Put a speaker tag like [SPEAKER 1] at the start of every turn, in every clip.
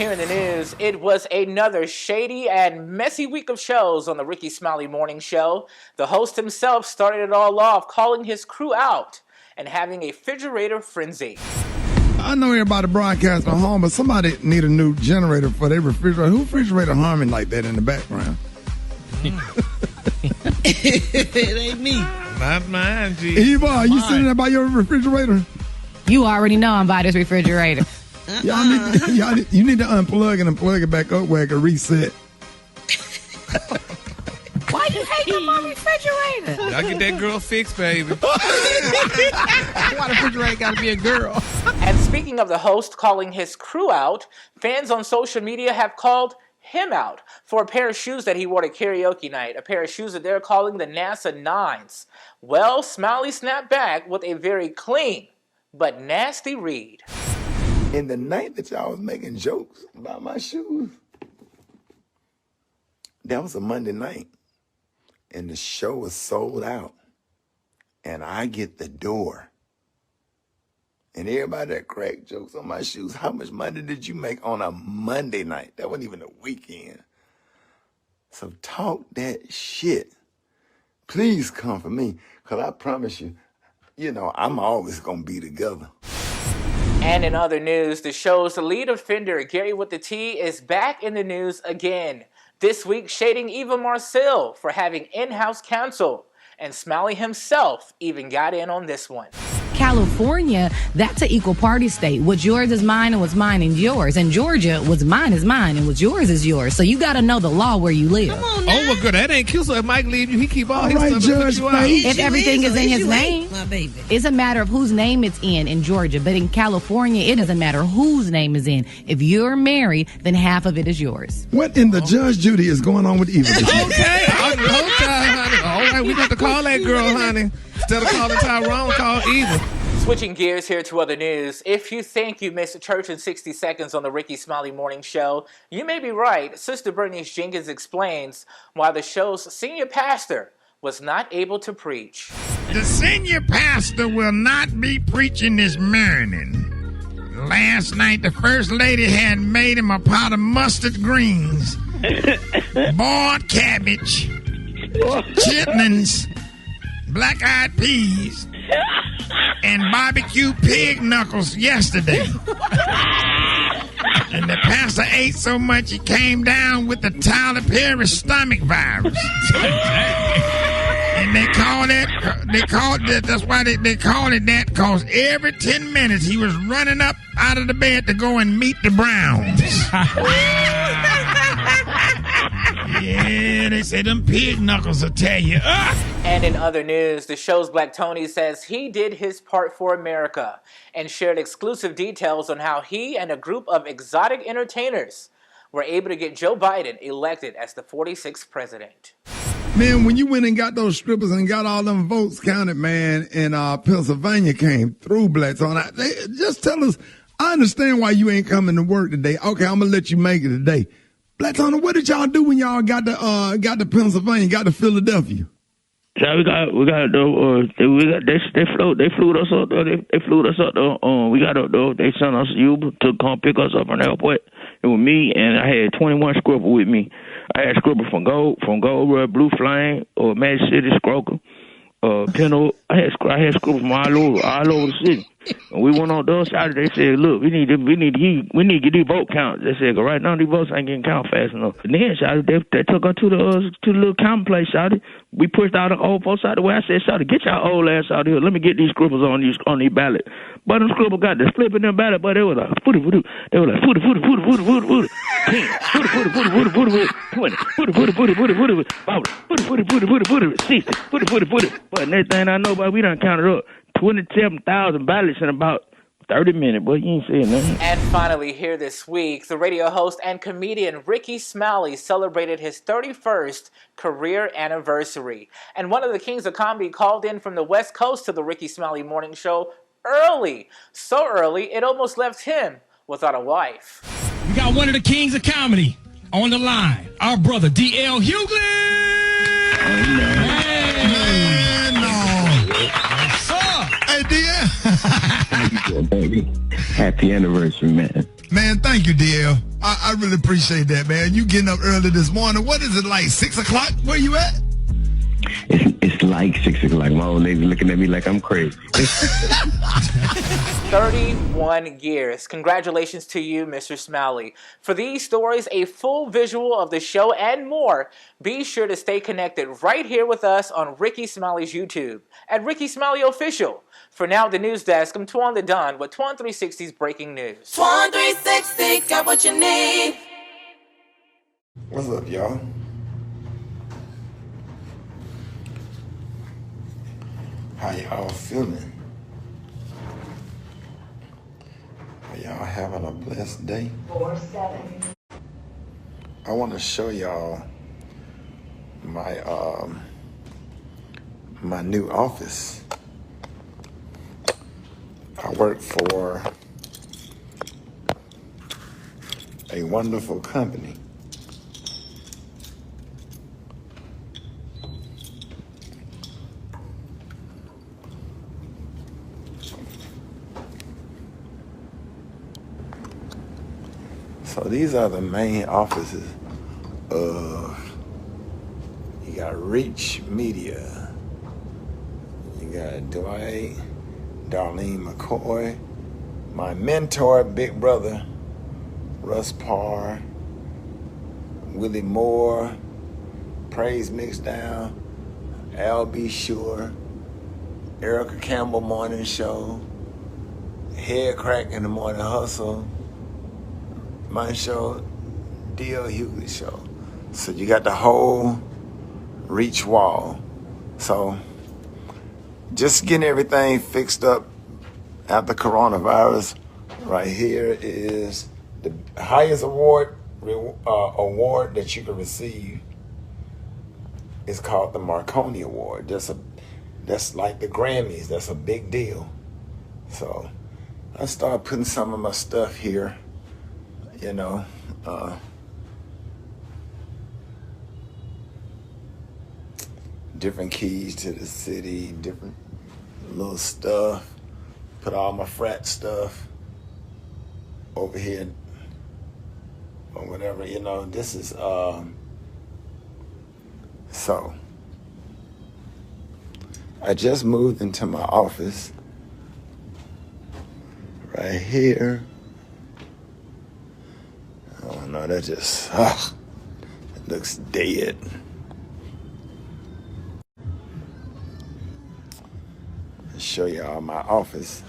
[SPEAKER 1] Here in the news, it was another shady and messy week of shows on the Rickey Smiley Morning Show. The host himself started it all off, calling his crew out and having a refrigerator frenzy.
[SPEAKER 2] I know everybody broadcasting at home, but somebody need a new generator for their refrigerator. Who refrigerator humming like that in the background?
[SPEAKER 3] It ain't me.
[SPEAKER 4] Not mine, G.
[SPEAKER 2] Eva, are you sitting there by your refrigerator?
[SPEAKER 5] You already know I'm by this refrigerator.
[SPEAKER 2] You need to unplug and plug it back up where it can reset.
[SPEAKER 5] Why you hating on my refrigerator?
[SPEAKER 4] Y'all get that girl fixed, baby.
[SPEAKER 3] Why the refrigerator got to be a girl?
[SPEAKER 1] And speaking of the host calling his crew out, fans on social media have called him out for a pair of shoes that he wore to karaoke night, a pair of shoes that they're calling the NASA 9s. Well, Smiley snapped back with a very clean but nasty read.
[SPEAKER 6] In the night that y'all was making jokes about my shoes, that was a Monday night, and the show was sold out, and I get the door, and everybody that cracked jokes on my shoes, how much money did you make on a Monday night? That wasn't even a weekend. So talk that shit. Please come for me, because I promise you, I'm always going to be together.
[SPEAKER 1] And in other news, the show's lead offender, Gary with the T, is back in the news again. This week, shading Eva Marcille for having in-house counsel. And Smiley himself even got in on this one.
[SPEAKER 5] California, that's an equal party state. What's yours is mine and what's mine is yours. And Georgia, what's mine is mine and what's yours is yours. So you got to know the law where you live.
[SPEAKER 3] Come on now.
[SPEAKER 4] Oh, well, good. That ain't cute. So if Mike leave you, he keep all his
[SPEAKER 2] right,
[SPEAKER 4] stuff
[SPEAKER 2] Judge,
[SPEAKER 4] and put you out.
[SPEAKER 5] If everything is in his name,
[SPEAKER 3] my baby.
[SPEAKER 5] it's a matter of whose name it's in Georgia. But in California, it doesn't matter whose name is in. If you're married, then half of it is yours.
[SPEAKER 2] What in the Judge Judy is going on with Eva?
[SPEAKER 4] Okay. Honey. All right, we got to call that girl, honey. Instead of calling Tyrone, call Eva.
[SPEAKER 1] Switching gears here to other news. If you think you missed Church in 60 Seconds on the Rickey Smiley Morning Show, you may be right. Sister Bernice Jenkins explains why the show's senior pastor was not able to preach.
[SPEAKER 7] The senior pastor will not be preaching this morning. Last night, the first lady had made him a pot of mustard greens, boiled cabbage, chitlins, black-eyed peas, and barbecue pig knuckles yesterday. And the pastor ate so much he came down with the Tyler Perry stomach virus. And that's why they call it that, because every 10 minutes he was running up out of the bed to go and meet the Browns. Yeah, they say them pig knuckles will tear you up.
[SPEAKER 1] And in other news, the show's Black Tony says he did his part for America and shared exclusive details on how he and a group of exotic entertainers were able to get Joe Biden elected as the 46th president.
[SPEAKER 2] Man, when you went and got those strippers and got all them votes counted, man, and Pennsylvania came through, Black Tony, just tell us, I understand why you ain't coming to work today. Okay, I'm going to let you make it today. Black Tony, what did y'all do when y'all got to Pennsylvania, got to Philadelphia?
[SPEAKER 8] So they flew us up there. They flew us up there. We got up there. They sent us Uber to come pick us up from the airport. It was me, and I had 21 Scribble with me. I had Scribble from Gold Rush, Blue Flame, or Magic City, Scroker, Pinto. I had Scribble from all over the city. And we went on the other side. They said, "Look, we need to get these vote counts." They said, "Right now these votes ain't getting counted fast enough." And then, shouted, they took us to the little counting place. Shouted, we pushed out the old folks out the way. I said, "Shouted, get your old ass out here. Let me get these scribbles on these ballot." But them scribbles got the flip in them ballot, but they were like footy. They were like footy. 10, footy, 60, footy. But next thing I know, about we done counted up 27,000 ballots in about 30 minutes, but you ain't saying nothing.
[SPEAKER 1] And finally, here this week, the radio host and comedian Rickey Smiley celebrated his 31st career anniversary. And one of the kings of comedy called in from the West Coast to the Rickey Smiley Morning Show early. So early, it almost left him without a wife.
[SPEAKER 9] We got one of the kings of comedy on the line. Our brother, D.L. Hughley!
[SPEAKER 2] Hey, D.L.
[SPEAKER 10] How you doing, baby? Happy anniversary, man.
[SPEAKER 2] Man, thank you, DL. I really appreciate that, man. You getting up early this morning. What is it, like 6 o'clock? Where you at?
[SPEAKER 10] It's like 6 o'clock. My old lady looking at me like I'm crazy.
[SPEAKER 1] 31 years. Congratulations to you, Mr. Smiley. For these stories, a full visual of the show and more, be sure to stay connected right here with us on Rickey Smiley's YouTube at Rickey Smiley Official. For now, the news desk, I'm Twan the Don with Twan 360's breaking news.
[SPEAKER 11] Twan 360, got what you need.
[SPEAKER 6] What's up, y'all? How y'all feeling? Are y'all having a blessed day? 4-7. I want to show y'all my my new office. I work for a wonderful company. So these are the main offices of, you got Reach Media, you got Dwight, Darlene McCoy, my mentor, big brother, Russ Parr, Willie Moore, Praise Mixdown, Al B. Sure, Erica Campbell Morning Show, Head Crack in the Morning Hustle, my show, D.L. Hughley Show. So you got the whole Reach wall. So just getting everything fixed up after coronavirus. Right here is the highest award that you can receive. It's called the Marconi Award. That's like the Grammys. That's a big deal. So I started putting some of my stuff here. You know, different keys to the city, different little stuff. Put all my frat stuff over here or whatever, you know. This is, so I just moved into my office right here. Oh no, that just, it looks dead. I'll show y'all my office.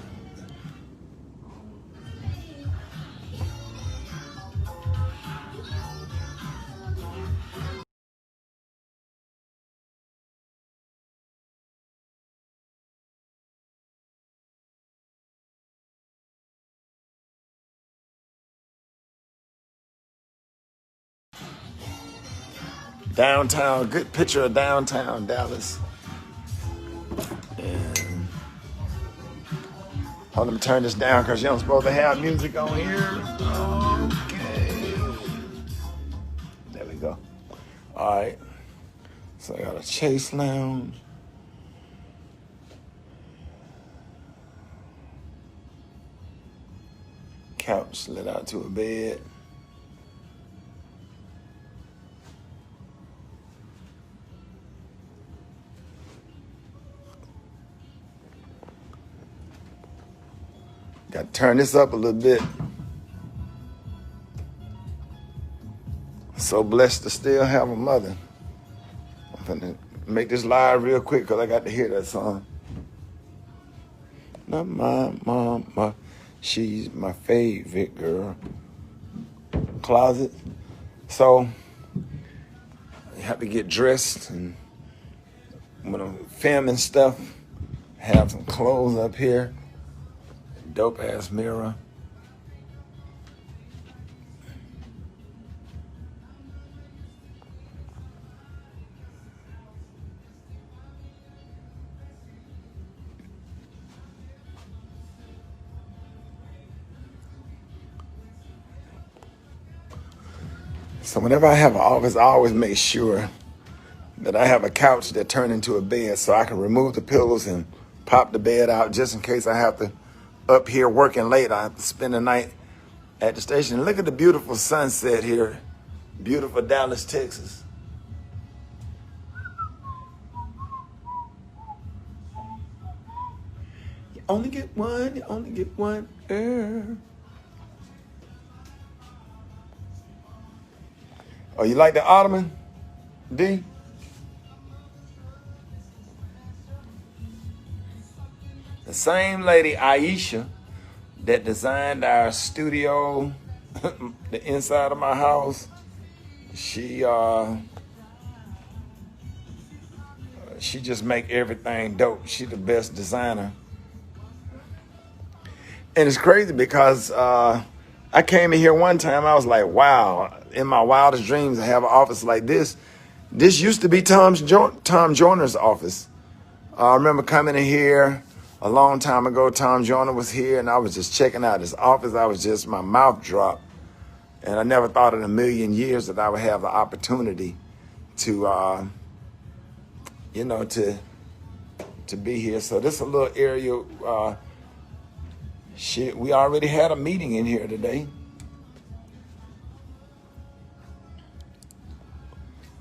[SPEAKER 6] Downtown, good picture of downtown Dallas. And hold on, turn this down because you don't supposed to have music on here. Okay. There we go. All right. So I got a Chase Lounge. Couch slid out to a bed. Got to turn this up a little bit. So blessed to still have a mother. I'm gonna make this live real quick because I got to hear that song. Not my mama, she's my favorite girl. Closet. So you have to get dressed, and when I'm filming stuff, have some clothes up here. Dope ass mirror. So whenever I have an office, I always make sure that I have a couch that turns into a bed so I can remove the pillows and pop the bed out just in case I have to up here working late. I have to spend the night at the station. Look at the beautiful sunset here. Beautiful Dallas, Texas. You only get one, you only get one. Oh, you like the Ottoman, D? The same lady, Aisha, that designed our studio, the inside of my house, she just make everything dope. She the best designer. And it's crazy because I came in here one time, I was like, wow, in my wildest dreams I have an office like this. This used to be Tom Joyner's office. I remember coming in here a long time ago. Tom Joyner was here, and I was just checking out his office. My mouth dropped. And I never thought in a million years that I would have the opportunity to, to be here. So this is a little area. We already had a meeting in here today.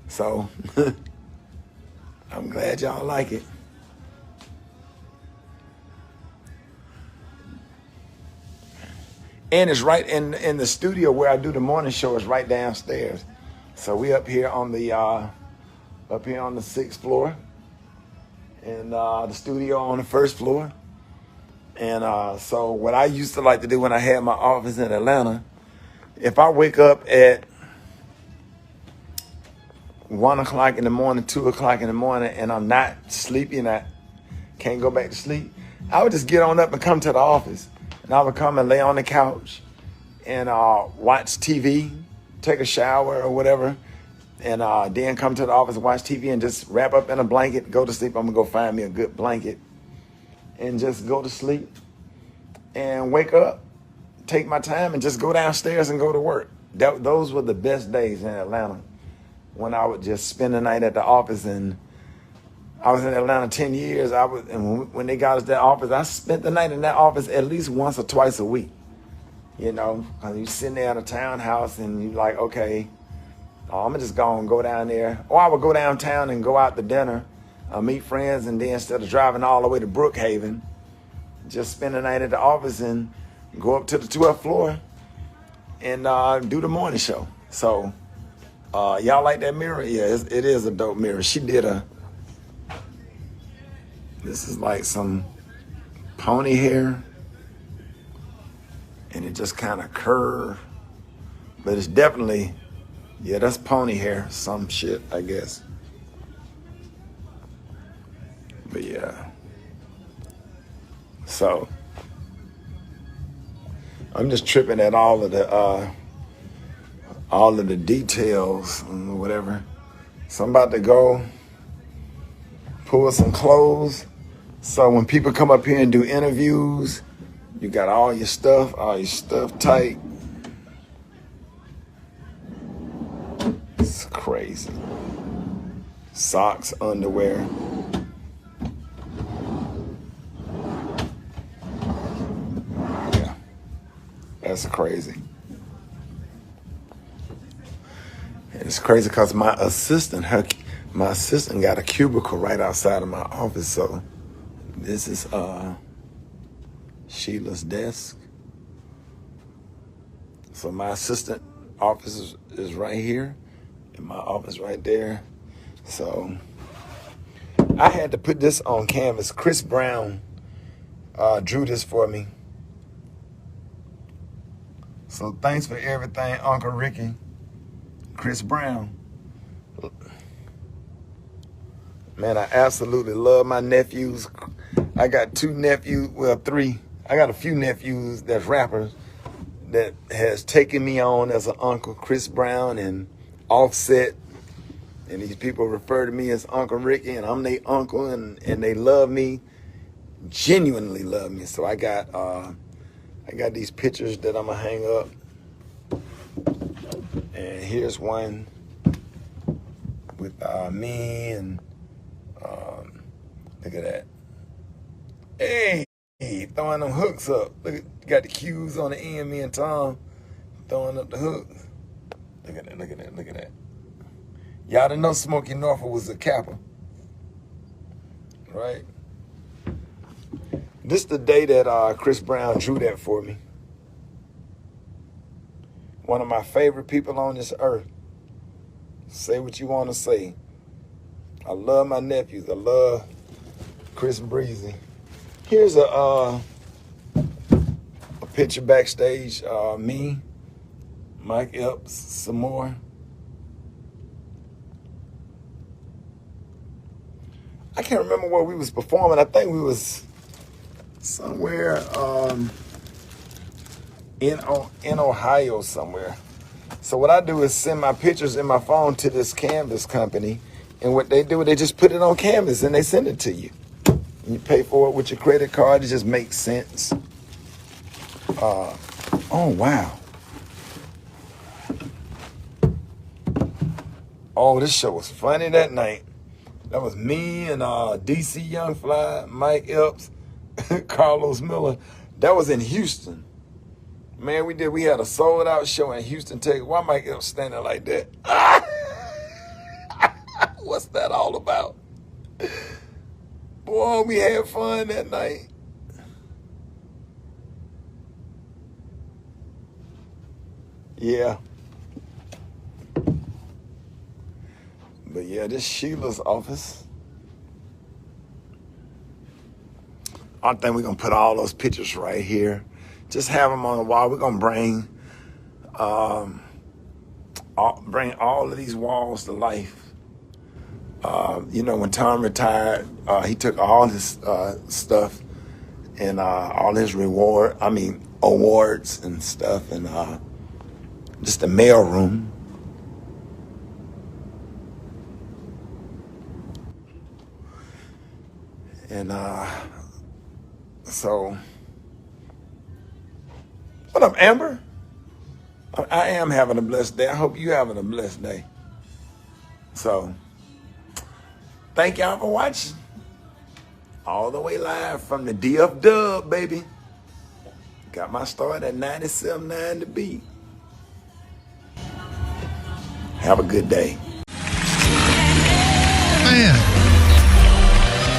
[SPEAKER 6] So I'm glad y'all like it. And it's right in the studio where I do the morning show. Is right downstairs. So we up here on the 6th floor, and the studio on the 1st floor. And so what I used to like to do when I had my office in Atlanta, if I wake up at 1 o'clock in the morning, 2 o'clock in the morning, and I'm not sleepy and I can't go back to sleep, I would just get on up and come to the office. And I would come and lay on the couch and watch TV, take a shower or whatever, and then come to the office and watch TV and just wrap up in a blanket, go to sleep. I'm going to go find me a good blanket and just go to sleep and wake up, take my time, and just go downstairs and go to work. Those were the best days in Atlanta, when I would just spend the night at the office. And I was in Atlanta 10 years. And when they got us that office, I spent the night in that office at least once or twice a week. Because you sitting there at a townhouse and you're like, okay, I'm going to just go down there. Or I would go downtown and go out to dinner, meet friends, and then instead of driving all the way to Brookhaven, just spend the night at the office and go up to the 12th floor and do the morning show. So y'all like that mirror? Yeah, it is a dope mirror. She did this is like some pony hair, and it just kind of curved, but it's definitely, yeah, that's pony hair, some shit, I guess. But yeah, so I'm just tripping at all of the details and whatever. So I'm about to go pull some clothes. So when people come up here and do interviews, you got all your stuff tight. It's crazy. Socks, underwear. Yeah, that's crazy. And it's crazy because my assistant got a cubicle right outside of my office. So this is Sheila's desk. So my assistant office is right here, and my office right there. So I had to put this on canvas. Chris Brown drew this for me. So thanks for everything, Uncle Ricky. Chris Brown. Man, I absolutely love my nephews. I got 2 nephews, well, 3. I got a few nephews that's rappers that has taken me on as an uncle. Chris Brown and Offset. And these people refer to me as Uncle Ricky, and I'm their uncle, and they love me, genuinely love me. So I got these pictures that I'm gonna hang up. And here's one with me and look at that. Hey, throwing them hooks up. Look, got the Q's on the end, me and Tom. throwing up the hooks. Look at that, look at that, look at that. Y'all didn't know Smokey Norfolk was a Kappa, right? This the day that Chris Brown drew that for me. One of my favorite people on this earth. Say what you want to say. I love my nephews. I love Chris Breezy. Here's a picture backstage. Me, Mike Epps, some more. I can't remember where we was performing. I think we was somewhere in Ohio somewhere. So what I do is send my pictures in my phone to this canvas company, and what they do, they just put it on canvas and they send it to you. And you pay for it with your credit card. It just makes sense. Oh wow. Oh, this show was funny that night. That was me and DC Young Fly, Mike Epps, Carlos Miller. That was in Houston. Man, we had a sold out show in Houston, Texas. Why Mike Epps standing like that? What's that all about? Boy, we had fun that night. Yeah. But yeah, this Sheila's office. I think we're going to put all those pictures right here. Just have them on the wall. We're going to bring all of these walls to life. When Tom retired, he took all his stuff and all his awards and stuff, and just the mail room. And so, what up, Amber? I am having a blessed day. I hope you having a blessed day. So, thank y'all for watching. All the way live from the DF Dub, baby. Got my start at 97.9 The Beat. Have a good day.
[SPEAKER 2] Man.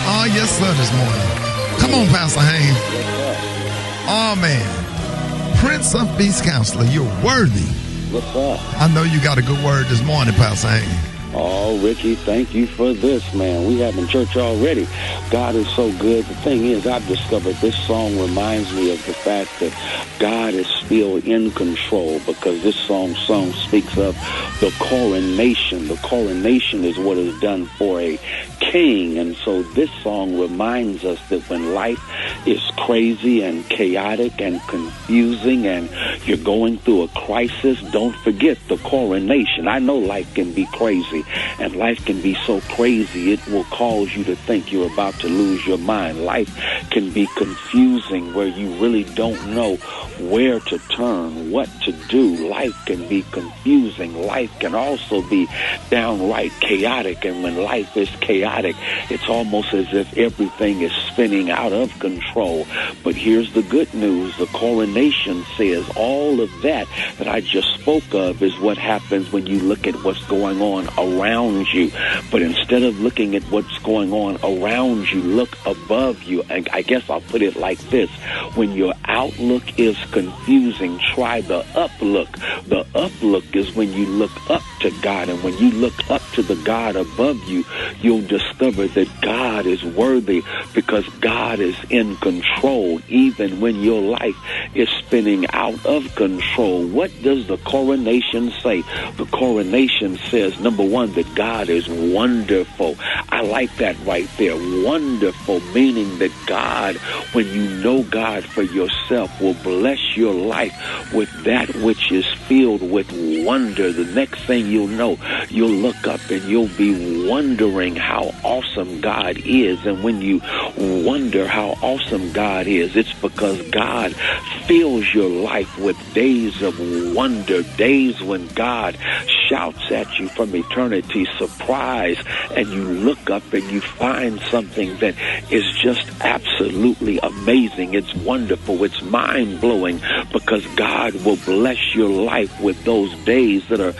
[SPEAKER 2] Oh, yes, sir, this morning. Come on, Pastor Haynes. Oh, man. Prince of Peace Counselor, you're worthy.
[SPEAKER 12] What's up?
[SPEAKER 2] I know you got a good word this morning, Pastor Haynes.
[SPEAKER 12] Oh, Ricky, thank you for this, man. We having church already. God is so good. The thing is, I've discovered this song reminds me of the fact that God is still in control, because this song speaks of the coronation. The coronation is what is done for a king. And so this song reminds us that when life is crazy and chaotic and confusing and you're going through a crisis, don't forget the coronation. I know life can be crazy, and life can be so crazy it will cause you to think you're about to lose your mind. Life can be confusing where you really don't know where to turn, what to do. Life can be confusing. Life can also be downright chaotic, and when life is chaotic, it's almost as if everything is spinning out of control. But here's the good news. The coronation says all of that I just spoke of is what happens when you look at what's going on around you. But instead of looking at what's going on around you, look above you. And I guess I'll put it like this. When your outlook is confusing, try the uplook. The uplook is when you look up to God. And when you look up to the God above you, you'll discover that God is worthy, because God is in control even when your life is spinning out of control. What does the coronation say? The coronation says, number one, that God is wonderful. I like that right there. Wonderful, meaning that God, when you know God for yourself, will bless your life with that which is filled with wonder. The next thing you'll know, you'll look up and you'll be wondering how awesome God is. And when you wonder how awesome God is, it's because God fills your life with days of wonder, days when God shouts at you from eternity, surprise, and you look up and you find something that is just absolutely amazing. It's wonderful. It's mind-blowing, because God will bless your life with those days that are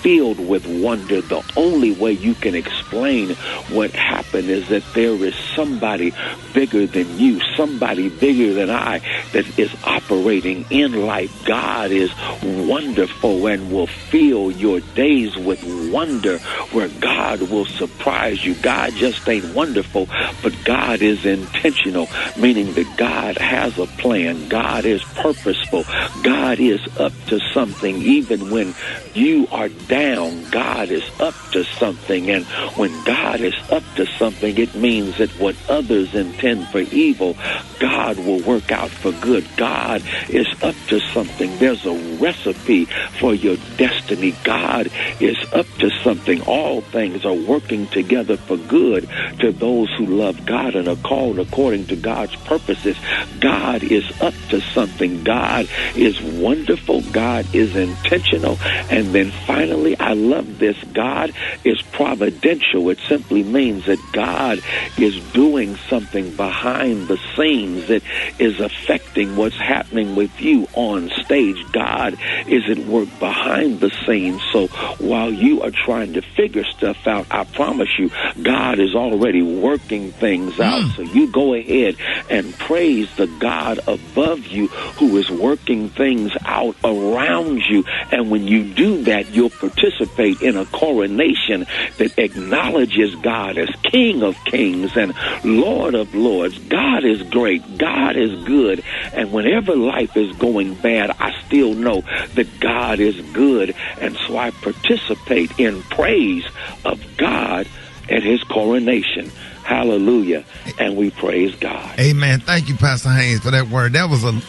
[SPEAKER 12] filled with wonder. The only way you can explain what happened is that there is somebody bigger than you, somebody bigger than I, that is operating in life. God is wonderful and will fill your days with wonder, where God will surprise you. God just ain't wonderful, but God is intentional, meaning that God has a plan. God is purposeful. God is up to something. Even when you are down, God is up to something. And when God is up to something, it means that what others intend for evil, God will work out for good. God is up to something. There's a recipe for your destiny. God is up to something. All things are working together for good to those who love God and are called according to God's purposes. God is up to something. God is wonderful. God is intentional. And then finally, I love this, God is providential. It simply means that God is doing something behind the scenes that is affecting what's happening with you on stage. God is at work behind the scenes. So while you are trying to figure stuff out, I promise you, God is already working things out. So you go ahead and praise the God above you who is working things out around you. And when you do that, you'll participate in a coronation that acknowledges God as King of Kings and Lord of Lords. God is great. God is good. And whenever life is going bad, I still know that God is good. And so I participate in praise of God at his coronation. Hallelujah. And we praise God.
[SPEAKER 2] Amen. Thank you, Pastor Haynes, for that word. That was a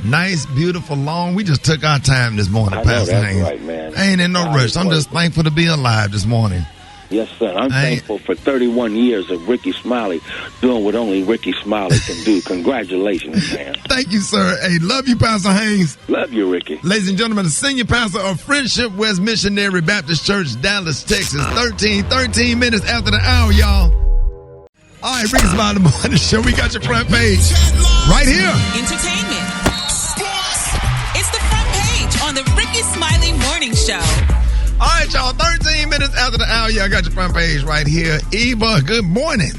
[SPEAKER 2] nice, beautiful, long. We just took our time this morning, Pastor Haynes.
[SPEAKER 12] Right, man.
[SPEAKER 2] I ain't in no rush. I'm just thankful to be alive this morning.
[SPEAKER 12] Yes, sir. I'm thankful for 31 years of Rickey Smiley doing what only Rickey Smiley can do. Congratulations, man.
[SPEAKER 2] Thank you, sir. Hey, love you, Pastor Haynes.
[SPEAKER 12] Love you, Ricky.
[SPEAKER 2] Ladies and gentlemen, the senior pastor of Friendship West Missionary Baptist Church, Dallas, Texas. 13 minutes after the hour, y'all. All right, Rickey Smiley Morning Show. We got your front page right here.
[SPEAKER 13] Entertainment. Sports. It's the front page on the Rickey Smiley Morning Show.
[SPEAKER 2] All right, y'all, 13 minutes after the hour, y'all got your front page right here. Eva, good morning.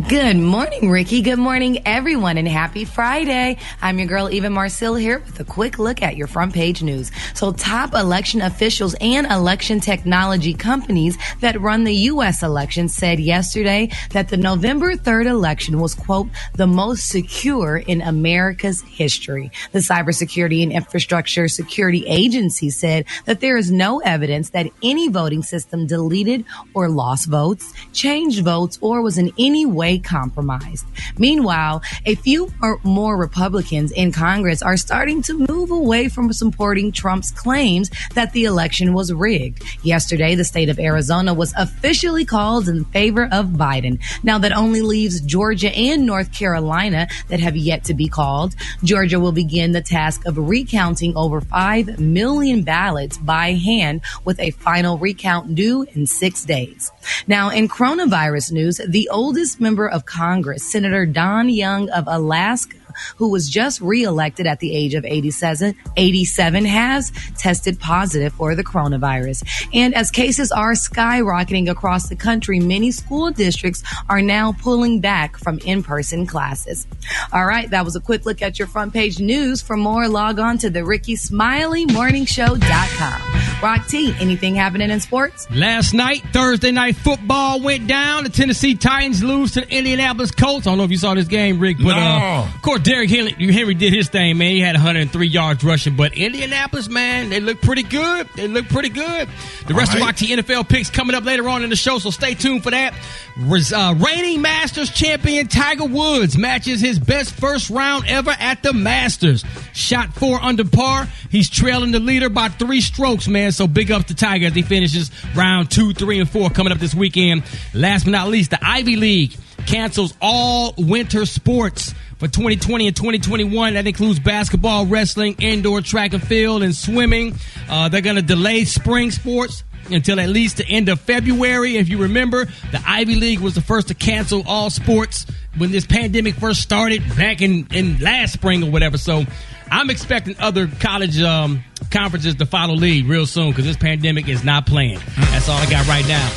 [SPEAKER 5] Good morning, Ricky. Good morning, everyone, and happy Friday. I'm your girl, Eva Marcille, here with a quick look at your front page news. So top election officials and election technology companies that run the U.S. election said yesterday that the November 3rd election was, quote, the most secure in America's history. The Cybersecurity and Infrastructure Security Agency said that there is no evidence that any voting system deleted or lost votes, changed votes, or was in any way compromised. Meanwhile, a few more Republicans in Congress are starting to move away from supporting Trump's claims that the election was rigged. Yesterday, the state of Arizona was officially called in favor of Biden. Now that only leaves Georgia and North Carolina that have yet to be called. Georgia will begin the task of recounting over 5 million ballots by hand with a final recount due in 6 days. Now, in coronavirus news, the oldest member of Congress, Senator Don Young of Alaska, who was just reelected at the age of 87, has tested positive for the coronavirus. And as cases are skyrocketing across the country, many school districts are now pulling back from in-person classes. All right, that was a quick look at your front page news. For more, log on to the RickeySmileyMorningShow.com. Rock T, anything happening in sports?
[SPEAKER 9] Last night, Thursday night football went down. The Tennessee Titans lose to the Indianapolis Colts. I don't know if you saw this game, Rick, but of course, Derrick Henry did his thing, man. He had 103 yards rushing, but Indianapolis, man, they look pretty good. The rest of our NFL picks coming up later on in the show, so stay tuned for that. Reigning Masters champion Tiger Woods matches his best first round ever at the Masters. Shot 4 under par. He's trailing the leader by 3 strokes, man. So big ups to Tiger as he finishes round 2, 3, and 4 coming up this weekend. Last but not least, the Ivy League cancels all winter sports for 2020 and 2021. That includes basketball, wrestling, indoor track and field, and swimming. They're going to delay spring sports until at least the end of February. If you remember, the Ivy League was the first to cancel all sports when this pandemic first started back in last spring or whatever. So I'm expecting other college conferences to follow lead real soon because this pandemic is not playing. That's all I got right now.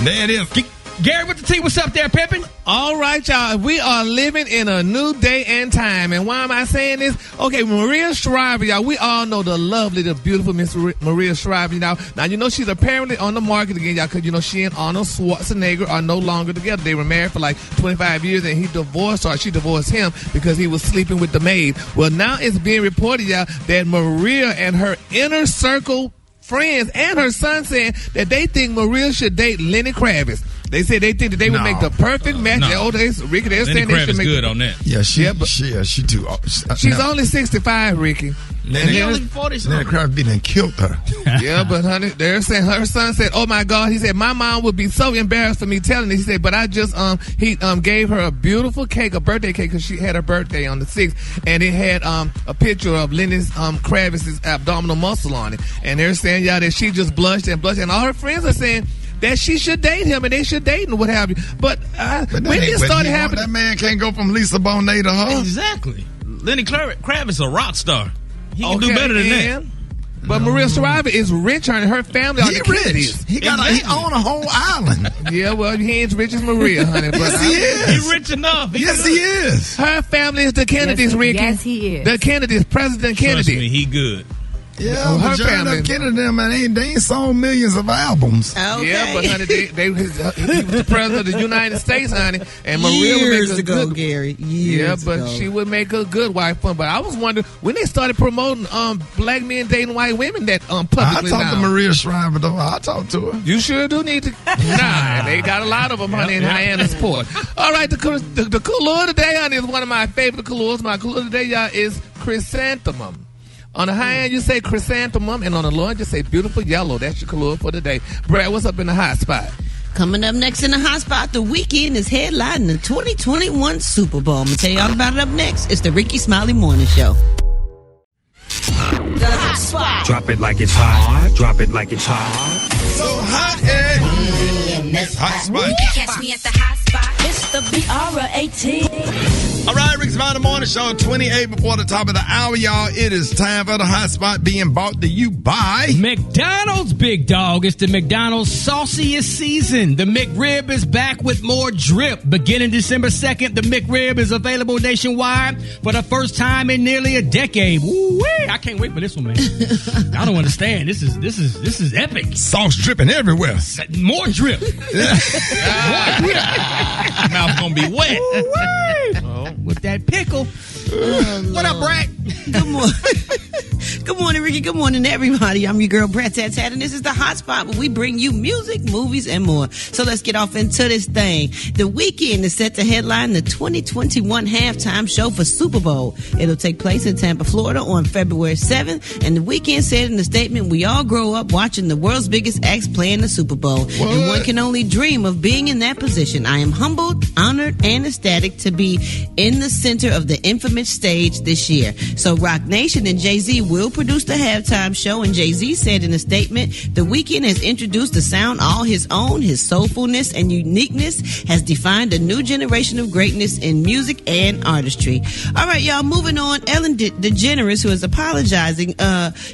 [SPEAKER 2] There it is.
[SPEAKER 9] Gary with the T, what's up there, Pippin?
[SPEAKER 4] All right, y'all. We are living in a new day and time. And why am I saying this? Okay, Maria Shriver, y'all. We all know the lovely, the beautiful Miss Maria Shriver, you know. Now, you know, she's apparently on the market again, y'all, because, you know, she and Arnold Schwarzenegger are no longer together. They were married for like 25 years, and he divorced her. She divorced him because he was sleeping with the maid. Well, now it's being reported, y'all, that Maria and her inner circle friends and her son saying that they think Maria should date Lenny Kravitz. They said they think that they would make the perfect match. Ricky, they're saying they should make
[SPEAKER 14] good on that.
[SPEAKER 2] Yeah, she too.
[SPEAKER 4] She's only 65, Ricky.
[SPEAKER 14] Lenny only 40.
[SPEAKER 2] Lenny Kravitz done killed her.
[SPEAKER 4] Yeah, but honey, they're saying her son said, "Oh my God," he said, "My mom would be so embarrassed for me telling this." He said, "But I just he gave her a beautiful cake, a birthday cake, because she had her birthday on the 6th, and it had a picture of Lenny's Kravitz's abdominal muscle on it, and they're saying y'all that she just blushed, and all her friends are saying that she should date him and they should date and what have you. But when it started happening,
[SPEAKER 2] that man can't go from Lisa Bonet to her.
[SPEAKER 14] Exactly. Lenny Kravitz a rock star. He can do better than that.
[SPEAKER 4] But Maria Shriver is rich, and her family are the Kennedys.
[SPEAKER 2] He own a whole island.
[SPEAKER 4] Yeah, well, he ain't as rich as Maria, honey. But
[SPEAKER 2] yes, he is.
[SPEAKER 14] He rich enough.
[SPEAKER 2] He is.
[SPEAKER 4] Her family is the Kennedys, Ricky.
[SPEAKER 5] Yes, he is.
[SPEAKER 4] The Kennedys, President Kennedy.
[SPEAKER 14] Trust me, he good.
[SPEAKER 2] Yeah, her family. Kennedy, man, they ain't sold millions of albums.
[SPEAKER 13] Okay.
[SPEAKER 4] Yeah, but honey, he was the president of the United States, honey, and Maria
[SPEAKER 13] Years
[SPEAKER 4] would make a
[SPEAKER 13] ago,
[SPEAKER 4] good.
[SPEAKER 13] Gary.
[SPEAKER 4] She would make a good wife. But I was wondering when they started promoting black men dating white women that publicly.
[SPEAKER 2] I talked to Maria Shriver though. I talked to her.
[SPEAKER 4] You sure do need to. Nah, they got a lot of them, honey, in Hyannisport. All right, the color today, honey, is one of my favorite colors. My color today, y'all, is chrysanthemum. On the high end, you say chrysanthemum, and on the low end, you say beautiful yellow. That's your color for the day. Brad, what's up in the hot spot?
[SPEAKER 13] Coming up next in the hot spot, The Weeknd is headlining the 2021 Super Bowl. I'm going to tell you all about it up next. It's the Rickey Smiley Morning Show. The hot spot.
[SPEAKER 15] Drop it like it's hot. Drop it like it's hot.
[SPEAKER 2] So hot, hot spot.
[SPEAKER 11] Catch me at the hot spot. It's the BR18.
[SPEAKER 2] All right, Rickey Smiley Morning Show, 28 before the top of the hour, y'all. It is time for the hot spot being brought to you by
[SPEAKER 9] McDonald's, big dog. It's the McDonald's sauciest season. The McRib is back with more drip. Beginning December 2nd, the McRib is available nationwide for the first time in nearly a decade. Woo-wee. I can't wait for this one, man. I don't understand. This is epic.
[SPEAKER 2] Sauce dripping everywhere.
[SPEAKER 9] More drip.
[SPEAKER 14] Mouth gonna be wet.
[SPEAKER 9] With that pickle. What up, Brad?
[SPEAKER 13] Good morning. Good morning, Ricky. Good morning, everybody. I'm your girl, Brad Tat Tat, and this is the hot spot where we bring you music, movies, and more. So let's get off into this thing. The Weeknd is set to headline the 2021 halftime show for Super Bowl. It'll take place in Tampa, Florida on February 7th, and The Weeknd said in a statement, "We all grow up watching the world's biggest acts play in the Super Bowl, and one can only dream of being in that position. I am humbled, honored, and ecstatic to be in the center of the infamous stage this year." So Rock Nation and Jay-Z will produce the halftime show, and Jay-Z said in a statement, "The Weeknd has introduced a sound all his own. His soulfulness and uniqueness has defined a new generation of greatness in music and artistry." All right, y'all, moving on. Ellen DeGeneres, who is apologizing,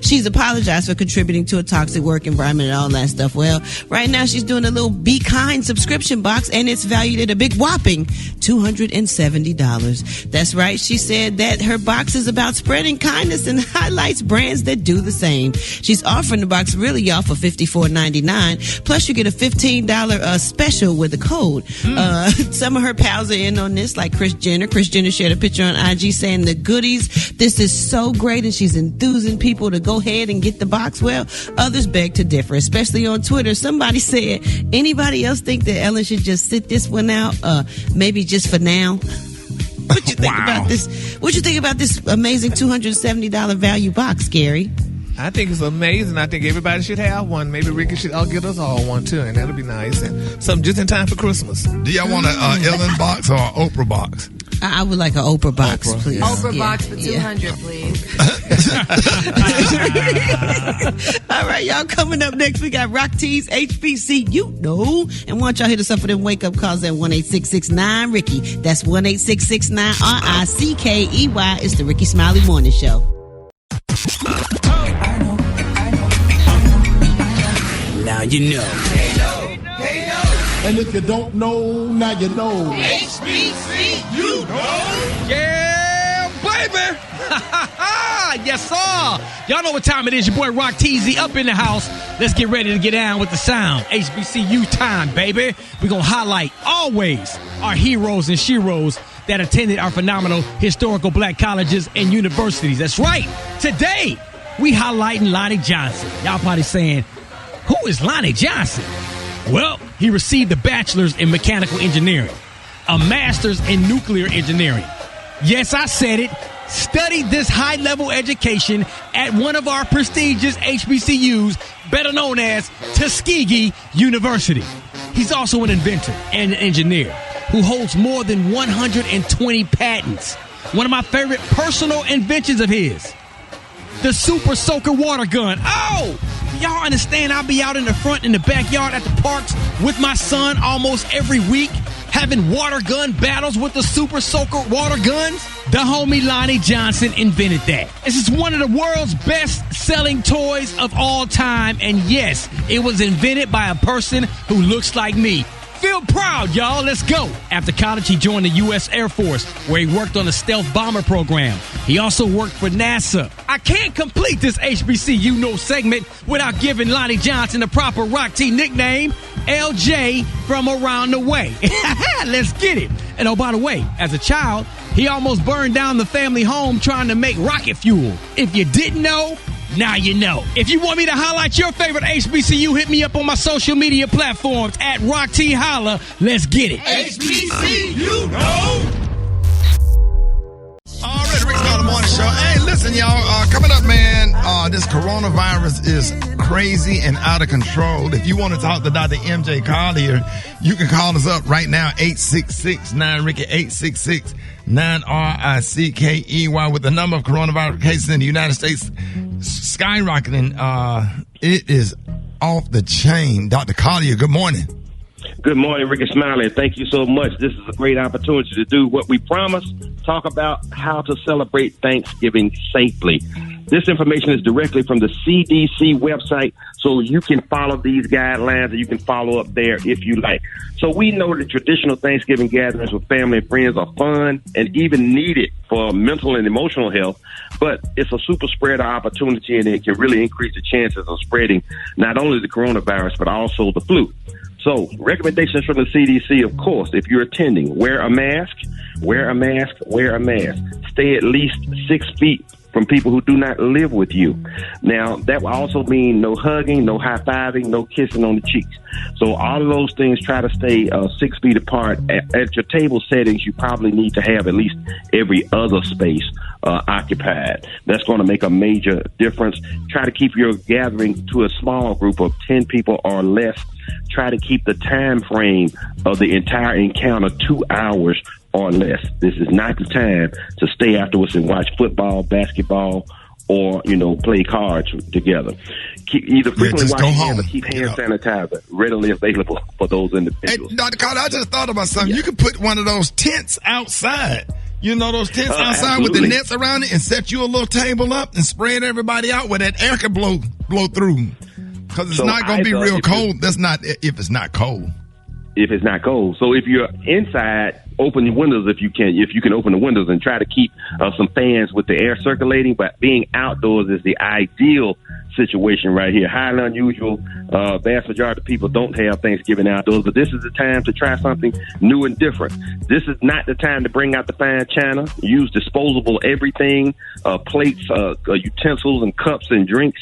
[SPEAKER 13] she's apologized for contributing to a toxic work environment and all that stuff. Well, right now she's doing a little Be Kind subscription box, and it's valued at a big whopping $270. That's right. She said that her box is about spreading kindness and highlights brands that do the same. She's offering the box really, y'all, for $54.99. Plus, you get a $15 special with a code. Some of her pals are in on this, like Kris Jenner. Kris Jenner shared a picture on IG saying the goodies. This is so great, and she's enthusing people to go ahead and get the box. Well, others beg to differ, especially on Twitter. Somebody said, anybody else think that Ellen should just sit this one out? Maybe just for now. What you think about this? What you think about this amazing $270 value box, Gary?
[SPEAKER 4] I think it's amazing. I think everybody should have one. Maybe Ricky should get us all one too, and that'll be nice. And something just in time for Christmas.
[SPEAKER 2] Do y'all want an Ellen box or an Oprah box?
[SPEAKER 13] I would like an Oprah box, please.
[SPEAKER 5] Oprah box for 200, please.
[SPEAKER 13] All right, y'all. Coming up next, we got Rock T's HBC. And why don't y'all hit us up for them wake up calls at 1-866-9-RICKY. That's 1-866-9-RICKEY. It's the Rickey Smiley Morning Show.
[SPEAKER 15] Now you know.
[SPEAKER 16] And if you don't know, now you know.
[SPEAKER 17] HBC, you know.
[SPEAKER 9] Yeah, baby. Yes, sir. Y'all know what time it is. Your boy Rock TZ up in the house. Let's get ready to get down with the sound. HBCU time, baby. We're going to highlight always our heroes and sheroes that attended our phenomenal historical black colleges and universities. That's right. Today, we highlighting Lonnie Johnson. Y'all probably saying, who is Lonnie Johnson? Well, he received a bachelor's in mechanical engineering, a master's in nuclear engineering. Yes, I said it. Studied this high-level education at one of our prestigious HBCUs, better known as Tuskegee University. He's also an inventor and an engineer who holds more than 120 patents. One of my favorite personal inventions of his, the Super Soaker water gun. Oh, y'all understand I'll be out in the front in the backyard at the parks with my son almost every week, having water gun battles with the Super Soaker water guns? The homie Lonnie Johnson invented that. This is one of the world's best-selling toys of all time, and yes, it was invented by a person who looks like me. Feel proud, y'all. Let's go. After college, he joined the U.S. Air Force, where he worked on the stealth bomber program. He also worked for NASA. I can't complete this HBCU know segment without giving Lonnie Johnson the proper Rock T nickname, LJ from around the way. Let's get it. And oh, by the way, as a child, he almost burned down the family home trying to make rocket fuel. If you didn't know, now you know. If you want me to highlight your favorite HBCU, hit me up on my social media platforms at Rock T Holla. Let's get it.
[SPEAKER 17] HBC, you know.
[SPEAKER 2] All right, Rick's Smiley Morning Show. Hey, listen, y'all. Coming up, man, this coronavirus is crazy and out of control. If you want to talk to Dr. MJ Collier, you can call us up right now, 866-9-RICKY, 866-9-RICKEY, with the number of coronavirus cases in the United States skyrocketing. It is off the chain. Dr. Collier, good morning.
[SPEAKER 8] Good morning, Rickey Smiley. Thank you so much. This is a great opportunity to do what we promised, talk about how to celebrate Thanksgiving safely. This information is directly from the CDC website, so you can follow these guidelines and you can follow up there if you like. So we know that traditional Thanksgiving gatherings with family and friends are fun and even needed for mental and emotional health, but it's a super spreader opportunity and it can really increase the chances of spreading not only the coronavirus, but also the flu. So recommendations from the CDC, of course, if you're attending, wear a mask, wear a mask, wear a mask. Stay at least 6 feet from people who do not live with you. Now, that will also mean no hugging, no high-fiving, no kissing on the cheeks. So all of those things, try to stay 6 feet apart. At your table settings, you probably need to have at least every other space occupied. That's going to make a major difference. Try to keep your gathering to a small group of 10 people or less. Try to keep the time frame of the entire encounter 2 hours or less. This is not the time to stay afterwards and watch football, basketball, or, play cards together. Keep either frequently wash your hands or keep hand sanitizer readily available for those individuals.
[SPEAKER 2] Hey, Dr. Carter, I just thought about something. Yeah. You could put one of those tents outside. Those tents outside absolutely. With the nets around it, and set you a little table up and spread everybody out where that air can blow through. Because it's not going to be real cold. That's not if it's not cold.
[SPEAKER 8] If it's not cold. So if you're inside, open the windows if you can. If you can open the windows and try to keep some fans with the air circulating. But being outdoors is the ideal situation right here. Highly unusual. Vast majority of people don't have Thanksgiving outdoors, but this is the time to try something new and different. This is not the time to bring out the fine china. Use disposable everything, plates, utensils, and cups and drinks.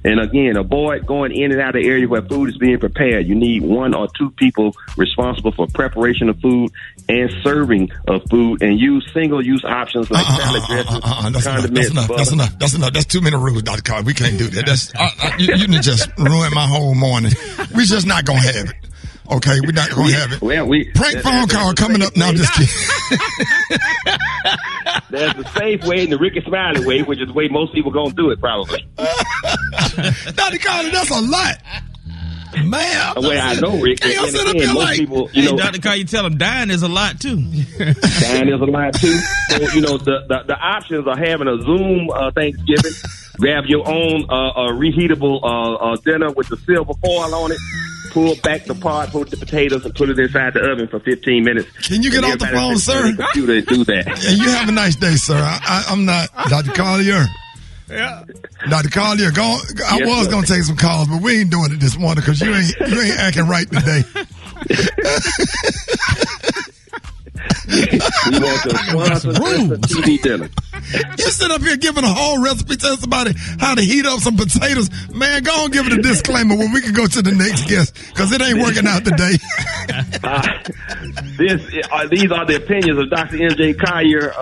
[SPEAKER 8] And again, avoid going in and out of the area where food is being prepared. You need 1 or 2 people responsible for preparation of food and serving of food, and use single-use options like salad dressing, condiments.
[SPEAKER 2] That's enough. That's too many rules, Dr. Carter. We can't do that. That's you just ruined my whole morning. We're just not gonna have it. Okay, we're not gonna have it.
[SPEAKER 8] Well,
[SPEAKER 2] prank phone call coming up. No, I'm just kidding.
[SPEAKER 8] There's the safe way and the Rickey Smiley way, which is the way most people gonna do it, probably.
[SPEAKER 2] Dr. Carter, that's a lot. Man,
[SPEAKER 8] well, I know, Rick.
[SPEAKER 2] Hey,
[SPEAKER 8] and again, most people,
[SPEAKER 14] Dr. Carter, you tell them dying is a lot too.
[SPEAKER 8] Dying is a lot too. So, the options are having a Zoom Thanksgiving. Grab your own reheatable dinner with the silver foil on it. Pull back the pot, put the potatoes, and put it inside the oven for 15 minutes.
[SPEAKER 2] Can you get off the phone, sir?
[SPEAKER 8] Computer and do that.
[SPEAKER 2] Yeah, you have a nice day, sir. I'm not Dr. Collier.
[SPEAKER 14] Yeah,
[SPEAKER 2] Dr. Collier, I was gonna take some calls, but we ain't doing it this morning because you ain't acting right today.
[SPEAKER 8] You want to sponsor TV dinner?
[SPEAKER 2] You sit up here giving a whole recipe, tell somebody how to heat up some potatoes. Man, go on, give it a disclaimer when we can go to the next guest because it ain't working out today.
[SPEAKER 8] These are the opinions of Dr. M.J. Collier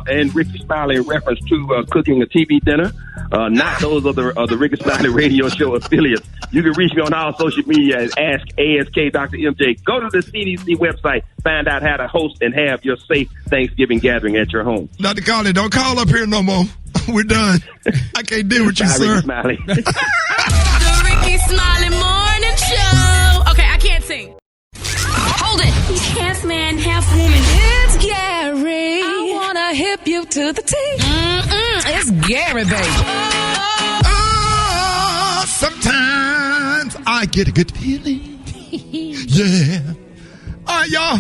[SPEAKER 8] and Rickey Smiley in reference to cooking a TV dinner, not those of the Rickey Smiley radio show affiliates. You can reach me on all social media and ask ASK Dr. MJ. Go to the CDC website, find out how to host and have your safe Thanksgiving gathering at your home.
[SPEAKER 2] Dr. Collier, don't call up here no more. We're done. I can't deal with you, sir.
[SPEAKER 8] Rickey Smiley.
[SPEAKER 11] The Rickey Smiley Morning Show. Okay, I can't sing. Hold it. He's half man, half woman. It's Gary. I wanna hip you to the T. It's Gary, baby.
[SPEAKER 2] Sometimes I get a good feeling. Yeah. All right, y'all.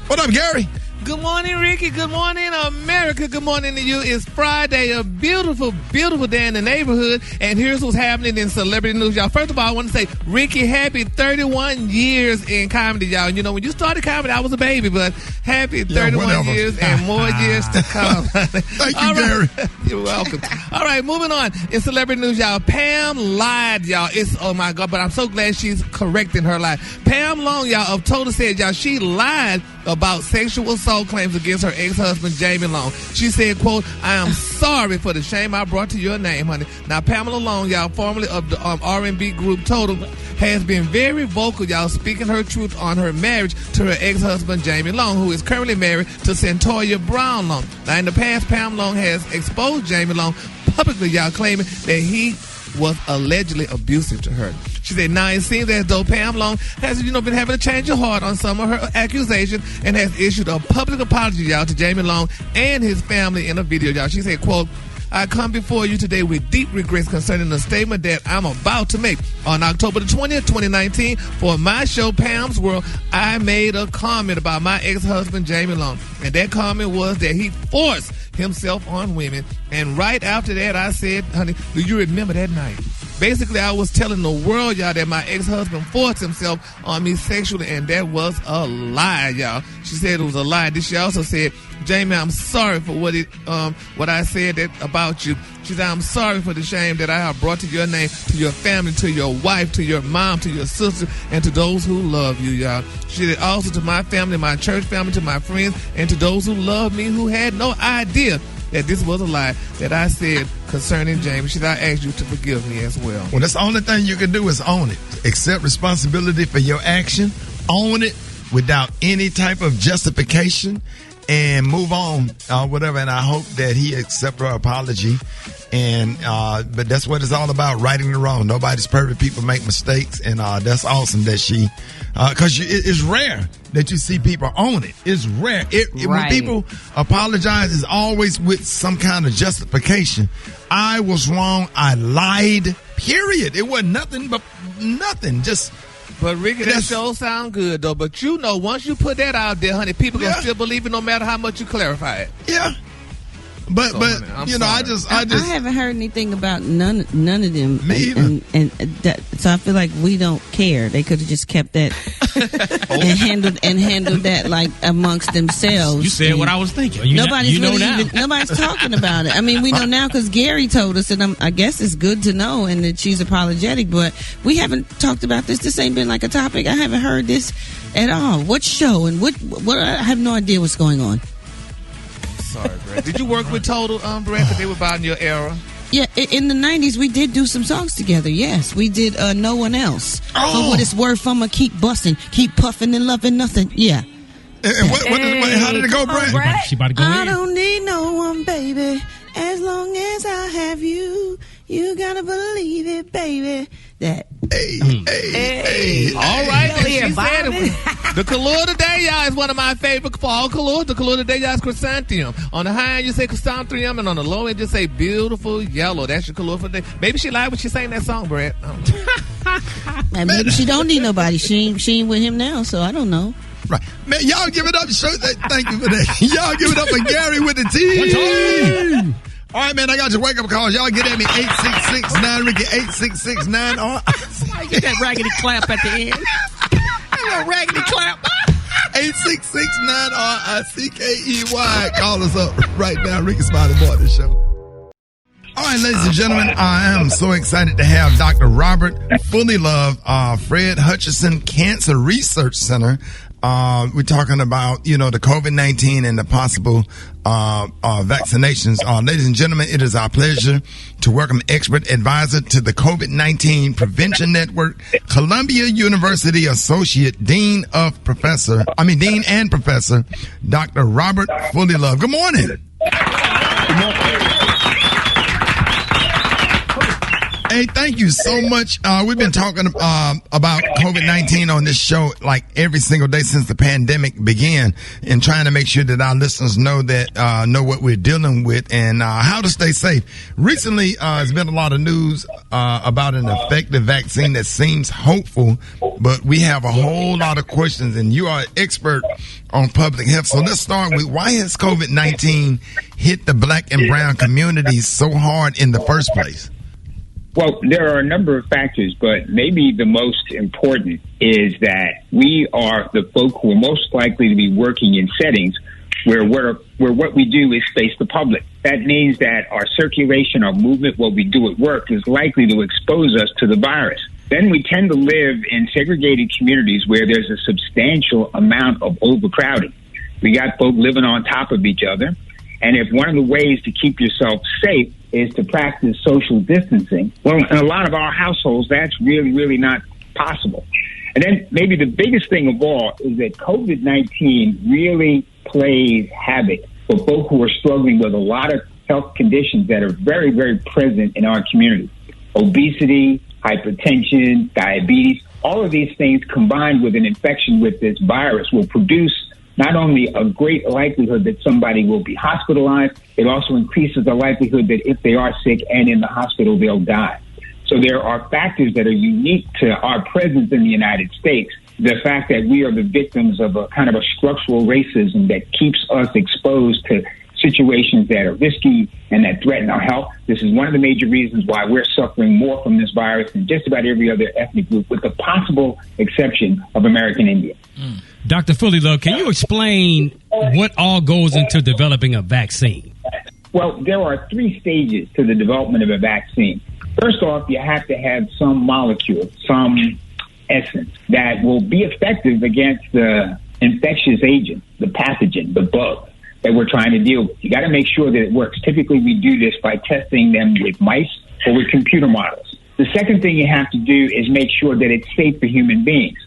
[SPEAKER 2] What up, Gary?
[SPEAKER 4] Good morning, Ricky. Good morning, America. Good morning to you. It's Friday, a beautiful, beautiful day in the neighborhood. And here's what's happening in celebrity news, y'all. First of all, I want to say, Ricky, happy 31 years in comedy, y'all. You know, when you started comedy, I was a baby, but happy 31 years and more years to come.
[SPEAKER 2] Thank you, Gary.
[SPEAKER 4] You're welcome. All right, moving on. In celebrity news, y'all, Pam lied, y'all. Oh, my God, but I'm so glad she's correcting her lie. Pam Long, y'all, of Total said, y'all, she lied about sexual assault claims against her ex-husband, Jamie Long. She said, quote, I am sorry for the shame I brought to your name, honey. Now, Pamela Long, y'all, formerly of the R&B group Total, has been very vocal, y'all, speaking her truth on her marriage to her ex-husband, Jamie Long, who is currently married to Centoya Brown Long. Now, in the past, Pam Long has exposed Jamie Long publicly, y'all, claiming that he was allegedly abusive to her. She said, now it seems as though Pam Long has, been having a change of heart on some of her accusations and has issued a public apology, y'all, to Jamie Long and his family in a video, y'all. She said, quote, I come before you today with deep regrets concerning the statement that I'm about to make. On October the 20th, 2019, for my show, Pam's World, I made a comment about my ex-husband, Jamie Long. And that comment was that he forced himself on women. And right after that, I said, honey, do you remember that night? Basically, I was telling the world, y'all, that my ex-husband forced himself on me sexually, and that was a lie, y'all. She said it was a lie. She also said, Jamie, I'm sorry for what I said about you. She said, I'm sorry for the shame that I have brought to your name, to your family, to your wife, to your mom, to your sister, and to those who love you, y'all. She said also to my family, my church family, to my friends, and to those who love me who had no idea that this was a lie that I said concerning James. Should I ask you to forgive me as well?
[SPEAKER 2] Well, that's the only thing you can do is own it. Accept responsibility for your action. Own it without any type of justification and move on, whatever. And I hope that he accept her apology. And but that's what it's all about, righting the wrong. Nobody's perfect. People make mistakes. And that's awesome that she, because it's rare that you see people own it. It's rare. When people apologize, it's always with some kind of justification. I was wrong. I lied. Period. It wasn't nothing but nothing. Just.
[SPEAKER 4] But Ricky, that sure sound good though. But once you put that out there, honey, people gonna still believe it no matter how much you clarify it.
[SPEAKER 2] Yeah. But you know, I
[SPEAKER 13] haven't heard anything about none of them.
[SPEAKER 2] Me either.
[SPEAKER 13] And so I feel like we don't care. They could have just kept that and handled that like amongst themselves.
[SPEAKER 14] You said what I was thinking.
[SPEAKER 13] Nobody's talking about it. I mean, we know now because Gary told us, and I guess it's good to know, and that she's apologetic. But we haven't talked about this. This ain't been like a topic. I haven't heard this at all. What show and what? I have no idea what's going on.
[SPEAKER 4] Sorry, Brett. Did you work with Total, Brett? Because they were about in your era.
[SPEAKER 13] Yeah, in the 90s, we did do some songs together. Yes, we did No One Else. For what it's worth, I'ma keep busting, keep puffing and loving nothing. Yeah.
[SPEAKER 2] And how did it go, Brett?
[SPEAKER 9] She about to go
[SPEAKER 13] I
[SPEAKER 9] in.
[SPEAKER 13] don't need no one, baby. As long as I have you, you gotta believe it, baby. That.
[SPEAKER 2] Hey.
[SPEAKER 4] All right. She said it. The color today, y'all, is one of my favorite fall colors. The color today, y'all, is chrysanthemum. On the high end, you say chrysanthemum, and on the low end, just say beautiful yellow. That's your color for the day. Maybe she lied when she sang that song, Brett.
[SPEAKER 13] And maybe she don't need nobody. She ain't with him now, so I don't know.
[SPEAKER 2] Right. Man, y'all give it up. Thank you for that. Y'all give it up for Gary with the T. All right, man, I got your wake-up calls. Y'all get at me, 866-9-RICKY, 866-9.
[SPEAKER 9] I get that raggedy clap at the end. That raggedy clap.
[SPEAKER 2] 866-9-RICKEY. Call us up right now. Rickey Smiley Morning Show. All right, ladies and gentlemen, I am so excited to have Dr. Robert Fullilove, Fred Hutchinson Cancer Research Center. We're talking about, the COVID-19 and the possible vaccinations. Ladies and gentlemen, it is our pleasure to welcome expert advisor to the COVID-19 Prevention Network, Columbia University Associate Dean and Professor, Dr. Robert Fullilove. Good morning. Good morning. Hey, thank you so much. We've been talking about COVID-19 on this show like every single day since the pandemic began, and trying to make sure that our listeners know what we're dealing with and how to stay safe. Recently, there's been a lot of news about an effective vaccine that seems hopeful, but we have a whole lot of questions, and you are an expert on public health. So let's start with, why has COVID-19 hit the black and brown communities so hard in the first place?
[SPEAKER 18] Well, there are a number of factors, but maybe the most important is that we are the folk who are most likely to be working in settings where what we do is face the public. That means that our circulation, our movement, what we do at work is likely to expose us to the virus. Then we tend to live in segregated communities where there's a substantial amount of overcrowding. We got folk living on top of each other. And if one of the ways to keep yourself safe is to practice social distancing, well, in a lot of our households, that's really, really not possible. And then maybe the biggest thing of all is that COVID-19 really plays havoc for folk who are struggling with a lot of health conditions that are very, very present in our community. Obesity, hypertension, diabetes, all of these things combined with an infection with this virus will produce not only a great likelihood that somebody will be hospitalized, it also increases the likelihood that if they are sick and in the hospital, they'll die. So there are factors that are unique to our presence in the United States. The fact that we are the victims of a kind of a structural racism that keeps us exposed to situations that are risky and that threaten our health. This is one of the major reasons why we're suffering more from this virus than just about every other ethnic group, with the possible exception of American Indian.
[SPEAKER 9] Dr. Fullilove, can you explain what all goes into developing a vaccine?
[SPEAKER 18] Well, there are 3 stages to the development of a vaccine. First off, you have to have some molecule, some essence that will be effective against the infectious agent, the pathogen, the bug that we're trying to deal with. You got to make sure that it works. Typically, we do this by testing them with mice or with computer models. The second thing you have to do is make sure that it's safe for human beings.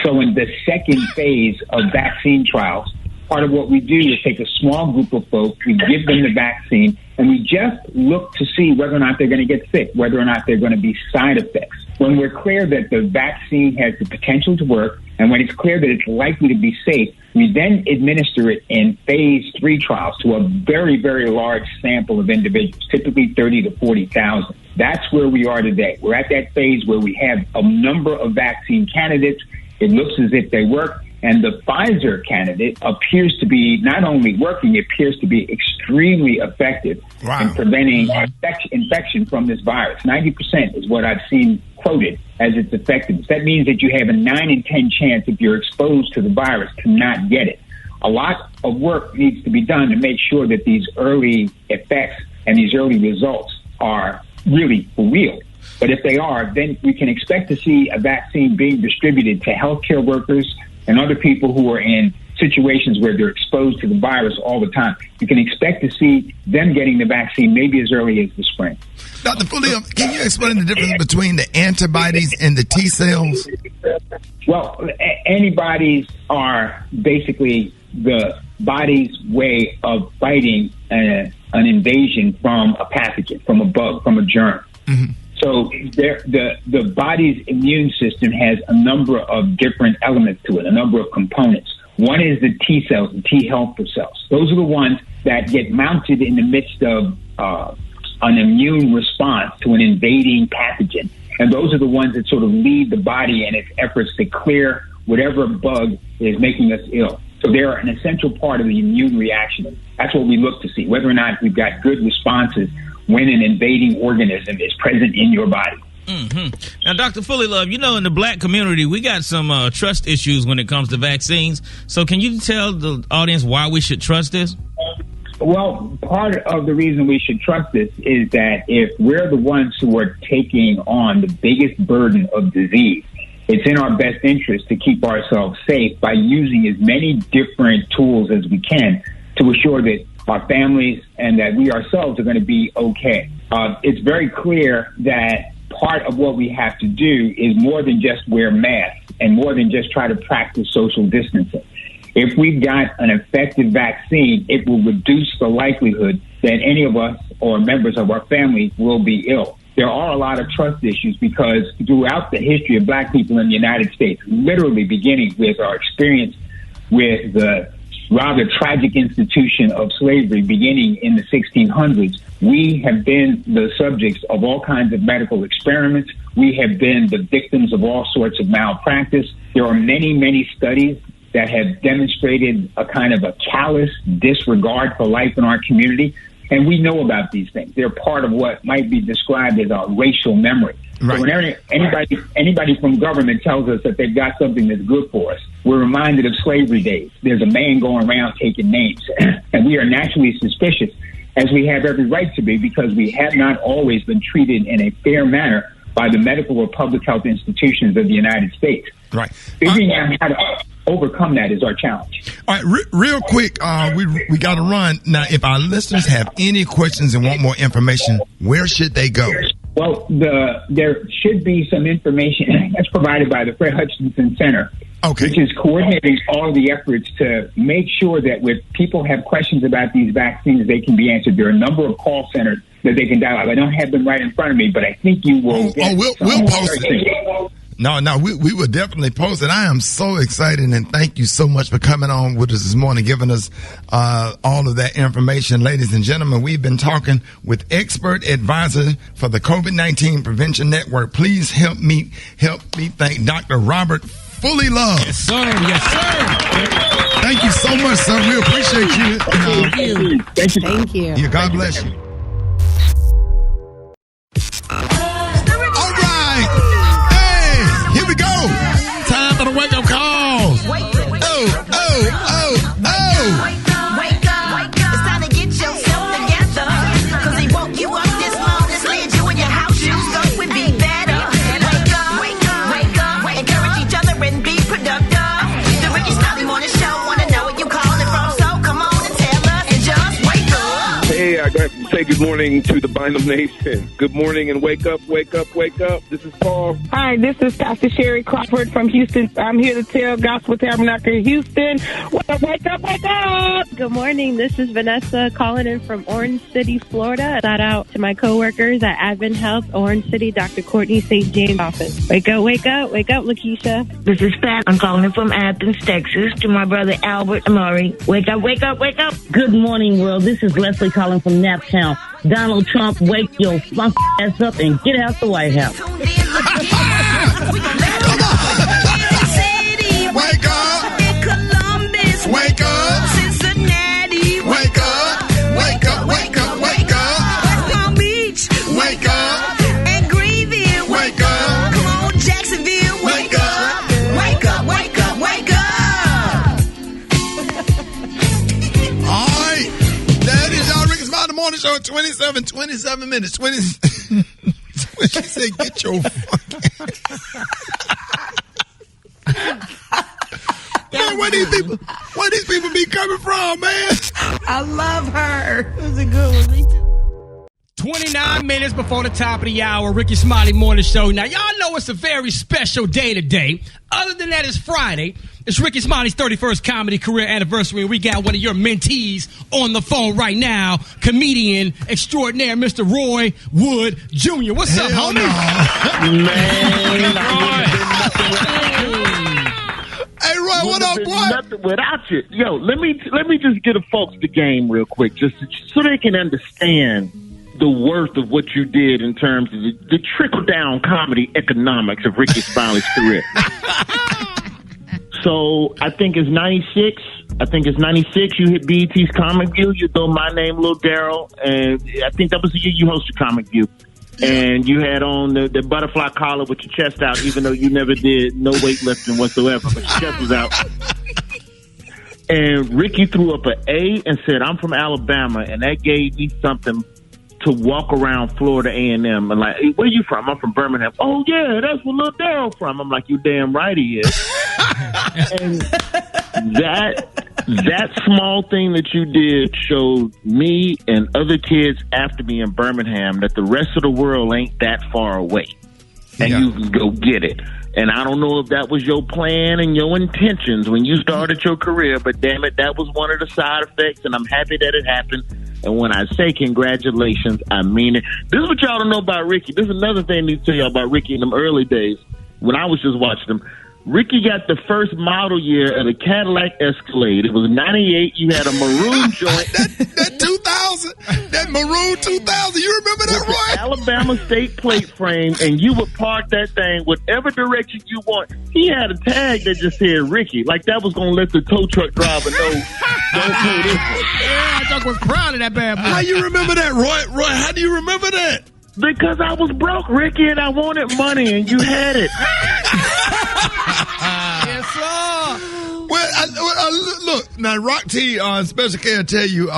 [SPEAKER 18] So in the second phase of vaccine trials, part of what we do is take a small group of folks, we give them the vaccine, and we just look to see whether or not they're going to get sick, whether or not there are going to be side effects. When we're clear that the vaccine has the potential to work, and when it's clear that it's likely to be safe, we then administer it in phase 3 trials to a very, very large sample of individuals, typically 30 to 40,000. That's where we are today. We're at that phase where we have a number of vaccine candidates. It looks as if they work, And the Pfizer candidate appears to be not only working, it appears to be extremely effective in preventing infection from this virus. 90% is what I've seen quoted as its effectiveness. That means that you have a 9 in 10 chance if you're exposed to the virus to not get it. A lot of work needs to be done to make sure that these early effects and these early results are really for real. But if they are, then we can expect to see a vaccine being distributed to healthcare workers and other people who are in situations where they're exposed to the virus all the time. You can expect to see them getting the vaccine maybe as early as the spring.
[SPEAKER 2] Dr. Foley, can you explain the difference between the antibodies and the T cells?
[SPEAKER 18] Well, antibodies are basically the body's way of fighting an invasion from a pathogen, from a bug, from a germ. Mm-hmm. So the body's immune system has a number of different elements to it, a number of components. One is the T cells, the T helper cells. Those are the ones that get mounted in the midst of an immune response to an invading pathogen. And those are the ones that sort of lead the body in its efforts to clear whatever bug is making us ill. So they're an essential part of the immune reaction. That's what we look to see, whether or not we've got good responses when an invading organism is present in your body.
[SPEAKER 14] Mm-hmm. Now, Dr. Fully Love, you know, in the black community, we got some trust issues when it comes to vaccines. So can you tell the audience why we should trust this?
[SPEAKER 18] Well, part of the reason we should trust this is that if we're the ones who are taking on the biggest burden of disease, it's in our best interest to keep ourselves safe by using as many different tools as we can to assure that our families and that we ourselves are going to be okay. It's very clear that part of what we have to do is more than just wear masks and more than just try to practice social distancing. If we've got an effective vaccine, it will reduce the likelihood that any of us or members of our family will be ill. There are a lot of trust issues because throughout the history of black people in the United States, literally beginning with our experience with the rather tragic institution of slavery beginning in the 1600s, we have been the subjects of all kinds of medical experiments. We have been the victims of all sorts of malpractice. There are many, many studies that have demonstrated a kind of a callous disregard for life in our community. And we know about these things. They're part of what might be described as our racial memory. Right. So whenever anybody from government tells us that they've got something that's good for us, we're reminded of slavery days. There's a man going around taking names. And we are naturally suspicious, as we have every right to be, because we have not always been treated in a fair manner by the medical or public health institutions of the United States.
[SPEAKER 2] Right.
[SPEAKER 18] Figuring out how to overcome that is our challenge.
[SPEAKER 2] All right, real quick, we got to run. Now, if our listeners have any questions and want more information, where should they go?
[SPEAKER 18] Well, there should be some information that's provided by the Fred Hutchinson Center, which is coordinating all the efforts to make sure that when people have questions about these vaccines, they can be answered. There are a number of call centers that they can dial. I don't have them right in front of me, but I think you will.
[SPEAKER 2] We'll post it. No, we will definitely post it. I am so excited, and thank you so much for coming on with us this morning, giving us all of that information. Ladies and gentlemen, we've been talking with expert advisor for the COVID-19 Prevention Network. Please help me thank Dr. Robert Fully Love.
[SPEAKER 9] Yes, sir. Yes, sir.
[SPEAKER 2] Thank you so much, sir. We appreciate you.
[SPEAKER 13] Thank you.
[SPEAKER 5] Thank you.
[SPEAKER 2] Yeah, God bless you.
[SPEAKER 7] Time for the wake-up calls.
[SPEAKER 17] Wake up. It's time to get yourself together. Cause he woke you up this morning, slid you in your house shoes, so we be better. Wake up. Encourage each other and be productive. The Rickey Smiley Morning Show, wanna know where you calling from, so come on and tell us and just wake up.
[SPEAKER 19] Hey, I got to say good morning to the Bynum Nation. Good morning and wake up. This is Paul.
[SPEAKER 20] Hi, this is Pastor Sherry Crawford from Houston. I'm here to tell Gospel Tabernacle Houston, wake up.
[SPEAKER 21] Good morning. This is Vanessa calling in from Orange City, Florida. Shout out to my coworkers at Advent Health, Orange City, Dr. Courtney St. James office. Wake up, Lakeisha.
[SPEAKER 22] This is Pat. I'm calling in from Athens, Texas, to my brother Albert Amari. Wake up. Good morning, world. This is Leslie calling from Naptown. Donald Trump, wake your funky ass up and get out the White House.
[SPEAKER 2] Wake up. show 27 minutes. 20. She said, "Get your fucking." Man, where these people be coming from, man?
[SPEAKER 13] I love her. That was a good one.
[SPEAKER 9] 29 minutes before the top of the hour, Rickey Smiley Morning Show. Now, y'all know it's a very special day today. Other than that, it's Friday. It's Rickey Smiley's 31st comedy career anniversary, and we got one of your mentees on the phone right now, comedian extraordinaire, Mr. Roy Wood Jr. What's up, homie?
[SPEAKER 2] Hey, Roy, what up, boy?
[SPEAKER 3] Nothing without you. Yo, let me just get the folks the game real quick, just so they can understand the worth of what you did in terms of the trickle-down comedy economics of Rickey Smiley's career. So I think it's 96. You hit BET's Comic View. You throw My Name, Lil Daryl, and I think that was the year you hosted Comic View. And you had on the butterfly collar with your chest out, even though you never did no weightlifting whatsoever, but your chest was out. And Rickey threw up an A and said, "I'm from Alabama," and that gave me something to walk around Florida A&M and like, "Hey, where you from?" "I'm from Birmingham." "Oh yeah, that's where Lil Daryl from." I'm like, "You damn right he is." And that small thing that you did showed me and other kids after me in Birmingham that the rest of the world ain't that far away, and you can go get it. And I don't know if that was your plan and your intentions when you started your career, but damn it, that was one of the side effects, and I'm happy that it happened. And when I say congratulations, I mean it. This is what y'all don't know about Rickey. This is another thing I need to tell y'all about Rickey in them early days when I was just watching him. Rickey got the first model year of a Cadillac Escalade. It was 98. You had a maroon joint.
[SPEAKER 2] that 2000, that maroon 2000. You remember that,
[SPEAKER 3] Roy? The Alabama state plate frame, and you would park that thing whatever direction you want. He had a tag that just said Rickey. Like that was going to let the tow truck driver know, don't do this one.
[SPEAKER 9] Yeah, I was proud of that bad boy.
[SPEAKER 2] How you remember that, Roy? Roy, how do you remember that?
[SPEAKER 3] Because I was broke, Rickey, and I wanted money, and you had it.
[SPEAKER 9] Yes, sir.
[SPEAKER 2] Well, look, now, Rock T, Special K, will tell you,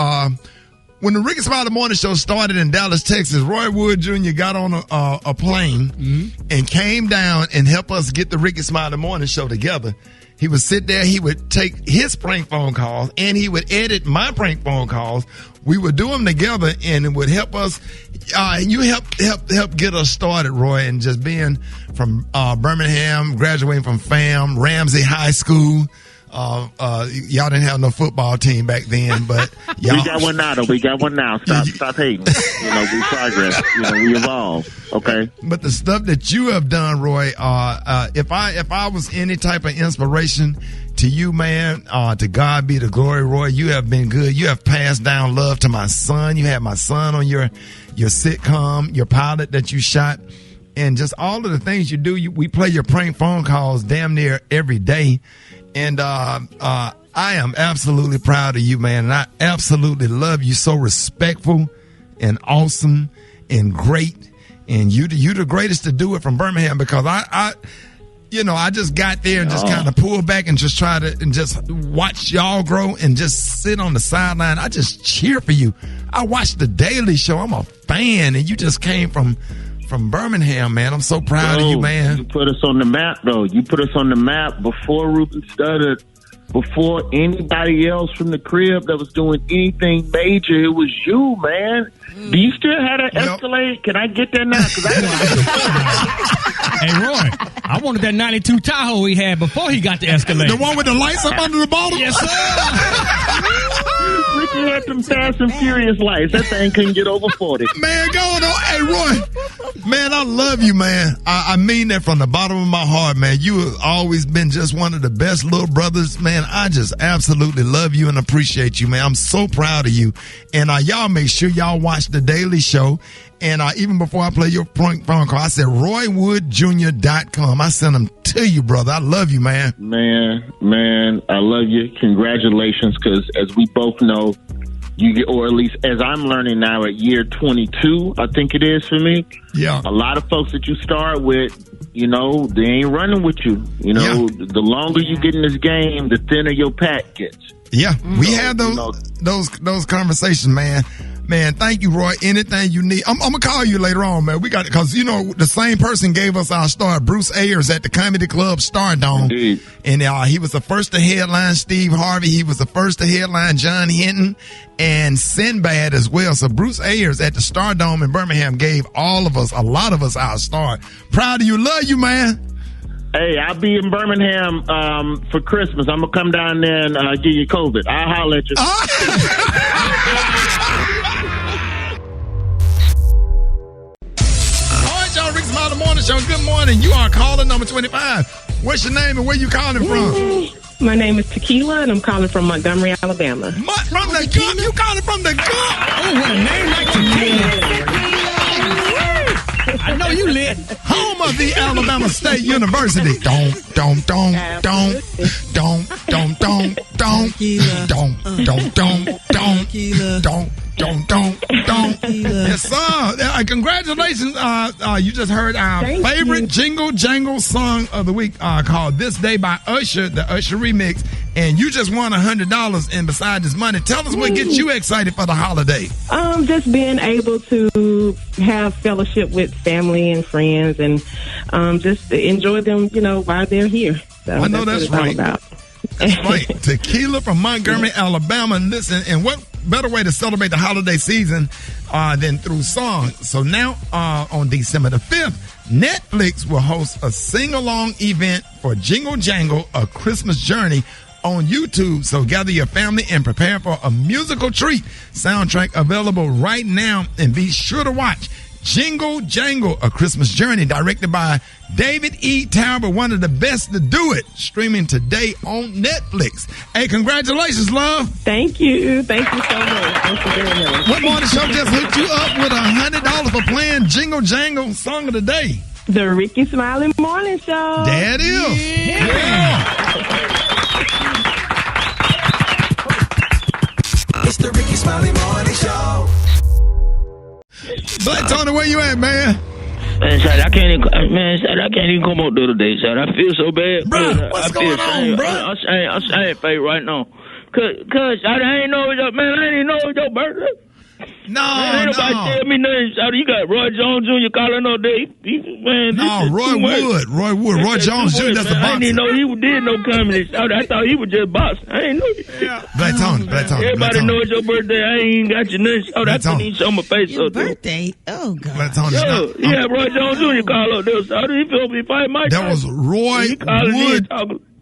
[SPEAKER 2] when the Rickey Smiley Morning Show started in Dallas, Texas, Roy Wood Jr. got on a plane and came down and helped us get the Rickey Smiley Morning Show together. He would sit there, he would take his prank phone calls, and he would edit my prank phone calls. We would do them together, and it would help us. You help get us started, Roy, and just being from Birmingham, graduating from FAM, Ramsey High School. Y'all didn't have no football team back then, but y'all.
[SPEAKER 3] We got one now, though. We got one now. Stop hating. We progress. We evolve. Okay.
[SPEAKER 2] But the stuff that you have done, Roy, if I was any type of inspiration to you, man, to God be the glory, Roy. You have been good. You have passed down love to my son. You had my son on your sitcom, your pilot that you shot, and just all of the things you do. We play your prank phone calls damn near every day. And I am absolutely proud of you, man. And I absolutely love you. So respectful and awesome and great. And you the greatest to do it from Birmingham, because I just got there and just kind of pulled back and just try to and just watch y'all grow and just sit on the sideline. I just cheer for you. I watched The Daily Show. I'm a fan, and you just came from Birmingham, man. I'm so proud of you, man.
[SPEAKER 3] You put us on the map, though. You put us on the map before Ruben Studdard, before anybody else from the crib that was doing anything major. It was you, man. Do you still have that Escalade? Can I get that now?
[SPEAKER 9] Hey, Roy, I wanted that 92 Tahoe he had before he got the Escalade.
[SPEAKER 2] The one with the lights up under the bottom?
[SPEAKER 9] Yes, sir.
[SPEAKER 3] Rickey had them Fast and Furious lights. That thing couldn't get over 40.
[SPEAKER 2] Man, going on. Hey, Roy, man, I love you, man. I mean that from the bottom of my heart, man. You have always been just one of the best little brothers, man. I just absolutely love you and appreciate you, man. I'm so proud of you. And y'all make sure y'all watch The Daily Show. And even before I play your phone call, I said RoyWoodJr.com. I sent them to you, brother. I love you, man.
[SPEAKER 3] Man, I love you. Congratulations, because as we both know, you get, or at least as I'm learning now at year 22, I think it is for me.
[SPEAKER 2] Yeah.
[SPEAKER 3] A lot of folks that you start with, they ain't running with you. The longer you get in this game, the thinner your pack gets.
[SPEAKER 2] Yeah, we had those conversations, man. Man, thank you, Roy. Anything you need. I'm going to call you later on, man. We got it. Because, you know, the same person gave us our start, Bruce Ayers at the Comedy Club Stardome.
[SPEAKER 3] Indeed.
[SPEAKER 2] And he was the first to headline Steve Harvey. He was the first to headline John Hinton and Sinbad as well. So Bruce Ayers at the Stardome in Birmingham gave a lot of us our start. Proud of you. Love you, man.
[SPEAKER 3] Hey, I'll be in Birmingham for Christmas. I'm going to come down there and give you COVID. I'll holler at you.
[SPEAKER 2] Y'all, Rickey Smiley Morning Show. Good morning. You are caller number 25. What's your name and where you calling from?
[SPEAKER 20] My name is Tequila, and I'm calling from Montgomery, Alabama.
[SPEAKER 2] From the Gulf? You calling from the Gulf?
[SPEAKER 9] Oh, what a name like Tequila. I know you lit.
[SPEAKER 2] Home of the Alabama State University. Don't. Yes, sir. Congratulations. You just heard our favorite Jingle Jangle song of the week called This Day by Usher, the Usher remix. And you just won $100. And besides this money, tell us what gets you excited for the holiday.
[SPEAKER 20] Just being able to have fellowship with family and friends and just enjoy them, while they're here. So
[SPEAKER 2] I know that's right. That's right. Tequila from Montgomery, Alabama. And listen, and what better way to celebrate the holiday season than through song? So now on December the 5th, Netflix will host a sing-along event for Jingle Jangle, A Christmas Journey on YouTube. So gather your family and prepare for a musical treat. Soundtrack available right now, and be sure to watch Jingle Jangle, A Christmas Journey, directed by David E. Talbot, one of the best to do it, streaming today on Netflix. Hey, congratulations, love.
[SPEAKER 20] Thank you. Thank you so much. Thank you very much.
[SPEAKER 2] What morning show just hooked you up with $100 for playing Jingle Jangle Song of the Day?
[SPEAKER 20] The Rickey Smiley Morning Show.
[SPEAKER 2] There it is. Yeah.
[SPEAKER 1] It's the Rickey Smiley Morning Show.
[SPEAKER 2] Black Tony, where you at, man?
[SPEAKER 8] Man, son, I can't even come up the other day, son. I feel so bad.
[SPEAKER 2] Bro, what's going on, bro?
[SPEAKER 8] I ain't fake right now. Cause I ain't know it was your birthday.
[SPEAKER 2] No,
[SPEAKER 8] ain't nobody tell me nothing. You got Roy Jones Jr. calling all day.
[SPEAKER 2] Roy Wood. Roy Jones Jr. That's the boxer.
[SPEAKER 8] I didn't know he did no comedy. I thought he was just boxing. I ain't know.
[SPEAKER 2] Yeah. Black Tony.
[SPEAKER 8] Everybody know it's your birthday. I ain't got your nothing. I couldn't even show my face.
[SPEAKER 13] Your birthday? Oh, God.
[SPEAKER 2] Black Tony.
[SPEAKER 8] Yeah, Roy Jones Jr. called up there. So he felt me fight Mike.
[SPEAKER 2] That was Roy Wood.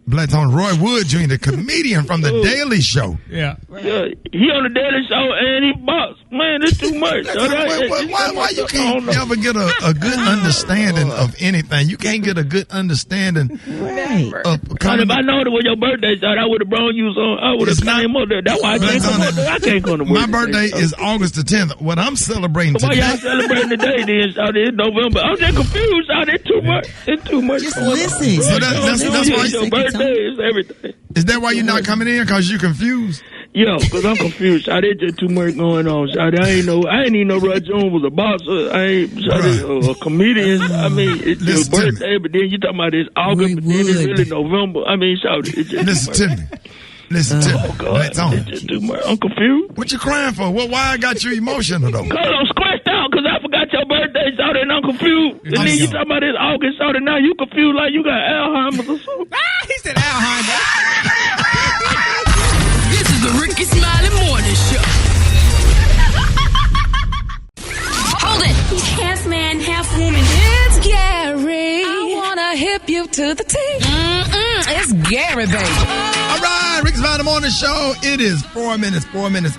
[SPEAKER 2] Black Tony, Roy Wood Jr., the comedian from The Daily Show.
[SPEAKER 8] Yeah. He on The Daily Show and he boxed. Man, it's too much.
[SPEAKER 2] Why you can't never get a good understanding of anything? You can't get a good understanding of
[SPEAKER 8] if I know it was your birthday, son, I would have brought you some. I would have came up there. That's why I can't come up there. I can't come to work.
[SPEAKER 2] My birthday is August the 10th. What I'm celebrating today.
[SPEAKER 8] Why y'all celebrating today then, son? It's November. I'm just confused, son. It's too much. It's too much.
[SPEAKER 13] Just listen.
[SPEAKER 2] So that's why
[SPEAKER 8] your birthday is everything.
[SPEAKER 2] Is that why you're not coming in? Because you're confused?
[SPEAKER 8] Yeah, because I'm confused. I did just too much going on. I didn't even know Roy Jones was a boxer. I ain't a comedian. I mean, it's your birthday, but then you talking about it's August, but then it's really November. I mean, it's just
[SPEAKER 2] listen to me. Listen to me.
[SPEAKER 8] Oh, God. It's just too much. I'm confused.
[SPEAKER 2] What you crying for? Why I got you emotional, though?
[SPEAKER 8] Because I'm scratched out because I forgot your birthday, so and I'm confused. And then you talking about this August, so now you confused like you got Alzheimer's or something.
[SPEAKER 9] He said Alzheimer's.
[SPEAKER 11] This is the Rickey Smiley Morning Show. Hold it. Half man, half woman. It's Gary. I wanna hip you to the T. It's Gary, baby.
[SPEAKER 2] All right, Rickey Smiley Morning Show. It is 4 minutes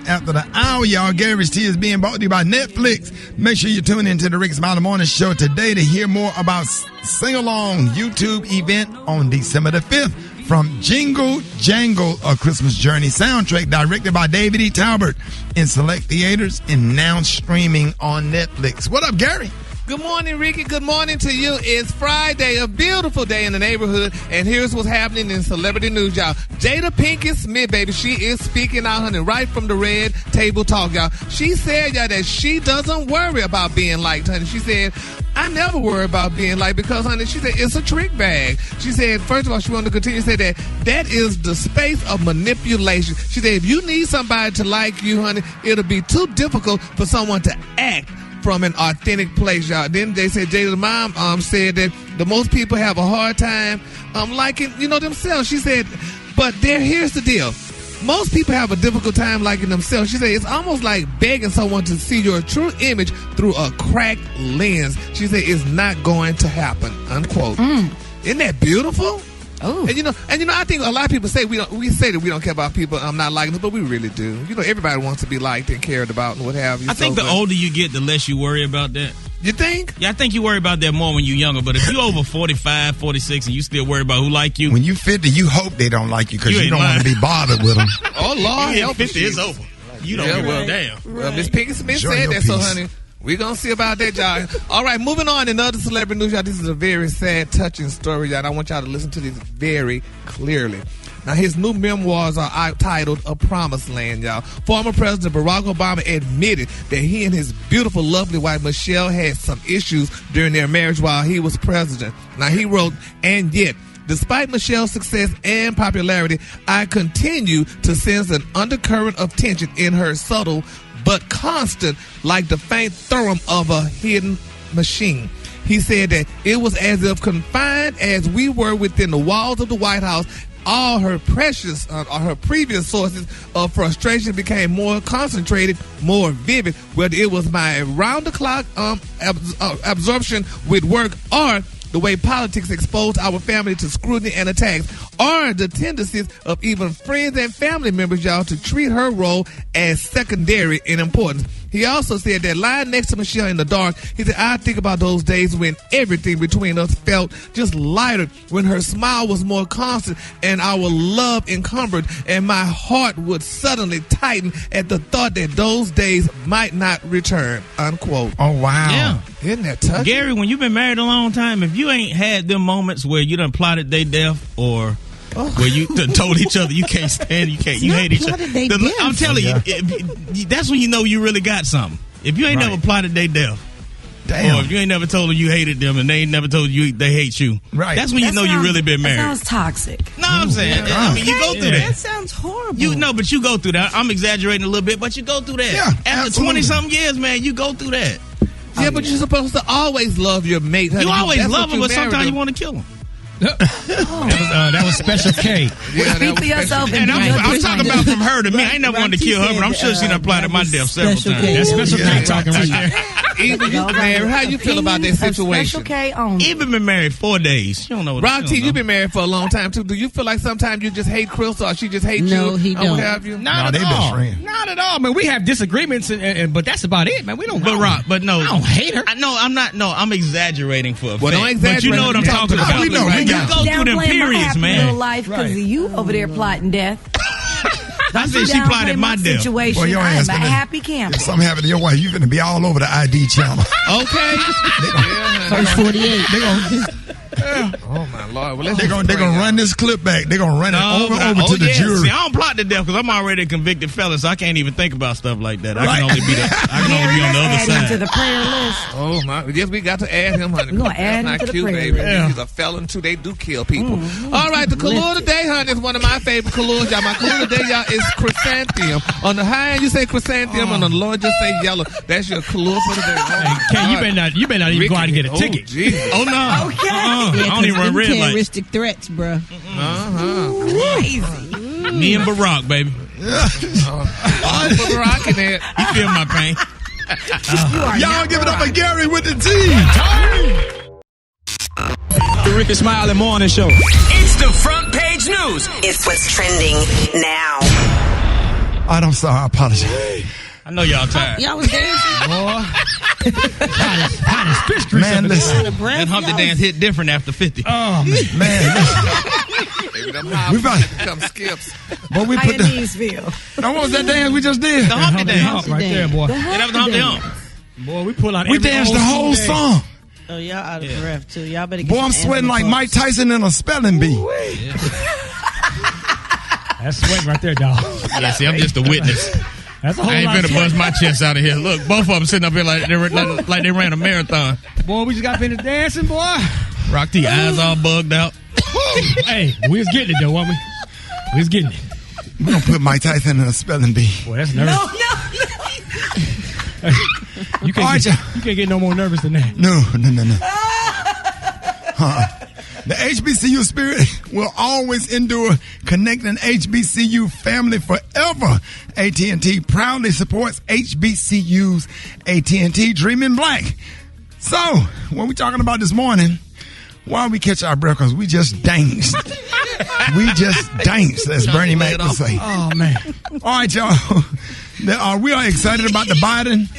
[SPEAKER 2] after the hour, y'all. Gary's Tea is being brought to you by Netflix. Make sure you tune into the Rickey Smiley Morning Show today to hear more about sing-along YouTube event on December the 5th from Jingle Jangle, A Christmas Journey soundtrack directed by David E. Talbot in select theaters and now streaming on Netflix. What up, Gary?
[SPEAKER 4] Good morning, Ricky. Good morning to you. It's Friday, a beautiful day in the neighborhood, and here's what's happening in celebrity news, y'all. Jada Pinkett Smith, baby, she is speaking out, honey, right from the Red Table Talk, y'all. She said, y'all, that she doesn't worry about being liked, honey. She said, I never worry about being liked because, honey, she said, it's a trick bag. She said, first of all, she wanted to continue to say that is the space of manipulation. She said, if you need somebody to like you, honey, it'll be too difficult for someone to act from an authentic place, y'all. Then they said Jada's mom said that the most people have a hard time liking, themselves. She said, but here's the deal. Most people have a difficult time liking themselves. She said it's almost like begging someone to see your true image through a cracked lens. She said it's not going to happen, unquote. Isn't that beautiful? Oh, and I think a lot of people say we say that we don't care about people not liking us, but we really do. Everybody wants to be liked and cared about and what have you.
[SPEAKER 14] I think the older you get, the less you worry about that.
[SPEAKER 4] You think?
[SPEAKER 14] Yeah, I think you worry about that more when you're younger. But if you're over 45, 46, and you still worry about who like you,
[SPEAKER 7] when you 50, you hope they don't like you because you don't want to be bothered with them.
[SPEAKER 4] Oh Lord,
[SPEAKER 14] you 50 is over. You don't give a damn.
[SPEAKER 4] Well, Miss Pinkett Smith said that, so honey. We're going to see about that, y'all. All right, moving on in other celebrity news, y'all. This is a very sad, touching story, y'all. I want y'all to listen to this very clearly. Now, his new memoirs are titled A Promised Land, y'all. Former President Barack Obama admitted that he and his beautiful, lovely wife, Michelle, had some issues during their marriage while he was president. Now, he wrote, and yet, despite Michelle's success and popularity, I continue to sense an undercurrent of tension in her subtle but constant, like the faint thrum of a hidden machine. He said that it was as if confined as we were within the walls of the White House, all her her previous sources of frustration became more concentrated, more vivid, whether it was my round-the-clock absorption with work or the way politics exposed our family to scrutiny and attacks, or the tendencies of even friends and family members, y'all, to treat her role as secondary in importance. He also said that lying next to Michelle in the dark, he said, I think about those days when everything between us felt just lighter, when her smile was more constant and our love encumbered, and my heart would suddenly tighten at the thought that those days might not return, unquote.
[SPEAKER 7] Oh, wow.
[SPEAKER 14] Yeah.
[SPEAKER 4] Isn't that touching?
[SPEAKER 14] Gary, when you've been married a long time, if you ain't had them moments where you done plotted their death or where you done told each other you can't stand, you hate each other. I'm telling you, that's when you know you really got something. If you ain't never plotted their death, or if you ain't never told them you hated them and they ain't never told you they hate you, that's when you know you really been married.
[SPEAKER 5] That sounds toxic.
[SPEAKER 14] No, I'm saying, I mean, you go through that.
[SPEAKER 13] That sounds horrible.
[SPEAKER 14] But you go through that. I'm exaggerating a little bit, but you go through that.
[SPEAKER 7] Yeah,
[SPEAKER 14] after 20-something years, man, you go through that.
[SPEAKER 4] Yeah, but you're supposed to always love your mate. Honey.
[SPEAKER 14] You always love them, but sometimes you want to kill them.
[SPEAKER 9] That was Special K.
[SPEAKER 5] Speak for yourself.
[SPEAKER 14] And I'm talking about from her to me. I ain't never wanted to kill her, but I'm sure she done plotted my death several times.
[SPEAKER 9] That's Special K talking right there.
[SPEAKER 4] Even you married, how you feel about that situation?
[SPEAKER 5] Special K only.
[SPEAKER 14] Even been married 4 days. You don't know what
[SPEAKER 4] Rock T, you've been married for a long time too. Do you feel like sometimes you just hate Crystal or she just hates you?
[SPEAKER 13] No, he don't.
[SPEAKER 4] What have you?
[SPEAKER 9] Not at all. Not at all. I mean, we have disagreements, but that's about it, man. We don't.
[SPEAKER 14] But Rock, but no,
[SPEAKER 9] I don't hate her.
[SPEAKER 14] I'm not. No, I'm exaggerating for a fact.
[SPEAKER 4] Don't exaggerate.
[SPEAKER 14] But you know what I'm talking about.
[SPEAKER 7] We know.
[SPEAKER 14] You go through them periods, man.
[SPEAKER 5] Life because of you over there plotting death.
[SPEAKER 14] I said she plotted my death.
[SPEAKER 5] Situation.
[SPEAKER 7] Well, your
[SPEAKER 5] I'm
[SPEAKER 7] ass
[SPEAKER 5] a happy camper.
[SPEAKER 7] If something happened to your wife, you're going to be all over the ID channel.
[SPEAKER 4] Okay.
[SPEAKER 13] First 48.
[SPEAKER 4] Oh my Lord! Well,
[SPEAKER 7] they're gonna run this clip back. They're gonna run it over to the jury.
[SPEAKER 14] See, I don't plot to death because I'm already a convicted felon, so I can't even think about stuff like that. I can only be on the other side.
[SPEAKER 5] To the prayer list.
[SPEAKER 4] Oh my! Yes, we got to add him, honey.
[SPEAKER 5] We're gonna add him to the prayer
[SPEAKER 4] baby.
[SPEAKER 5] list.
[SPEAKER 4] He's a felon too. They do kill people. All right, the color today, honey, is one of my favorite colors, y'all. My color today, y'all, is chrysanthemum. On the high end, you say chrysanthemum. On the low end, just say yellow. That's your color for today.
[SPEAKER 9] Ken, you better not even go out and get a ticket.
[SPEAKER 14] Oh no!
[SPEAKER 5] Okay.
[SPEAKER 14] I don't even run red light.
[SPEAKER 13] Terroristic threats, bro.
[SPEAKER 5] Crazy.
[SPEAKER 14] Me and Barack, baby.
[SPEAKER 4] Barack in there.
[SPEAKER 14] You feel my pain.
[SPEAKER 7] Y'all give it up for Gary with the T.
[SPEAKER 6] The Rickey Smiley Morning Show.
[SPEAKER 15] It's the front page news. It's what's trending now.
[SPEAKER 7] I'm sorry. I apologize.
[SPEAKER 14] I know y'all tired.
[SPEAKER 13] Y'all was dancing.
[SPEAKER 9] Boy. Hot as fish grease.
[SPEAKER 7] Man, listen.
[SPEAKER 14] That Humpty dance hit different after 50.
[SPEAKER 7] Oh, man.
[SPEAKER 4] We about to become skips.
[SPEAKER 7] But we
[SPEAKER 5] How
[SPEAKER 7] put
[SPEAKER 5] your
[SPEAKER 7] the.
[SPEAKER 5] knees feel?
[SPEAKER 7] Now, what was that dance we just did?
[SPEAKER 14] The Humpty dance.
[SPEAKER 9] Right there, boy.
[SPEAKER 14] That was the Humpty Hump.
[SPEAKER 9] Boy, we pull out.
[SPEAKER 2] We danced the whole song.
[SPEAKER 13] Oh, y'all out of breath too. Y'all better get.
[SPEAKER 2] Boy, I'm sweating like Mike Tyson in a spelling bee.
[SPEAKER 9] That's sweating right there, dog.
[SPEAKER 14] Yeah, see, I'm just a witness.
[SPEAKER 9] That's a whole
[SPEAKER 14] I ain't
[SPEAKER 9] lot
[SPEAKER 14] finna bust my chest out of here. Look, both of them sitting up here like they ran a marathon.
[SPEAKER 9] Boy, we just got finished dancing, boy.
[SPEAKER 14] Rock T eyes all bugged out.
[SPEAKER 9] Hey, we was getting it though, weren't we? We was getting it.
[SPEAKER 2] We're gonna put Mike Tyson in a spelling bee.
[SPEAKER 9] Boy, that's nervous. You can't get no more nervous than that.
[SPEAKER 2] No. The HBCU spirit will always endure, connecting HBCU family forever. AT&T proudly supports HBCU's AT&T Dreaming Black. So, what we talking about this morning, while we catch our breath, because we just danced. As Bernie Mac would say.
[SPEAKER 9] Oh, man.
[SPEAKER 2] All right, y'all. We are excited about the Biden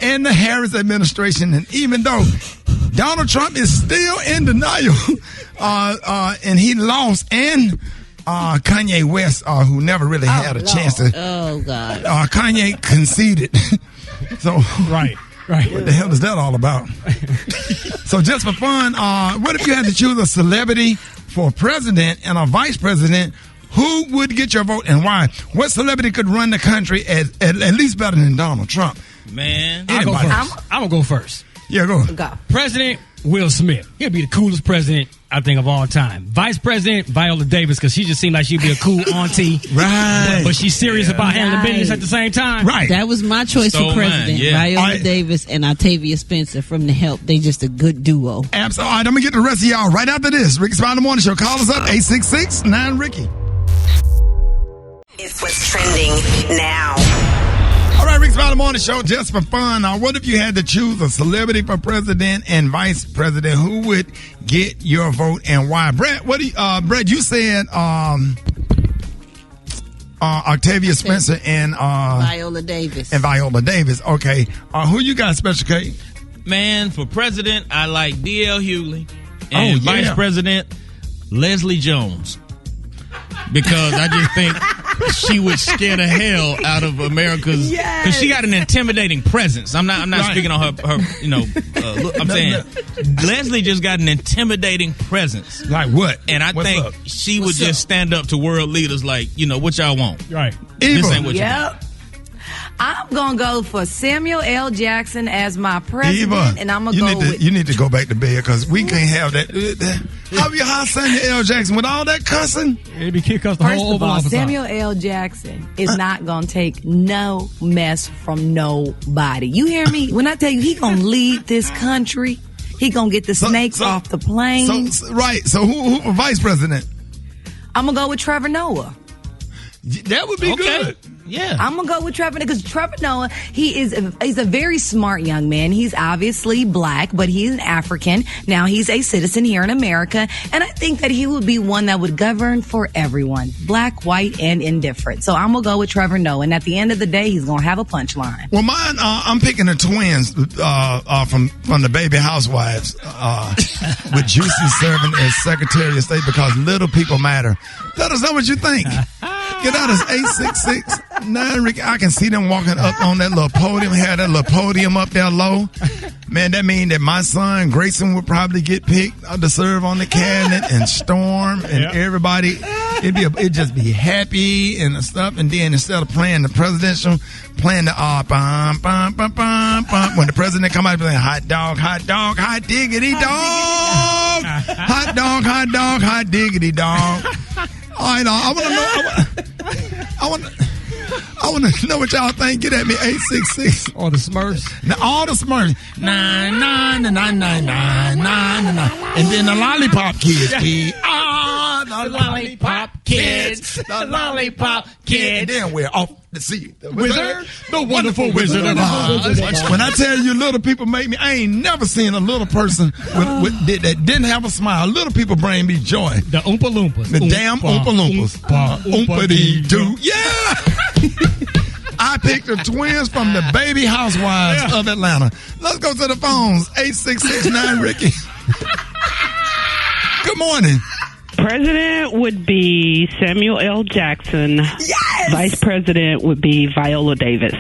[SPEAKER 2] and the Harris administration. And even though Donald Trump is still in denial, and he lost, and Kanye West, who never really had a chance to.
[SPEAKER 13] Oh, God.
[SPEAKER 2] Kanye conceded. So,
[SPEAKER 9] right.
[SPEAKER 2] What the hell is that all about? So, just for fun, what if you had to choose a celebrity for president and a vice president? Who would get your vote and why? What celebrity could run the country at least better than Donald Trump?
[SPEAKER 14] Man,
[SPEAKER 9] I'm gonna go first.
[SPEAKER 2] Yeah, go.
[SPEAKER 9] President Will Smith. He'll be the coolest president, I think, of all time. Vice President Viola Davis, because she just seemed like she'd be a cool auntie.
[SPEAKER 2] Right.
[SPEAKER 9] But she's serious about handling business at the same time.
[SPEAKER 2] Right.
[SPEAKER 13] That was my choice for president. Viola Davis and Octavia Spencer from The Help. They just a good duo.
[SPEAKER 2] Absolutely. All right, I'm going to get the rest of y'all right after this. Rickey Smiley Morning Show. Call us up, 866-9-RICKY.
[SPEAKER 15] It's what's trending now.
[SPEAKER 2] All right, Rickey Smiley Morning Show, just for fun. What if you had to choose a celebrity for president and vice president? Who would get your vote and why? Brett, Brett, you said Octavia Spencer and
[SPEAKER 13] Viola Davis.
[SPEAKER 2] Okay. Who you got, Special K?
[SPEAKER 14] Man, for president, I like D.L. Hughley. And vice president, Leslie Jones. Because I just think she would scare the hell out of America's. Because she got an intimidating presence. I'm not speaking on her look, I'm saying Leslie just got an intimidating presence.
[SPEAKER 2] Like what?
[SPEAKER 14] And I think she would just stand up to world leaders like, what y'all want.
[SPEAKER 9] Right.
[SPEAKER 14] This ain't what you want.
[SPEAKER 5] I'm going to go for Samuel L. Jackson as my president, and I'm going to go with...
[SPEAKER 2] You need to go back to bed, because we can't have that. How Samuel L. Jackson with all that cussing?
[SPEAKER 9] It'd be kick us the
[SPEAKER 5] First
[SPEAKER 9] whole
[SPEAKER 5] of all,
[SPEAKER 9] office
[SPEAKER 5] Samuel
[SPEAKER 9] out.
[SPEAKER 5] L. Jackson is not going to take no mess from nobody. You hear me? When I tell you he going to lead this country, he going to get the snakes off the plane.
[SPEAKER 2] So who for vice president?
[SPEAKER 5] I'm going to go with Trevor Noah.
[SPEAKER 2] That would be good.
[SPEAKER 14] Yeah.
[SPEAKER 5] I'm going to go with Trevor because Trevor Noah, he's a very smart young man. He's obviously black, but he's an African. Now he's a citizen here in America. And I think that he would be one that would govern for everyone, black, white, and indifferent. So I'm going to go with Trevor Noah. And at the end of the day, he's going to have a punchline.
[SPEAKER 2] Well, mine, I'm picking the twins from the Baby Housewives with Juicy serving as Secretary of State because little people matter. Let us know what you think. Get out as 866-9-RICKY. I can see them walking up on that little podium, have that little podium up there low. Man, that means that my son Grayson would probably get picked to serve on the cabinet, and Storm and everybody. It'd just be happy and stuff. And then instead of playing the presidential, playing the bum, bum, bum, bum, bum. When the president come out, playing hot dog, hot diggity dog, hot dog, hot diggity dog. All right, I want to know what y'all think. Get at me, 866.
[SPEAKER 9] Or the Smurfs.
[SPEAKER 2] Now, all the Smurfs. 9999999. And then the Lollipop Kids. We are the Lollipop Kids. The Lollipop Kids. And then we're off to see the wizard, the wonderful Wizard of Oz. When I tell you little people make me, I ain't never seen a little person that didn't have a smile. Little people bring me joy.
[SPEAKER 9] The Oompa Loompas.
[SPEAKER 2] The damn Oompa Loompas. Oompa-dee-doo. Yeah! I picked the twins from the Baby Housewives of Atlanta. Let's go to the phones. 866-9-RICKY. Good morning.
[SPEAKER 21] President would be Samuel L. Jackson.
[SPEAKER 5] Yes!
[SPEAKER 21] Vice President would be Viola Davis.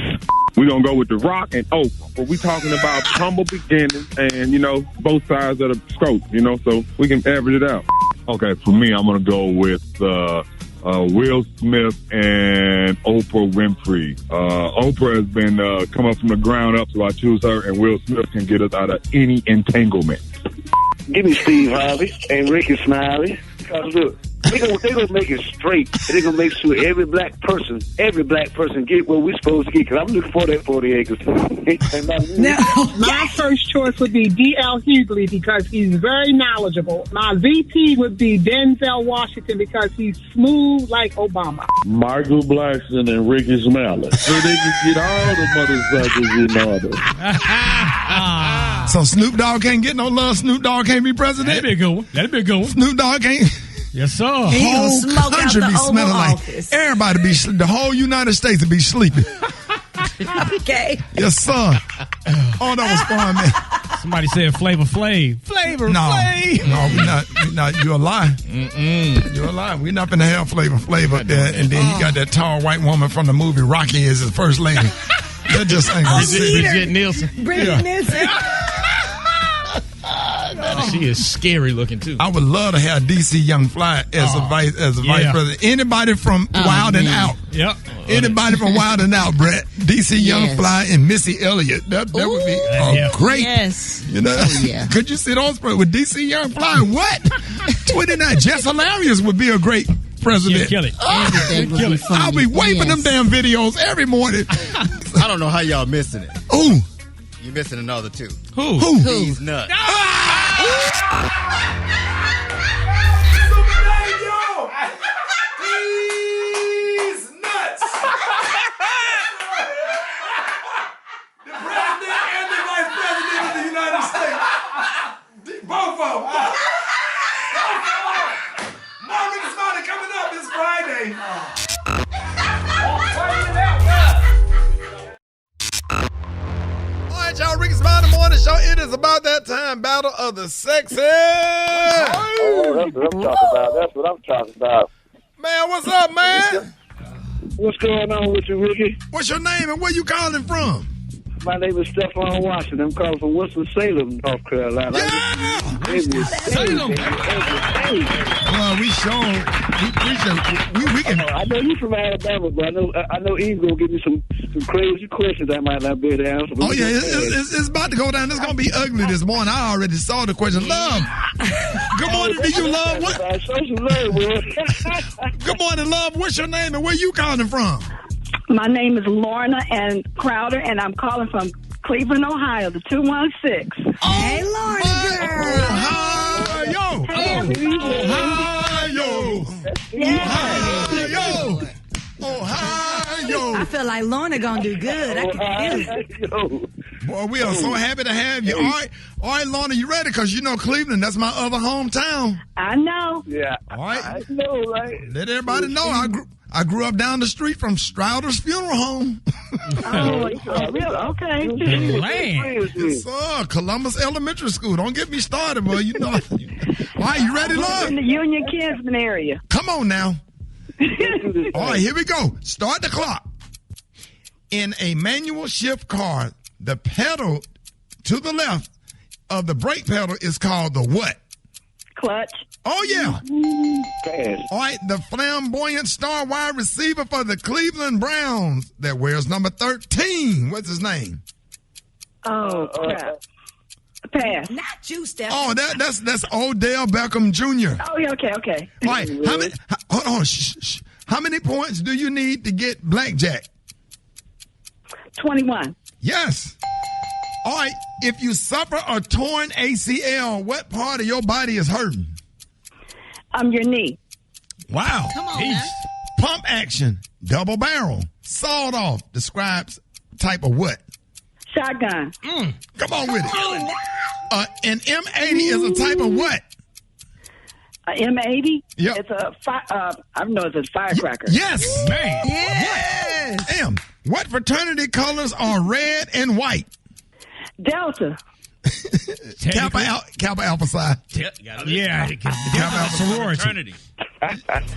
[SPEAKER 19] We're going to go with The Rock and Oprah. But we talking about humble beginnings and, you know, both sides of the scope, you know, so we can average it out.
[SPEAKER 10] Okay, for me, I'm going to go with Will Smith and Oprah Winfrey. Oprah has been come up from the ground up, so I choose her, and Will Smith can get us out of any entanglement.
[SPEAKER 12] Give me Steve Harvey and Rickey Smiley. Because look, they gonna make it straight. And they gonna make sure every black person get what we're supposed to get. Because I'm looking for that 40 acres.
[SPEAKER 23] My first choice would be D.L. Hughley because he's very knowledgeable. My VP would be Denzel Washington because he's smooth like Obama.
[SPEAKER 10] Michael Blackson and Rickey Smiley. So they can get all the motherfuckers in order.
[SPEAKER 2] So Snoop Dogg can't get no love. Snoop Dogg can't be president.
[SPEAKER 9] That'd be a good one. That'd be a good one.
[SPEAKER 2] Snoop Dogg can't.
[SPEAKER 9] Yes, sir.
[SPEAKER 2] Whole country be smelling like everybody be. The whole United States would be sleeping.
[SPEAKER 5] Okay.
[SPEAKER 2] Yes, sir. Oh, that was fun, man.
[SPEAKER 9] Somebody said Flavor Flav.
[SPEAKER 2] Flavor Flav. No, we're not. You're a lie. You're a lie. We're not gonna have Flavor Flav up there. And then you got that tall white woman from the movie Rocky as his first lady. That just ain't gonna see.
[SPEAKER 14] Bridget Nielsen.
[SPEAKER 5] Nielsen.
[SPEAKER 14] She is scary looking too.
[SPEAKER 2] I would love to have DC Young Fly as a vice president. Anybody from Wild and Out?
[SPEAKER 9] Yep.
[SPEAKER 2] Anybody from Wild and Out, Brett? DC Young Fly and Missy Elliott. That would be great.
[SPEAKER 13] Yes.
[SPEAKER 2] You know, could you sit on spread with DC Young Fly? What? 29. Jess Hilarious would be a great president.
[SPEAKER 9] Kill it.
[SPEAKER 2] I'll be waving them damn videos every morning.
[SPEAKER 24] I don't know how y'all missing it.
[SPEAKER 2] Ooh.
[SPEAKER 24] You're missing another two.
[SPEAKER 2] Who?
[SPEAKER 24] These nuts.
[SPEAKER 2] These nuts. The president and the vice president of the United States. Both of them. More Rickey Smiley coming up this Friday. Y'all, Rickey Smiley Morning Show. It is about that time, battle of the sexes.
[SPEAKER 12] Oh, that's what I'm talking about.
[SPEAKER 2] Man, what's up, man?
[SPEAKER 12] What's going on with you, Ricky?
[SPEAKER 2] What's your name and where you calling from?
[SPEAKER 12] My name is Stephon Washington. I'm calling from Winston-Salem, North Carolina.
[SPEAKER 2] Salem. Well, we can.
[SPEAKER 12] I know you from Alabama, but I know Eve's gonna give me some crazy questions I might not be able to answer.
[SPEAKER 2] Oh yeah, it's about to go down. It's gonna be ugly this morning. I already saw the question. Love. Good morning to you, Love. Good morning, Love. What's your name and where you calling from?
[SPEAKER 23] My name is Lorna and Crowder, and I'm calling from Cleveland, Ohio, the 216.
[SPEAKER 5] Hey, Lorna, girl.
[SPEAKER 2] Ohio. Ohio.
[SPEAKER 5] I feel like Lorna gonna do good. I can feel it.
[SPEAKER 2] Boy, we are so happy to have you. All right, Lorna, you ready? Because you know Cleveland, that's my other hometown.
[SPEAKER 23] I know.
[SPEAKER 12] Yeah.
[SPEAKER 2] All right.
[SPEAKER 12] I know, right?
[SPEAKER 2] Let everybody know I grew up down the street from Strouder's Funeral Home.
[SPEAKER 23] Oh, really? Okay.
[SPEAKER 2] Yes, sir. Columbus Elementary School. Don't get me started, boy. You know. All right, you ready, Lord?
[SPEAKER 23] In the Union Kinsman area.
[SPEAKER 2] Come on now. All right, here we go. Start the clock. In a manual shift car, the pedal to the left of the brake pedal is called the what?
[SPEAKER 23] Clutch.
[SPEAKER 2] Oh, yeah. All right, the flamboyant star wide receiver for the Cleveland Browns that wears number 13. What's his name?
[SPEAKER 23] Oh, crap. Pass.
[SPEAKER 5] Not you, Steph.
[SPEAKER 2] Oh, that's Odell Beckham Jr.
[SPEAKER 23] Oh, yeah, okay.
[SPEAKER 2] All right, hold on. Shh. How many points do you need to get blackjack?
[SPEAKER 23] 21.
[SPEAKER 2] Yes. All right, if you suffer a torn ACL, what part of your body is hurting?
[SPEAKER 23] Your knee.
[SPEAKER 2] Wow.
[SPEAKER 5] Come on, man.
[SPEAKER 2] Pump action, double barrel, sawed off, describes type of what?
[SPEAKER 23] Shotgun.
[SPEAKER 2] Come on with it. An M80 is a type of what?
[SPEAKER 23] M80?
[SPEAKER 2] Yep.
[SPEAKER 23] It's I know it's a firecracker.
[SPEAKER 2] Yes.
[SPEAKER 9] Man.
[SPEAKER 23] Yes.
[SPEAKER 2] Damn. What fraternity colors are red and white?
[SPEAKER 23] Delta.
[SPEAKER 2] Kappa Alpha Psi.
[SPEAKER 9] Yeah. Kappa Alpha sorority.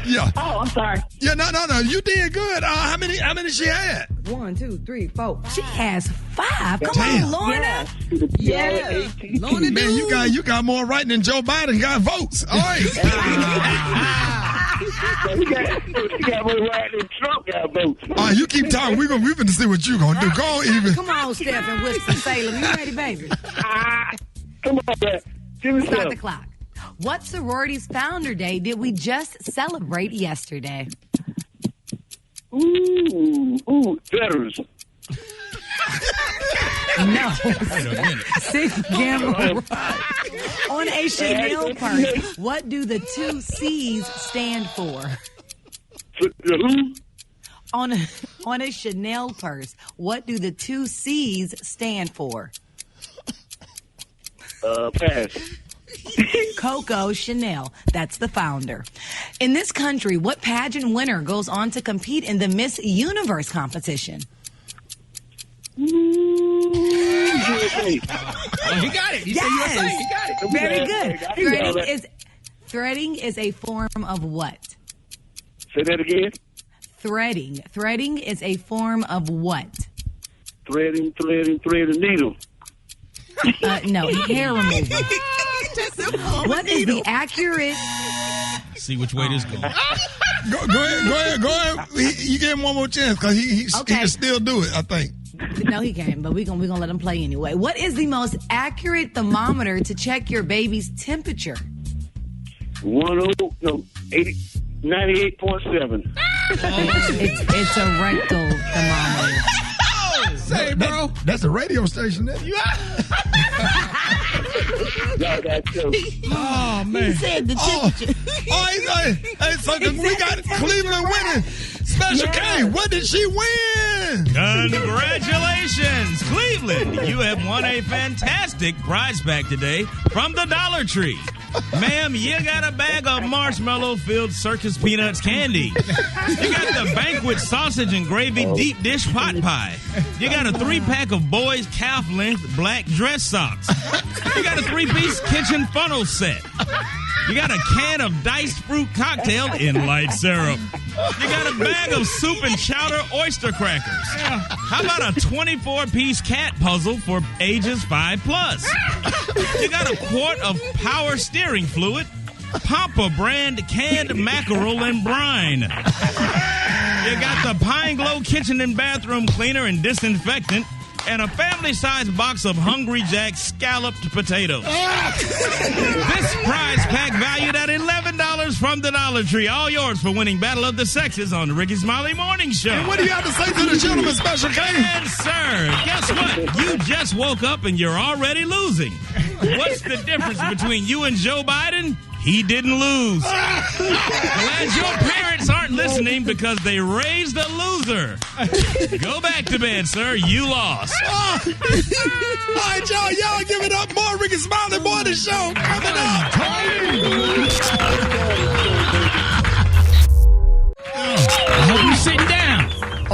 [SPEAKER 2] Yeah.
[SPEAKER 12] Oh, I'm sorry.
[SPEAKER 2] Yeah, no. You did good. How many she had?
[SPEAKER 5] 1, 2, 3, 4. She has 5. Come
[SPEAKER 2] Damn.
[SPEAKER 5] on, Lorna.
[SPEAKER 13] Yeah. Lorna,
[SPEAKER 2] Man, you got more right than Joe Biden got votes. All right.
[SPEAKER 12] You got more right than Trump got votes.
[SPEAKER 2] All right, you keep talking. We're going to see what you're going to do. Go on, even.
[SPEAKER 5] Come on, Steph and Winston-Salem. You ready, baby?
[SPEAKER 12] Come on, man. Give me
[SPEAKER 5] Start
[SPEAKER 12] some.
[SPEAKER 5] the clock. What sorority's founder day did we just celebrate yesterday?
[SPEAKER 12] Ooh, veterans.
[SPEAKER 5] No. 6 gamble. On a Chanel purse, what do the 2 C's stand for?
[SPEAKER 12] Who?
[SPEAKER 5] On a Chanel purse, what do the 2 C's stand for?
[SPEAKER 12] Pass.
[SPEAKER 5] Coco Chanel. That's the founder. In this country, what pageant winner goes on to compete in the Miss Universe competition?
[SPEAKER 9] Oh, he got it. He said USA. He got it.
[SPEAKER 5] Very good. Threading is a form of what?
[SPEAKER 12] Say that again.
[SPEAKER 5] Threading. Threading is a form of what?
[SPEAKER 12] Threading needle.
[SPEAKER 5] No, hair removal. What is the accurate?
[SPEAKER 14] See which way this goes.
[SPEAKER 2] Go ahead. You gave him one more chance because he can still do it, I think.
[SPEAKER 5] No, he can't, but we're gonna let him play anyway. What is the most accurate thermometer to check your baby's temperature?
[SPEAKER 12] 98.7.
[SPEAKER 5] It's a rectal thermometer.
[SPEAKER 2] Say, bro. That's a radio station, then.
[SPEAKER 13] Oh, man. He said the temperature.
[SPEAKER 2] So we got Cleveland winning. Special K, what did she win?
[SPEAKER 14] Congratulations, Cleveland. You have won a fantastic prize pack today from the Dollar Tree. Ma'am, you got a bag of marshmallow-filled Circus Peanuts candy. You got the Banquet sausage and gravy deep dish pot pie. You got a 3-pack of boys' calf-length black dress socks. You got a 3-piece kitchen funnel set. You got a can of diced fruit cocktail in light syrup. You got a bag of soup and chowder oyster crackers. How about a 24-piece cat puzzle for ages 5+? You got a quart of power steering fluid, Pampa brand canned mackerel and brine. You got the Pine Glow kitchen and bathroom cleaner and disinfectant, and a family-sized box of Hungry Jack's scalloped potatoes. This prize pack valued at $11 from the Dollar Tree. All yours for winning Battle of the Sexes on the Rickey Smiley Morning Show.
[SPEAKER 2] And what do you have to say to the gentleman, Special K?
[SPEAKER 14] And, sir, guess what? You just woke up and you're already losing. What's the difference between you and Joe Biden? He didn't lose. Glad your parents aren't listening because they raised a loser. Go back to bed, sir. You lost.
[SPEAKER 2] All right, y'all give it up. More Rickey Smiley Morning Show coming up.
[SPEAKER 9] I hope you're sitting down.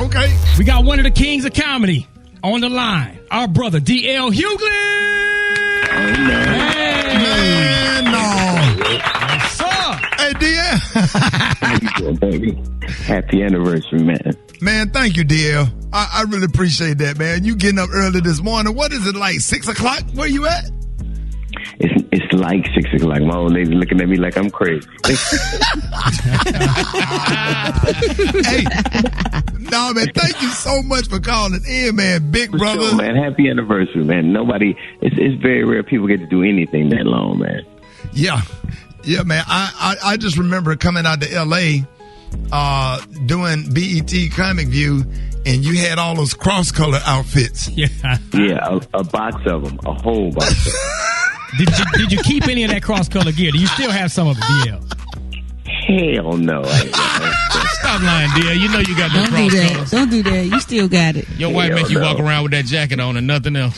[SPEAKER 2] Okay.
[SPEAKER 9] We got one of the kings of comedy on the line. Our brother, D.L. Hughley.
[SPEAKER 2] Man, no.
[SPEAKER 9] What's up?
[SPEAKER 2] Hey, DL.
[SPEAKER 8] How you doing, baby? Happy anniversary, man.
[SPEAKER 2] Man, thank you, DL. I really appreciate that, man. You getting up early this morning. What is it, like 6 o'clock? Where you at?
[SPEAKER 8] It's like 6 o'clock. My old lady looking at me like I'm crazy.
[SPEAKER 2] Hey, no, man, thank you so much for calling in, man. Big brother.
[SPEAKER 8] Sure, man. Happy anniversary, man. Nobody, it's very rare people get to do anything that long, man.
[SPEAKER 2] Yeah, man. I just remember coming out to L.A., doing BET Comic View, and you had all those cross-color outfits.
[SPEAKER 9] Yeah,
[SPEAKER 8] a box of them, a whole box of them.
[SPEAKER 9] Did you keep any of that cross-color gear? Do you still have some of it, DL?
[SPEAKER 8] Hell no.
[SPEAKER 14] Stop lying, dear. You know you got no cross colors.
[SPEAKER 13] Don't do that. You still got it.
[SPEAKER 14] Your wife make you walk around with that jacket on and nothing else.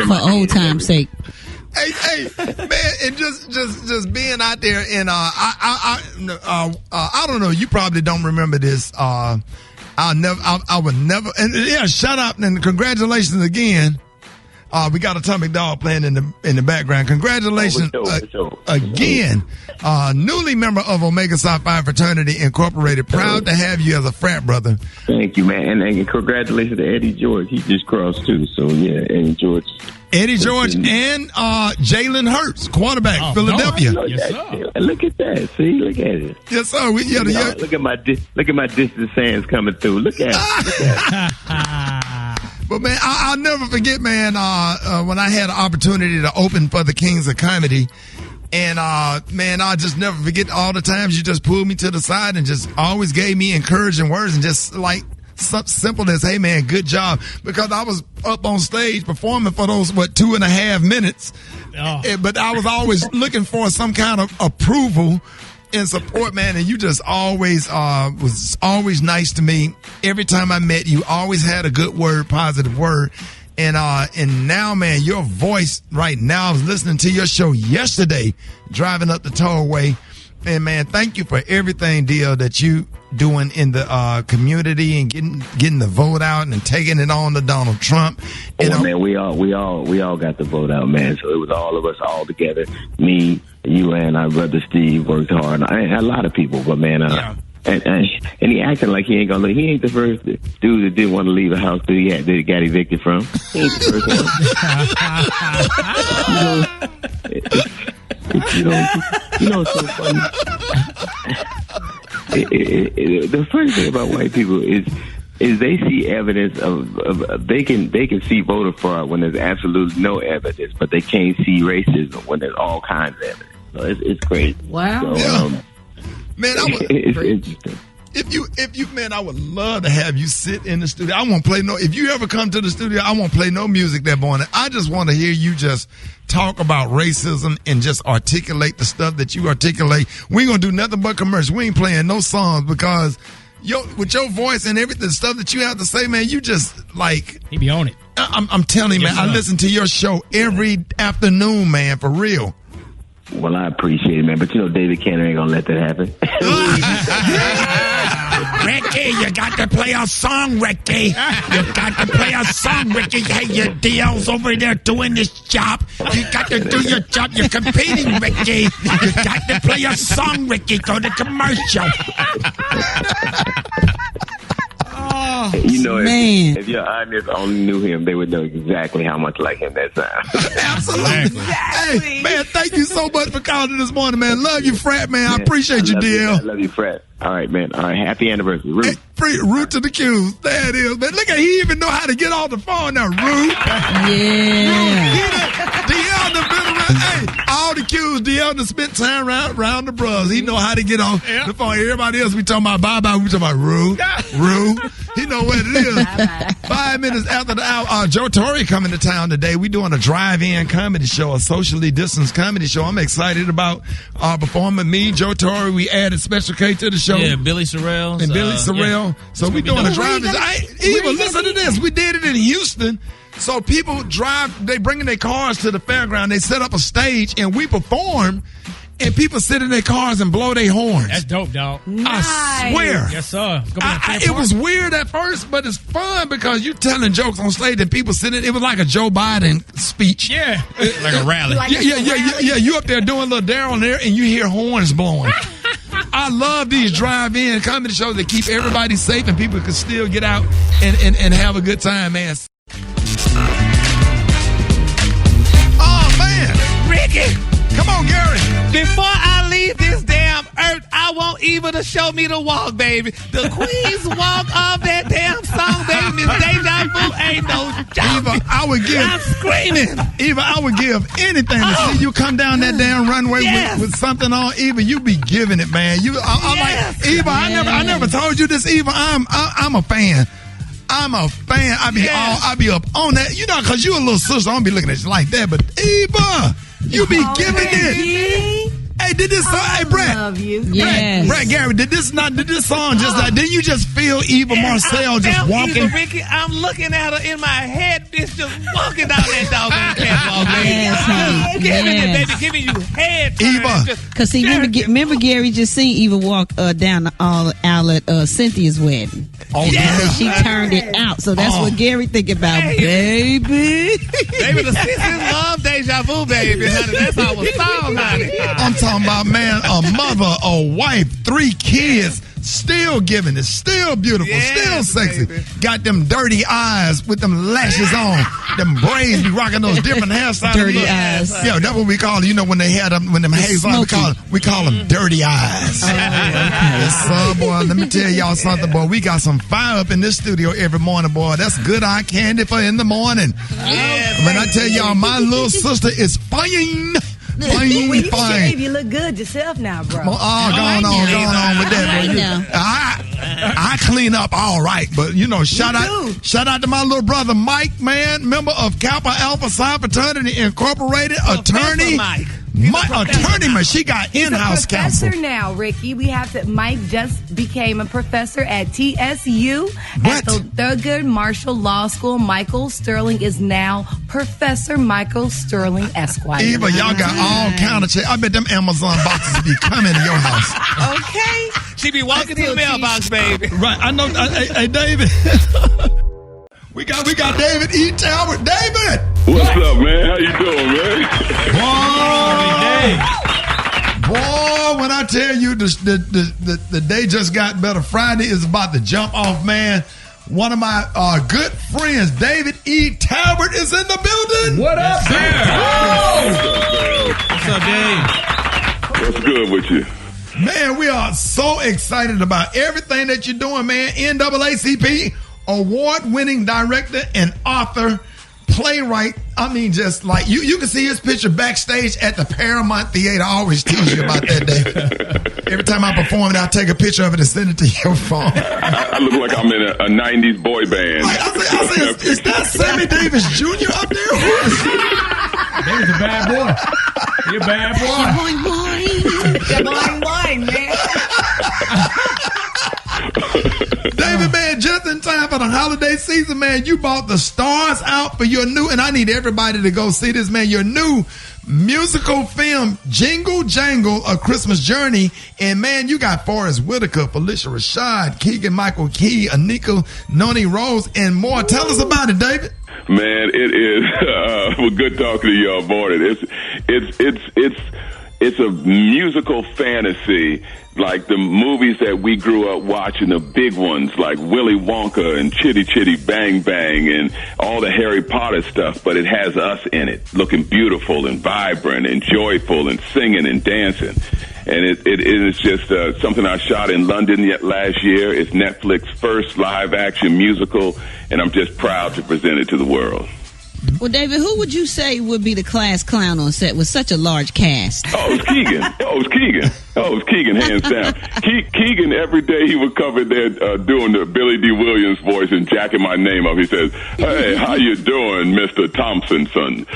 [SPEAKER 13] For old time's sake.
[SPEAKER 2] Hey, man, and just being out there, and I don't know. You probably don't remember this. I would never. And yeah, shout out and congratulations again We got Atomic Dog playing in the background. Congratulations again. Newly member of Omega Psi Phi Fraternity Incorporated. Proud to have you as a frat brother.
[SPEAKER 16] Thank you, man. And congratulations to Eddie George. He just crossed, too. So, yeah, Eddie George.
[SPEAKER 2] Eddie George and Jalen Hurts, quarterback, Philadelphia.
[SPEAKER 16] Yes, sir. Look at that. See, look at it.
[SPEAKER 2] Yes, sir.
[SPEAKER 16] Look at my distant sands coming through. Look at it.
[SPEAKER 2] But, man, I'll never forget, man, when I had an opportunity to open for the Kings of Comedy. And, man, I'll just never forget all the times you just pulled me to the side and just always gave me encouraging words and just, like, something simple as, hey, man, good job. Because I was up on stage performing for those, 2.5 minutes. Oh. But I was always looking for some kind of approval and support, man. And you just always was always nice to me. Every time I met you, always had a good word, positive word. And now, man, your voice right now, I was listening to your show yesterday, driving up the tollway. And, man, thank you for everything, DL, that you doing in the community and getting the vote out and taking it on to Donald Trump.
[SPEAKER 16] Man, we all got the vote out, man. So it was all of us all together. Me, you, and our brother Steve worked hard. A lot of people, but man, and he acting like he ain't gonna. He ain't the first dude that didn't want to leave a house that he got evicted from. He ain't the first one. You know, it's so funny. The funny thing about white people is they see evidence of they can see voter fraud when there's absolutely no evidence, but they can't see racism when there's all kinds of evidence. So it's crazy.
[SPEAKER 5] Wow.
[SPEAKER 16] So,
[SPEAKER 2] man,
[SPEAKER 16] it's interesting.
[SPEAKER 2] If you, man, I would love to have you sit in the studio. I won't play if you ever come to the studio, I won't play no music that morning. I just want to hear you just talk about racism and just articulate the stuff that you articulate. We ain't going to do nothing but commercial. We ain't playing no songs because with your voice and everything, stuff that you have to say, man, you just like.
[SPEAKER 9] He be on it.
[SPEAKER 2] I'm telling you, man, I listen to your show every afternoon, man, for real.
[SPEAKER 16] Well, I appreciate it, man. But, David Cannon ain't going to let that happen.
[SPEAKER 7] Ricky, you got to play a song, Ricky. You got to play a song, Ricky. Hey, your DL's over there doing this job. You got to do your job. You're competing, Ricky. You got to play a song, Ricky. Go to commercial.
[SPEAKER 16] Oh, if your audience only knew him, they would know exactly how much like him that sounds.
[SPEAKER 2] Absolutely. Hey, man, thank you so much for calling this morning, man. Love you, Frat, man. I appreciate you, DL.
[SPEAKER 16] I love you, Frat. All right, man. All right, happy anniversary. Root.
[SPEAKER 2] Hey, root to the Q's. There it is, man. Look at he even know how to get off the phone now, Root.
[SPEAKER 5] Yeah.
[SPEAKER 2] DL done been around. Hey, all the Q's, DL done spent time around the bros. He know how to get on the phone. Everybody else, we talking about bye-bye. We talking about Root. He know what it is. 5 minutes after the hour, Joe Torre coming to town today. We doing a drive-in comedy show, a socially distanced comedy show. I'm excited about performing. Me, Joe Torre, we added Special K to the show.
[SPEAKER 14] Yeah, Billy Sorrell.
[SPEAKER 2] And Billy Sorrell. Yeah. So we doing a drive-in. Eva, listen to this. We did it in Houston. So people they bringing their cars to the fairground. They set up a stage and we perform. And people sit in their cars and blow their horns.
[SPEAKER 9] That's dope, dog.
[SPEAKER 5] Nice.
[SPEAKER 2] I swear.
[SPEAKER 9] Yes, sir.
[SPEAKER 2] It was weird at first, but it's fun because you're telling jokes on stage and people sitting. It was like a Joe Biden speech.
[SPEAKER 9] Yeah.
[SPEAKER 14] Like a rally.
[SPEAKER 2] Yeah. You up there doing a little Daryl there and you hear horns blowing. I love these drive-in comedy shows that keep everybody safe and people can still get out and have a good time, man. Oh, man.
[SPEAKER 4] Ricky.
[SPEAKER 2] Come on, Gary.
[SPEAKER 4] Before I leave this damn earth, I want Eva to show me the walk, baby. The Queen's walk of that damn song, baby. Miss Deja Vu ain't no joke.
[SPEAKER 2] Eva, I would give.
[SPEAKER 4] I'm screaming.
[SPEAKER 2] Eva, I would give anything to see you come down that damn runway with something on. Eva, you be giving it, man. Like Eva. I never told you this, Eva. I'm a fan. I'm a fan. I be up on that. Because you a little sister. I don't be looking at you like that. But Eva, you be giving it. Hey, did this song? Hey, Brett.
[SPEAKER 5] Love you.
[SPEAKER 2] Yes. Brett, Gary, did this song just didn't you just feel Eva Marcel just walking?
[SPEAKER 4] Eva, Ricky, I'm looking at her in my head. bitch just walking down that doggone catwalk, baby.
[SPEAKER 13] Yes, honey.
[SPEAKER 4] Giving it,
[SPEAKER 13] Yes.
[SPEAKER 4] baby, giving you head turns.
[SPEAKER 2] Eva.
[SPEAKER 13] Because see, remember Gary just seen Eva walk down the aisle at Cynthia's wedding.
[SPEAKER 2] Oh,
[SPEAKER 13] So she turned it out. So that's what Gary think about, baby.
[SPEAKER 4] Baby, the sisters love deja vu, baby, honey. That's how it sounds, honey.
[SPEAKER 2] I'm talking about, man, a mother, a wife, 3 kids, still giving it, still beautiful, still sexy.
[SPEAKER 4] Baby.
[SPEAKER 2] Got them dirty eyes with them lashes on, them braids be rocking those different hairstyles.
[SPEAKER 13] Dirty eyes.
[SPEAKER 2] Yeah, that's what we call it. You know when they had them, when them haze on, we call them dirty eyes. Yes, sir, boy. Let me tell y'all something, boy. We got some fire up in this studio every morning, boy. That's good eye candy for in the morning. When I tell y'all, my little sister is fine.
[SPEAKER 5] When you
[SPEAKER 2] Fine.
[SPEAKER 5] shave, you look good yourself now, bro.
[SPEAKER 2] Going on with that. I clean up all right, but you know, shout out to my little brother Mike, man, member of Kappa Alpha Psi Fraternity Incorporated, attorney. Attorney, man, she got in-house counsel.
[SPEAKER 5] Professor now, Ricky. We have to. Mike just became a professor at TSU at the Thurgood Marshall Law School. Michael Sterling is now Professor Michael Sterling Esquire.
[SPEAKER 2] Eva, y'all got all kind of shit. I bet them Amazon boxes be coming to your house.
[SPEAKER 4] Okay. She be walking to the mailbox, baby.
[SPEAKER 2] Right, I know. Hey, David. We got David E. Talbot. David!
[SPEAKER 10] What's up, man? How you doing, man?
[SPEAKER 2] Boy, when I tell you the day just got better, Friday is about to jump off, man. One of my good friends, David E. Talbot, is in the building.
[SPEAKER 6] What up,
[SPEAKER 14] What's up, Dave?
[SPEAKER 10] What's good with you?
[SPEAKER 2] Man, we are so excited about everything that you're doing, man. NAACP award-winning director and author, playwright. I mean, just like you can see his picture backstage at the Paramount Theater. I always tease you about that, David. Every time I perform, I'll take a picture of it and send it to your phone.
[SPEAKER 10] I look like I'm in a 90s boy band.
[SPEAKER 2] I say, is that Sammy Davis Jr. up there?
[SPEAKER 6] David's a bad boy. You're a bad boy.
[SPEAKER 5] Boing, boing, man.
[SPEAKER 2] David, man, just in time for the holiday season, man, you bought the stars out for your new, and I need everybody to go see this, man, your new musical film, Jingle Jangle, A Christmas Journey. And, man, you got Forrest Whitaker, Felicia Rashad, Keegan-Michael Key, Anika Noni Rose, and more. Tell us about it, David.
[SPEAKER 10] Man, it is well, good talking to you aboard it. It's a musical fantasy, like the movies that we grew up watching, the big ones like Willy Wonka and Chitty Chitty Bang Bang and all the Harry Potter stuff, but it has us in it, looking beautiful and vibrant and joyful and singing and dancing. And it is just something I shot in London last year. It's Netflix's first live-action musical, and I'm just proud to present it to the world.
[SPEAKER 13] Well, David, who would you say would be the class clown on set with such a large cast?
[SPEAKER 10] Oh, it was Keegan, hands down. Keegan, every day he would come in there doing the Billy D. Williams voice and jacking my name up. He says, "Hey, how you doing, Mr. Thompson, son?"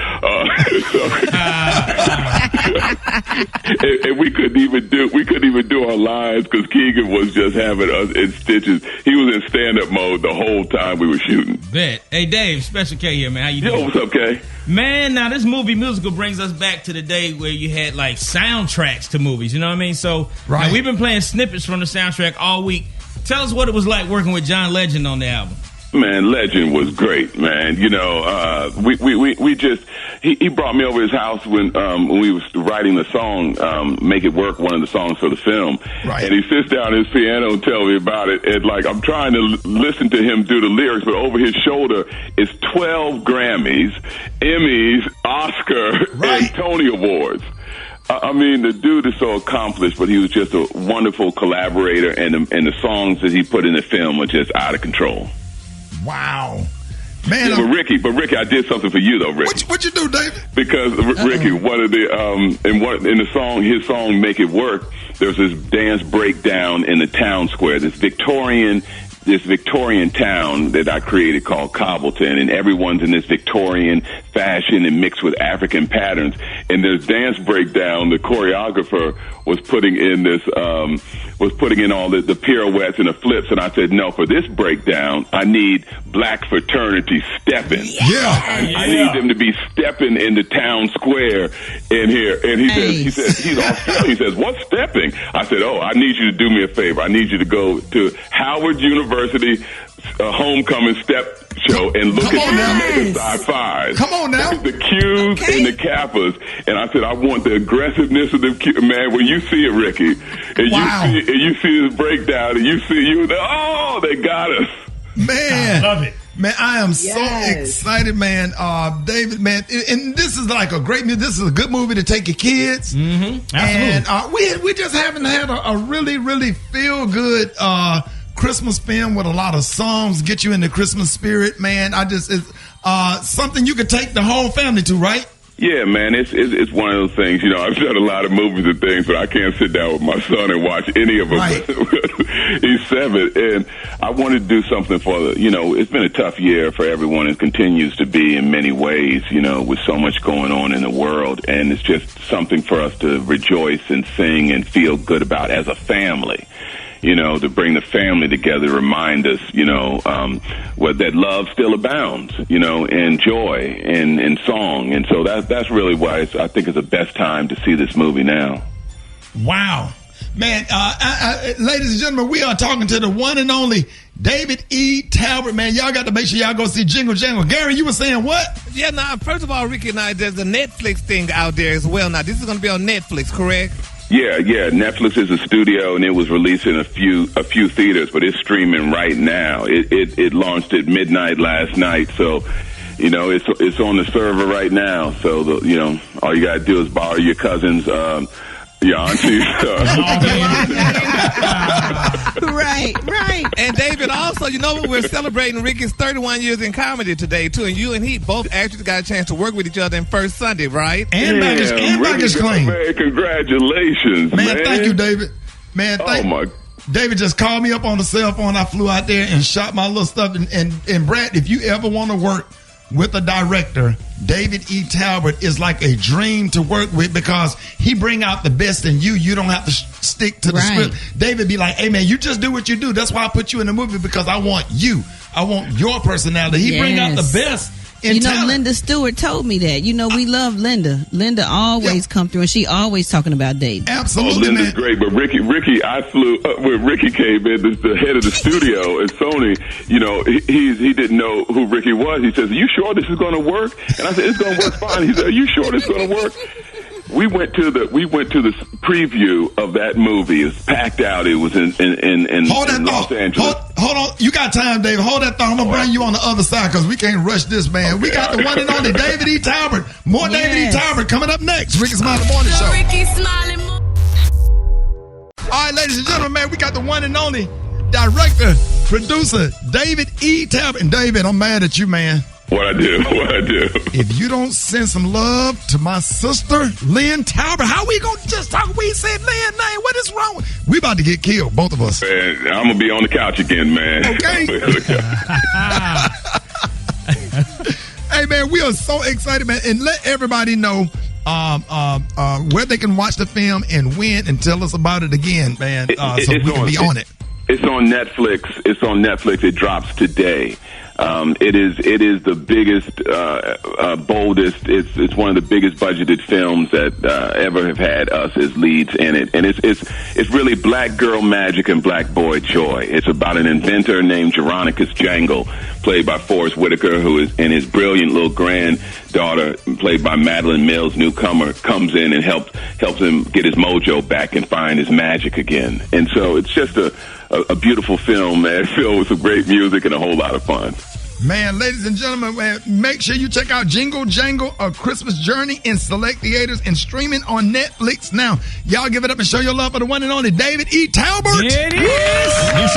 [SPEAKER 10] And we couldn't even do our lines because Keegan was just having us in stitches. He was in stand-up mode the whole time we were shooting.
[SPEAKER 14] Bet. Hey, Dave, Special K here, man. How you doing?
[SPEAKER 10] Yo, what's up, Kay?
[SPEAKER 14] Man, now this movie musical brings us back to the day where you had like soundtracks to movies, you know what I mean? So now we've been playing snippets from the soundtrack all week. Tell us what it was like working with John Legend on the album.
[SPEAKER 10] Man, Legend was great, man. You know, we just he brought me over his house when we was writing the song, Make It Work, one of the songs for the film. Right. And he sits down at his piano and tells me about it. And like I'm trying to listen to him do the lyrics, but over his shoulder is 12 Grammys, Emmys, Oscar, and Tony Awards. I mean, the dude is so accomplished, but he was just a wonderful collaborator, and the songs that he put in the film were just out of control.
[SPEAKER 2] Wow. Man,
[SPEAKER 10] yeah, but Ricky, I did something for you though, Ricky.
[SPEAKER 2] What you do, David?
[SPEAKER 10] Because Ricky, one of the in the song, his song "Make It Work," there's this dance breakdown in the town square, this Victorian this Victorian town that I created called Cobbleton, and everyone's in this Victorian fashion and mixed with African patterns. And this dance breakdown, the choreographer was putting in all the pirouettes and the flips, and I said, no, for this breakdown, I need black fraternity stepping. I need them to be stepping in the town square in here. And he says he's Australian. He says, what's stepping? I said, I need you to do me a favor. I need you to go to Howard University homecoming step show and look at the mega sci-fis.
[SPEAKER 2] Come on now.
[SPEAKER 10] The Qs and the Kappas. And I said, I want the aggressiveness of the Q. Man, when you see it, Ricky, and you see this breakdown, and you see they got us.
[SPEAKER 2] Man.
[SPEAKER 6] I love it.
[SPEAKER 2] Man, I am so excited, man. David, man, and this is like a great movie. This is a good movie to take your kids.
[SPEAKER 6] Mm-hmm.
[SPEAKER 2] Absolutely. And we just haven't had a really, really feel good Christmas film with a lot of songs, get you in the Christmas spirit, man. It's something you could take the whole family to, right?
[SPEAKER 10] Yeah, man, it's one of those things. I've done a lot of movies and things, but I can't sit down with my son and watch any of them.
[SPEAKER 2] Right.
[SPEAKER 10] He's 7, and I wanted to do something for it's been a tough year for everyone and continues to be in many ways, with so much going on in the world, and it's just something for us to rejoice and sing and feel good about as a family. To bring the family together, remind us, that love still abounds, and joy and song. And so that's really why I think it's the best time to see this movie now.
[SPEAKER 2] Wow. Man, ladies and gentlemen, we are talking to the one and only David E. Talbert. Man, y'all got to make sure y'all go see Jingle Jangle. Gary, you were saying what?
[SPEAKER 4] Yeah, now, first of all, Ricky and I, there's a Netflix thing out there as well. Now, this is going to be on Netflix, correct?
[SPEAKER 10] Yeah. Netflix is a studio, and it was released in a few theaters, but it's streaming right now. It launched at midnight last night, so it's on the server right now. So all you gotta do is borrow your cousin's your aunties.
[SPEAKER 13] Right.
[SPEAKER 4] And David, also, we're celebrating Ricky's 31 years in comedy today too, and you and he both actually got a chance to work with each other in First Sunday, right?
[SPEAKER 2] And Baggage Claim.
[SPEAKER 10] Man, congratulations, man.
[SPEAKER 2] Thank you, David. Man, David just called me up on the cell phone. I flew out there and shot my little stuff. And Brad, if you ever want to work with a director, David E. Talbert is like a dream to work with because he bring out the best in you. You don't have to stick to the script. David be like, hey, man, you just do what you do. That's why I put you in the movie, because I want you. I want your personality. He bring out the best in talent.
[SPEAKER 13] Linda Stewart told me that. We love Linda. Linda always come through, and she always talking about David.
[SPEAKER 2] Absolutely,
[SPEAKER 10] Linda's great. But Ricky, I flew when Ricky came in, the head of the studio at Sony. He didn't know who Ricky was. He says, "Are you sure this is going to work?" And I said, "It's going to work fine." He said, "Are you sure this is going to work?" We went to the preview of that movie. It was packed out. It was in Los Angeles.
[SPEAKER 2] Hold on. You got time, David. Hold that thought. I'm going to bring you on the other side because we can't rush this, man. Okay. We got the one and only David E. Talbert. More David E. Talbert coming up next. Rickey Smiley Morning Show.
[SPEAKER 11] Rickey Smiley.
[SPEAKER 2] All right, ladies and gentlemen, man, we got the one and only director, producer, David E. Talbert. And David, I'm mad at you, man.
[SPEAKER 10] What I do?
[SPEAKER 2] If you don't send some love to my sister, Lynn Talbert, how we gonna just talk? We said Lynn name. What is wrong? We about to get killed, both of us.
[SPEAKER 10] Man, I'm gonna be on the couch again, man.
[SPEAKER 2] Okay. Hey, man, we are so excited, man, and let everybody know where they can watch the film and when, and tell us about it again, man, so we can be on it.
[SPEAKER 10] It's on Netflix. It drops today. It is the biggest, boldest. It's one of the biggest budgeted films that ever have had us as leads in it, and it's really black girl magic and black boy joy. It's about an inventor named Geronicus Jangle, played by Forrest Whitaker, and his brilliant little granddaughter, played by Madeline Mills, newcomer, comes in and helps him get his mojo back and find his magic again. And so it's just a beautiful film, man, filled with some great music and a whole lot of fun.
[SPEAKER 2] Man, ladies and gentlemen, man, make sure you check out Jingle Jangle, A Christmas Journey in select theaters and streaming on Netflix now. Y'all give it up and show your love for the one and only David E. Talbert.
[SPEAKER 6] It is. Yes,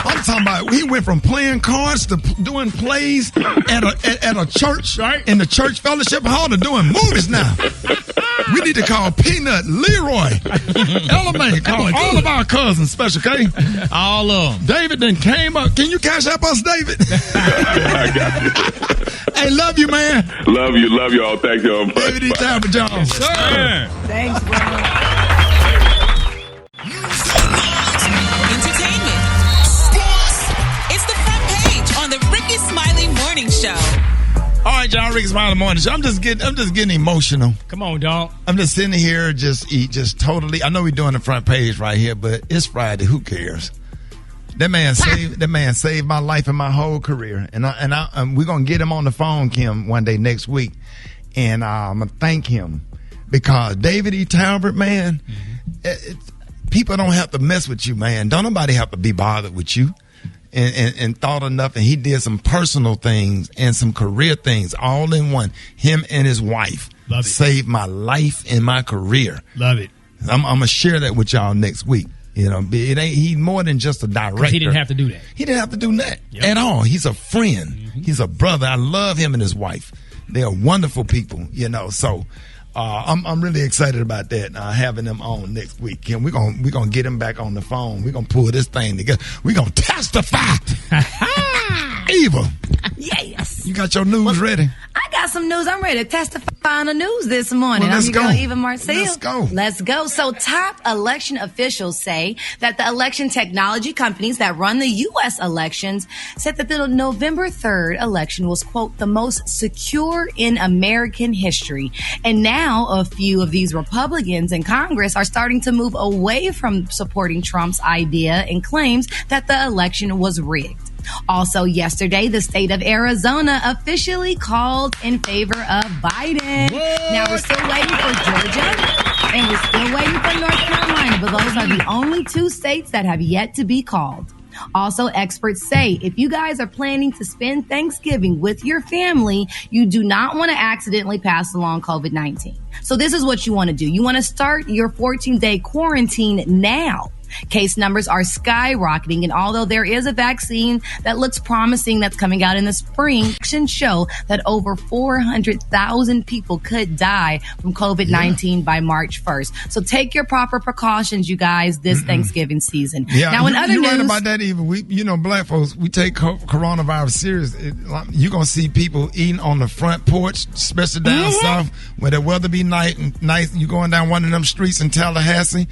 [SPEAKER 2] I'm talking about, he went from playing cards to doing plays at a church, right, in the church fellowship hall, to doing movies now. We need to call Peanut, Leroy, Element, call all of our cousins, Special K.
[SPEAKER 14] All of them.
[SPEAKER 2] David then came up. Can you cash up us, David?
[SPEAKER 10] I got you.
[SPEAKER 2] Hey, love you, man.
[SPEAKER 10] Love you all. Thank you all.
[SPEAKER 2] David E. Talbot Jones. Sir.
[SPEAKER 5] Thanks, bro.
[SPEAKER 3] Entertainment. Sports. It's the front page on the Rickey Smiley Morning Show.
[SPEAKER 2] All right, y'all, Rickey Smiley Morning Show. I'm just getting emotional.
[SPEAKER 9] Come on, dog.
[SPEAKER 2] I'm just sitting here, just totally. I know we're doing the front page right here, but it's Friday. Who cares? That man saved my life and my whole career, and we're gonna get him on the phone, Kim, one day next week, and I'm gonna thank him because David E. Talbot, man, people don't have to mess with you, man. Don't nobody have to be bothered with you. And thought enough, and he did some personal things and some career things all in one. Him and his wife saved my life and my career.
[SPEAKER 9] Love it.
[SPEAKER 2] I'm gonna share that with y'all next week. You know, he's more than just a director.
[SPEAKER 9] He didn't have to do that.
[SPEAKER 2] He didn't have to do that at all. He's a friend. Mm-hmm. He's a brother. I love him and his wife. They are wonderful people. You know, so. I'm really excited about that. Having them on next week, and we're gonna get him back on the phone. We're gonna pull this thing together. We're gonna testify. Eva,
[SPEAKER 5] yes.
[SPEAKER 2] You got your news ready?
[SPEAKER 5] I got some news. I'm ready to testify on the news this morning.
[SPEAKER 2] Well, let's
[SPEAKER 5] I'm your
[SPEAKER 2] go.
[SPEAKER 5] girl, Eva Marcel.
[SPEAKER 2] Let's go.
[SPEAKER 5] So top election officials say that the election technology companies that run the U.S. elections said that the November 3rd election was, quote, the most secure in American history. And now a few of these Republicans in Congress are starting to move away from supporting Trump's idea and claims that the election was rigged. Also yesterday, the state of Arizona officially called in favor of Biden. Now we're still waiting for Georgia and we're still waiting for North Carolina, but those are the only two states that have yet to be called. Also, experts say if you guys are planning to spend Thanksgiving with your family, you do not want to accidentally pass along COVID-19. So this is what you want to do. You want to start your 14-day quarantine now. Case numbers are skyrocketing, and although there is a vaccine that looks promising that's coming out in the spring, actions show that over 400,000 people could die from COVID-19 by March 1st. So take your proper precautions, you guys, this Thanksgiving season.
[SPEAKER 2] Yeah,
[SPEAKER 5] now, in other news,
[SPEAKER 2] right about that, Eva. We, black folks, we take coronavirus serious. You're gonna see people eating on the front porch, especially down south, where the weather be nice. You going down one of them streets in Tallahassee.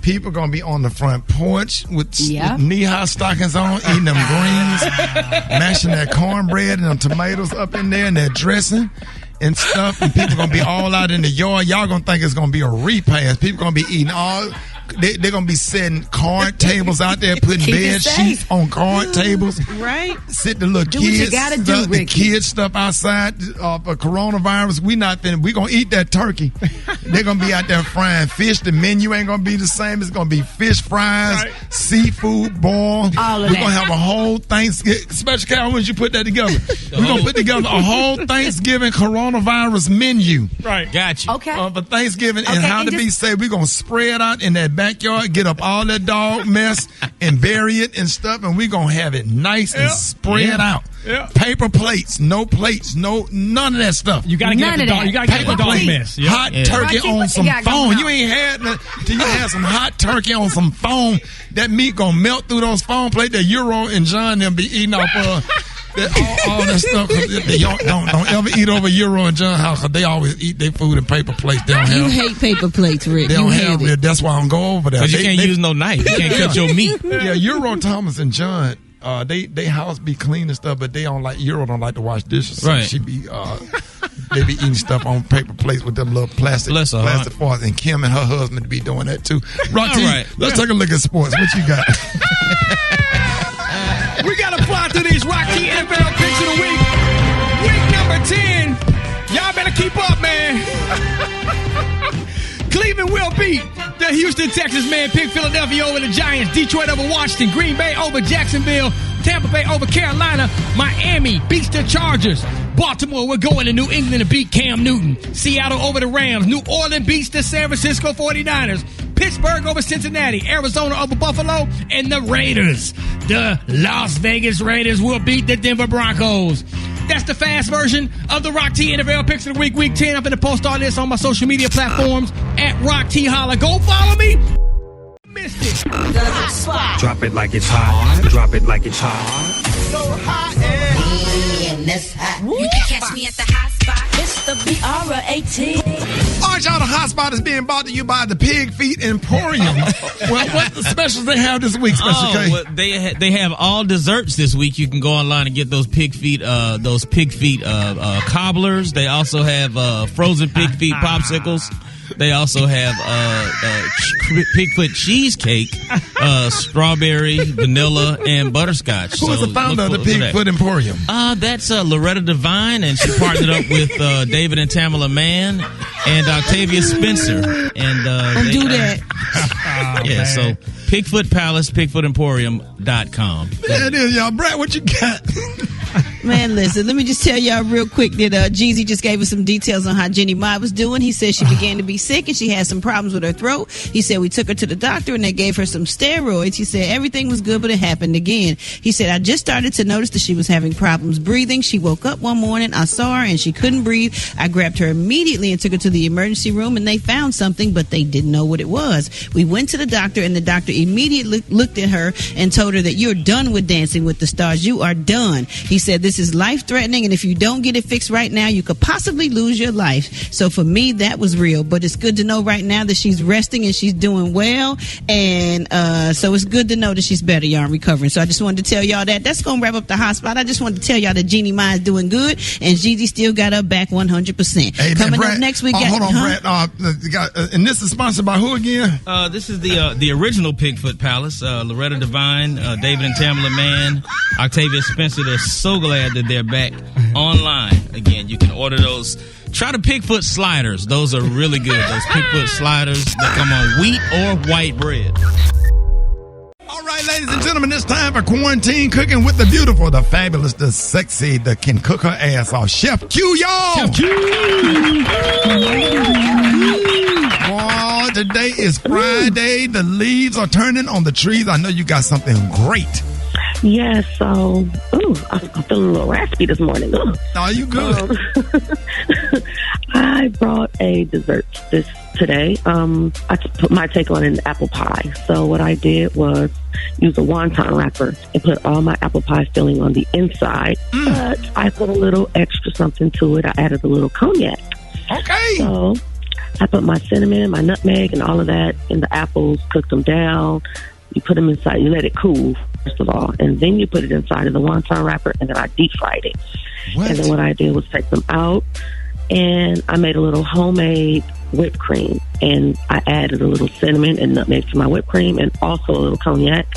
[SPEAKER 2] People going to be on the front porch with knee-high stockings on, eating them greens, mashing that cornbread and them tomatoes up in there and that dressing and stuff. And people going to be all out in the yard. Y'all going to think it's going to be a repast. People going to be eating all... They're going to be setting card tables out there, putting bed sheets on card tables.
[SPEAKER 13] Right.
[SPEAKER 2] Sit the little kids, the kids stuff outside for coronavirus. We're going to eat that turkey. They're going to be out there frying fish. The menu ain't going to be the same. It's going to be fish fries, seafood, boiled. We're going to have a whole Thanksgiving. Special Cal, when you put that together, we're going to put together a whole Thanksgiving coronavirus menu.
[SPEAKER 9] Right.
[SPEAKER 14] Gotcha.
[SPEAKER 5] Okay.
[SPEAKER 2] For Thanksgiving and how to be safe. We're going to spread out in that backyard, get up all that dog mess and bury it and stuff, and we're going to have it nice and spread out. Yeah. Paper plates, none of that stuff.
[SPEAKER 9] You got to get the dog. You got to get the dog mess. Yep.
[SPEAKER 2] Hot turkey on some foam. You ain't had till you had some hot turkey on some foam. That meat going to melt through those foam plates that Euro and John them be eating off all that stuff. Don't ever eat over Euro and John house because they always eat their food in paper plates. They don't have.
[SPEAKER 13] You hate paper plates, Rick.
[SPEAKER 2] They don't have it. That's why I don't go over there.
[SPEAKER 14] Because you can't use no knife. You can't cut your meat.
[SPEAKER 2] Yeah, Euro, Thomas, and John. They house be clean and stuff, but they don't like Euro. Don't like to wash dishes. So she be they be eating stuff on paper plates with them little plastic forks. And Kim and her husband be doing that too. Right. Let's take a look at sports. What you got?
[SPEAKER 9] We got to fly through these Rocky NFL picks of the week. Week number 10. Y'all better keep up, man. Cleveland will beat the Houston Texans, man. Pick Philadelphia over the Giants. Detroit over Washington. Green Bay over Jacksonville. Tampa Bay over Carolina. Miami beats the Chargers. Baltimore, we're going to New England to beat Cam Newton. Seattle over the Rams. New Orleans beats the San Francisco 49ers. Pittsburgh over Cincinnati. Arizona over Buffalo. And the Raiders. The Las Vegas Raiders will beat the Denver Broncos. That's the fast version of the Rock T NFL Picks of the Week, Week 10. I'm going to post all this on my social media platforms at Rock T Holla. Go follow me. Missed it.
[SPEAKER 11] The hot spot.
[SPEAKER 17] Drop it like it's hot. Drop it like it's hot.
[SPEAKER 11] So hot and that's hot. You can catch me at the hot spot. It's the BR18.
[SPEAKER 2] All right, y'all, the hot spot is being brought to you by the Pig Feet Emporium. Well, what the specials they have this week, Special K?
[SPEAKER 14] Well, they have all desserts this week. You can go online and get those pig feet cobblers. They also have frozen pig feet popsicles. They also have Pigfoot cheesecake, strawberry, vanilla, and butterscotch.
[SPEAKER 2] Who is the founder of the Pigfoot Emporium?
[SPEAKER 14] That's Loretta Devine, and she partnered up with David and Tamala Mann and Octavia Spencer. And
[SPEAKER 13] Don't do that.
[SPEAKER 14] Yeah, so Pigfoot Palace, PigfootEmporium.com.
[SPEAKER 2] There it is, y'all. Brad, what you got?
[SPEAKER 13] Man, listen, let me just tell y'all real quick that Jeezy just gave us some details on how Jenny Mai was doing. He said she began to be sick and she had some problems with her throat. He said we took her to the doctor and they gave her some steroids. He said everything was good, but it happened again. He said, I just started to notice that she was having problems breathing. She woke up one morning, I saw her and she couldn't breathe. I grabbed her immediately and took her to the emergency room and they found something, but they didn't know what it was. We went to the doctor and the doctor immediately looked at her and told her that you're done with Dancing with the Stars. You are done. He said this is life-threatening, and if you don't get it fixed right now, you could possibly lose your life. So for me, that was real. But it's good to know right now that she's resting and she's doing well, and so it's good to know that she's better, y'all, and recovering. So I just wanted to tell y'all that. That's going to wrap up the hot spot. I just wanted to tell y'all that Jeannie Mai is doing good, and Jeezy still got her back 100%.
[SPEAKER 2] Hey,
[SPEAKER 13] Coming
[SPEAKER 2] Brad,
[SPEAKER 13] up next week.
[SPEAKER 2] hold on, Brad. And this is sponsored by who again?
[SPEAKER 14] This is the original Pigfoot Palace. Loretta Devine, David and Tamala Mann, Octavia Spencer. They're so glad that they're back online again. You can order those. Try the Pigfoot sliders. Those are really good. Those Pigfoot sliders that come on wheat or white bread.
[SPEAKER 2] All right, ladies and gentlemen, it's time for quarantine cooking with the beautiful, the fabulous, the sexy, that can cook her ass off. Chef Q, y'all.
[SPEAKER 11] Chef Q.
[SPEAKER 2] Oh, today is Friday. The leaves are turning on the trees. I know you got something great.
[SPEAKER 18] Yes, so, I'm feeling a little raspy this morning.
[SPEAKER 2] Are you good?
[SPEAKER 18] I brought a dessert today. I put my take on an apple pie. So what I did was use a wonton wrapper and put all my apple pie filling on the inside. But I put a little extra something to it. I added a little cognac.
[SPEAKER 2] Okay.
[SPEAKER 18] So I put my cinnamon, my nutmeg, and all of that in the apples, cooked them down. You put them inside, you let it cool, first of all, and then you put it inside of the wonton wrapper, and then I deep fried it.
[SPEAKER 2] What?
[SPEAKER 18] And then what I did was take them out, and I made a little homemade whipped cream, and I added a little cinnamon and nutmeg to my whipped cream, and also a little cognac,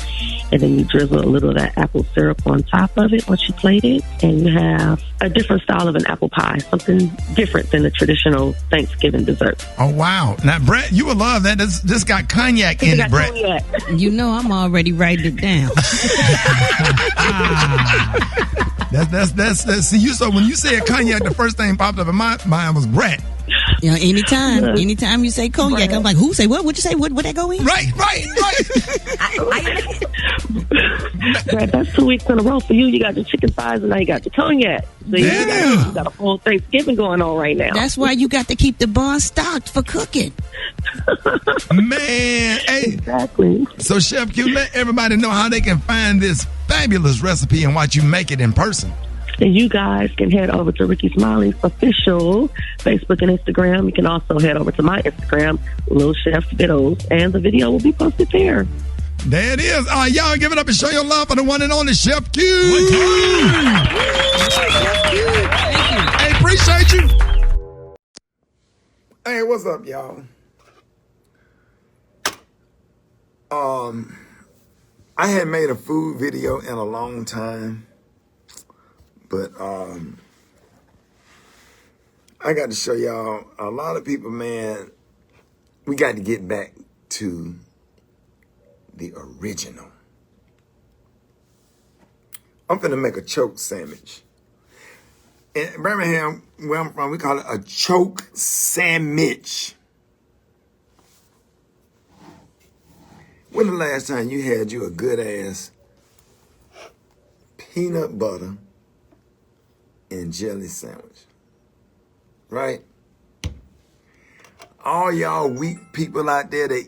[SPEAKER 18] and then you drizzle a little of that apple syrup on top of it once you plate it, and you have a different style of an apple pie, something different than the traditional Thanksgiving dessert.
[SPEAKER 2] Oh, wow. Now, Brett, you will love that. This got cognac in it, Brett.
[SPEAKER 13] You know I'm already writing it down.
[SPEAKER 2] That's see, so when you said cognac, the first thing popped up in my mind was Brett.
[SPEAKER 13] You know, anytime you say cognac, I'm like, who say what? What'd you say? What that go in?
[SPEAKER 2] Right.
[SPEAKER 18] Brad, that's 2 weeks in a row for you. You got the chicken thighs and now you got the cognac. So you got a whole Thanksgiving going on right now.
[SPEAKER 13] That's why you got to keep the bar stocked for cooking.
[SPEAKER 2] Man, hey.
[SPEAKER 18] Exactly.
[SPEAKER 2] So, Chef Q, let everybody know how they can find this fabulous recipe and watch you make it in person.
[SPEAKER 18] And you guys can head over to Rickey Smiley's official Facebook and Instagram. You can also head over to my Instagram, Little Chef Videos, and the video will be posted there.
[SPEAKER 2] There it is. All right, y'all give it up and show your love for the one and only Chef Q. Hey, appreciate you. Hey, what's up, y'all? I hadn't made a food video in a long time, but I got to show y'all, a lot of people, man, we got to get back to the original. I'm finna make a choke sandwich. In Birmingham, where I'm from, we call it a choke sandwich. When the last time you had you a good ass peanut butter, and jelly sandwich. Right? All y'all weak people out there that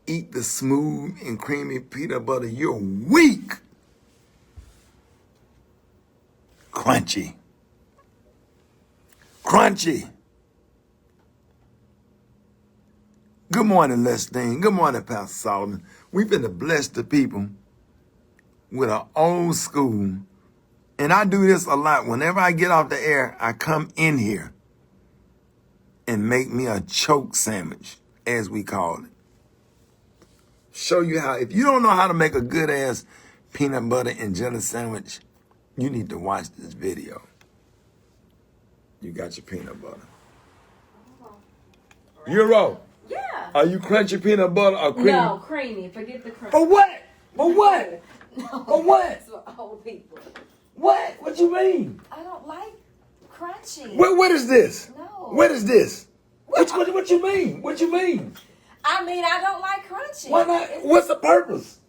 [SPEAKER 2] eat the smooth and creamy peanut butter, you're weak. Crunchy. Crunchy. Good morning, Les Dean. Good morning, Pastor Solomon. We've been to bless the people with an old school. And I do this a lot. Whenever I get off the air, I come in here and make me a choke sandwich, as we call it. Show you how, if you don't know how to make a good ass peanut butter and jelly sandwich, you need to watch this video. You got your peanut butter. Euro.
[SPEAKER 1] Yeah.
[SPEAKER 2] Are you crunchy peanut butter or creamy?
[SPEAKER 1] No, creamy. Forget the cream.
[SPEAKER 2] For what? For what?
[SPEAKER 1] No.
[SPEAKER 2] For what?
[SPEAKER 1] It's for old people.
[SPEAKER 2] What? What you mean?
[SPEAKER 1] I don't like crunchy.
[SPEAKER 2] What is this?
[SPEAKER 1] No.
[SPEAKER 2] What is this? What you mean? What you mean?
[SPEAKER 1] I mean, I don't like crunchy.
[SPEAKER 2] Why not? What's the purpose?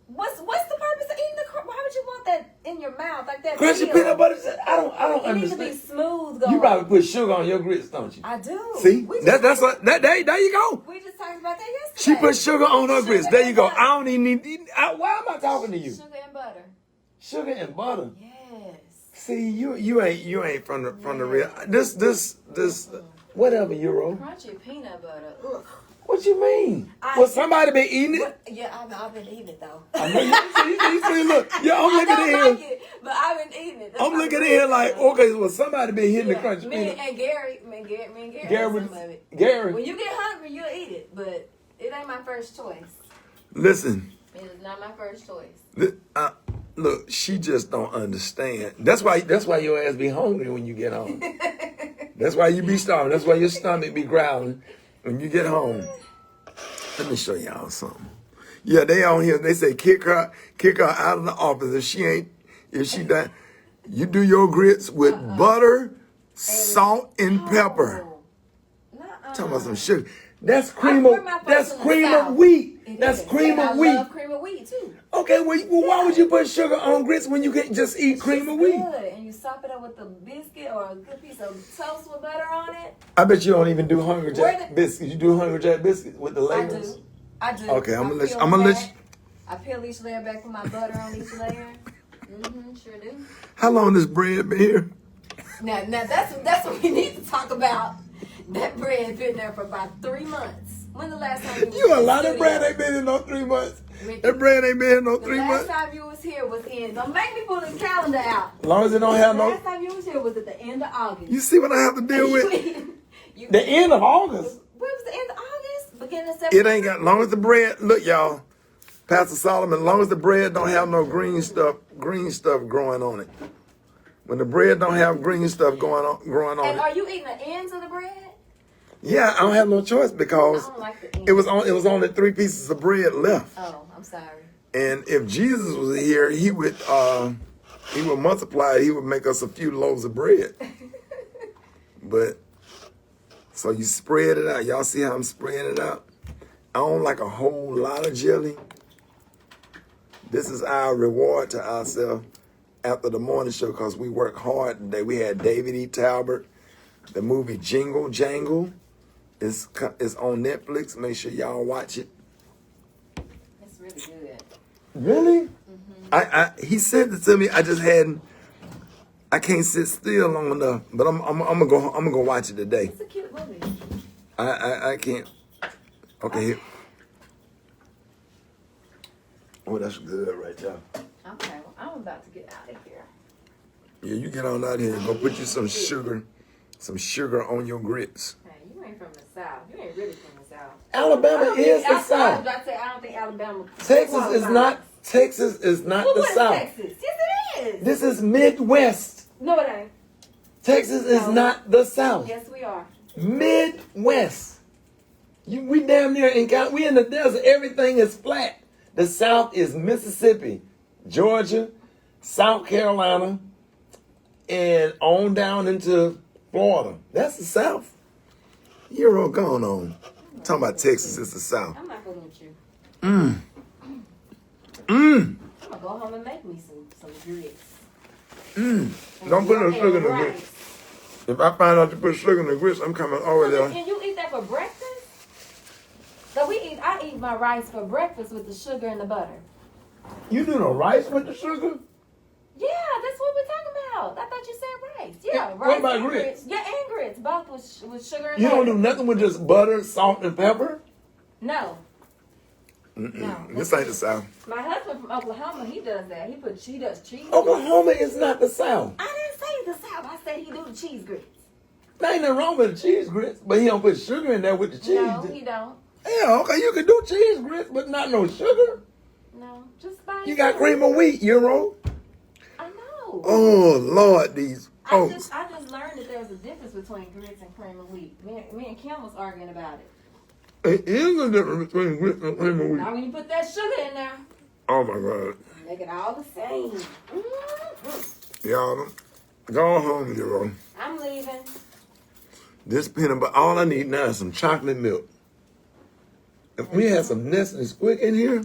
[SPEAKER 1] What's the purpose of eating the crunchy? Why would you want that in your mouth like that?
[SPEAKER 2] Crunchy peanut butter? I don't
[SPEAKER 1] It
[SPEAKER 2] understand.
[SPEAKER 1] needs to be smooth. Going.
[SPEAKER 2] You probably put sugar on your grits, don't you?
[SPEAKER 1] I do.
[SPEAKER 2] See? That's what. There you go.
[SPEAKER 1] We just talked about that yesterday.
[SPEAKER 2] She put sugar on her grits. There you go. I don't even need. Why am I talking to you?
[SPEAKER 1] Sugar and butter.
[SPEAKER 2] Sugar and butter.
[SPEAKER 1] Yes.
[SPEAKER 2] See, you ain't from the real. This whatever, Euro.
[SPEAKER 1] Crunchy peanut butter. Ugh.
[SPEAKER 2] What you mean? Well, somebody been eating it.
[SPEAKER 1] Yeah, I've been eating it though.
[SPEAKER 2] I know you see, look. Yeah, I'm looking at
[SPEAKER 1] I don't
[SPEAKER 2] here.
[SPEAKER 1] like it, but I've been eating it.
[SPEAKER 2] I'm looking at here like, okay, well, somebody been hitting the crunchy
[SPEAKER 1] Me
[SPEAKER 2] peanut.
[SPEAKER 1] and Gary.
[SPEAKER 2] Gary.
[SPEAKER 1] When you get hungry, you'll eat it, but it ain't my first choice.
[SPEAKER 2] Listen.
[SPEAKER 1] It is not my first choice.
[SPEAKER 2] Look, she just don't understand. That's why your ass be hungry when you get home. That's why you be starving. That's why your stomach be growling when you get home. Let me show y'all something. Yeah, they on here. They say kick her out of the office if she done. You do your grits with butter, salt, and pepper. Talking about some sugar. That's cream of wheat. That's cream of wheat.
[SPEAKER 1] I love cream of wheat too.
[SPEAKER 2] Okay, well, why would you put sugar on grits when you can just eat cream of wheat?
[SPEAKER 1] Good. And you sop it up with a biscuit or a good piece of toast with butter on it.
[SPEAKER 2] I bet you don't even do Hungry Jack biscuits. You do Hungry Jack biscuits with the layers?
[SPEAKER 1] I do.
[SPEAKER 2] Okay, I'm gonna let you.
[SPEAKER 1] I peel each layer back with my butter on each layer. Sure do.
[SPEAKER 2] How long has bread been here?
[SPEAKER 1] Now that's what we need to talk about. That bread been there for about 3 months. When the last time
[SPEAKER 2] you a lot of bread ain't been in no 3 months. That bread ain't been in no 3 months.
[SPEAKER 1] The last time you was here was in. Don't make me pull the calendar out.
[SPEAKER 2] As long as it don't have no.
[SPEAKER 1] The last time you was here was at the end of August.
[SPEAKER 2] You see what I have to deal with? The end of August.
[SPEAKER 1] What was the end of August? Beginning of September.
[SPEAKER 2] It ain't got. Long as the bread. Look, y'all. Pastor Solomon. Long as the bread don't have no green stuff growing on it. When the bread don't have green stuff growing on
[SPEAKER 1] And
[SPEAKER 2] it.
[SPEAKER 1] are you eating the ends of the bread?
[SPEAKER 2] Yeah, I don't have no choice because
[SPEAKER 1] I don't like the ends.
[SPEAKER 2] it was only 3 pieces of bread left.
[SPEAKER 1] Oh, I'm sorry.
[SPEAKER 2] And if Jesus was here, he would multiply it. He would make us a few loaves of bread. But so you spread it out. Y'all see how I'm spreading it out? I don't like a whole lot of jelly. This is our reward to ourselves after the morning show because we worked hard today. We had David E. Talbot, the movie Jingle Jangle. It's on Netflix. Make sure y'all watch it.
[SPEAKER 1] It's really good.
[SPEAKER 2] Really? Mm-hmm. He sent it to me. I can't sit still long enough. But I'm gonna go watch it today.
[SPEAKER 1] It's a cute movie.
[SPEAKER 2] I can't. Okay. Here. Oh, that's good right there.
[SPEAKER 1] Okay, well, I'm about to get out of here.
[SPEAKER 2] Yeah, you get on out here and go put you some sugar on your grits.
[SPEAKER 1] Hey, you ain't from the South. You ain't really from the South.
[SPEAKER 2] Alabama is the South.
[SPEAKER 1] I was about to say, I don't think Alabama.
[SPEAKER 2] Texas is not the South.
[SPEAKER 1] Texas? Yes, it is.
[SPEAKER 2] This is Midwest.
[SPEAKER 1] No, it ain't.
[SPEAKER 2] Texas is not the South.
[SPEAKER 1] Yes, we are.
[SPEAKER 2] Midwest. We damn near we in the desert. Everything is flat. The South is Mississippi, Georgia, South Carolina, and on down into Florida. That's the South. You're all going on. Talking about Texas, it's the South.
[SPEAKER 1] I'm not going with you. I'm going to go home and make me some grits.
[SPEAKER 2] Don't put no sugar in the grits. If I find out you put sugar in the grits, I'm coming over there.
[SPEAKER 1] Can you eat that for breakfast? So I eat my rice for breakfast with the sugar and the butter.
[SPEAKER 2] You do the rice with the sugar?
[SPEAKER 1] Yeah, that's what we're talking about. I thought you said rice. Yeah, rice.
[SPEAKER 2] What about
[SPEAKER 1] and
[SPEAKER 2] grits?
[SPEAKER 1] Yeah, and grits. Both with sugar and
[SPEAKER 2] You
[SPEAKER 1] butter.
[SPEAKER 2] don't do nothing with just butter, salt, and pepper?
[SPEAKER 1] No.
[SPEAKER 2] No. This ain't the South.
[SPEAKER 1] My husband from Oklahoma, he does that. He does cheese.
[SPEAKER 2] Oklahoma is not the South.
[SPEAKER 1] I didn't say the South. I said he do the cheese grits.
[SPEAKER 2] There ain't nothing wrong with the cheese grits, but he don't put sugar in there with the cheese.
[SPEAKER 1] No, he don't.
[SPEAKER 2] Yeah, okay, you can do cheese grits, but not no sugar.
[SPEAKER 1] No, just buy.
[SPEAKER 2] You got cream of wheat, Euro.
[SPEAKER 1] I know.
[SPEAKER 2] Oh Lord, these folks.
[SPEAKER 1] I just learned that there's a difference between grits and cream of wheat. Me and Kim was arguing about it.
[SPEAKER 2] It is a difference between grits and cream of wheat.
[SPEAKER 1] Now when you put that sugar in there,
[SPEAKER 2] Oh my God.
[SPEAKER 1] make it all the same. Mm-hmm.
[SPEAKER 2] Y'all, go home, Euro.
[SPEAKER 1] I'm leaving.
[SPEAKER 2] This peanut butter, all I need now is some chocolate milk. If we had some Nestle Squick in here,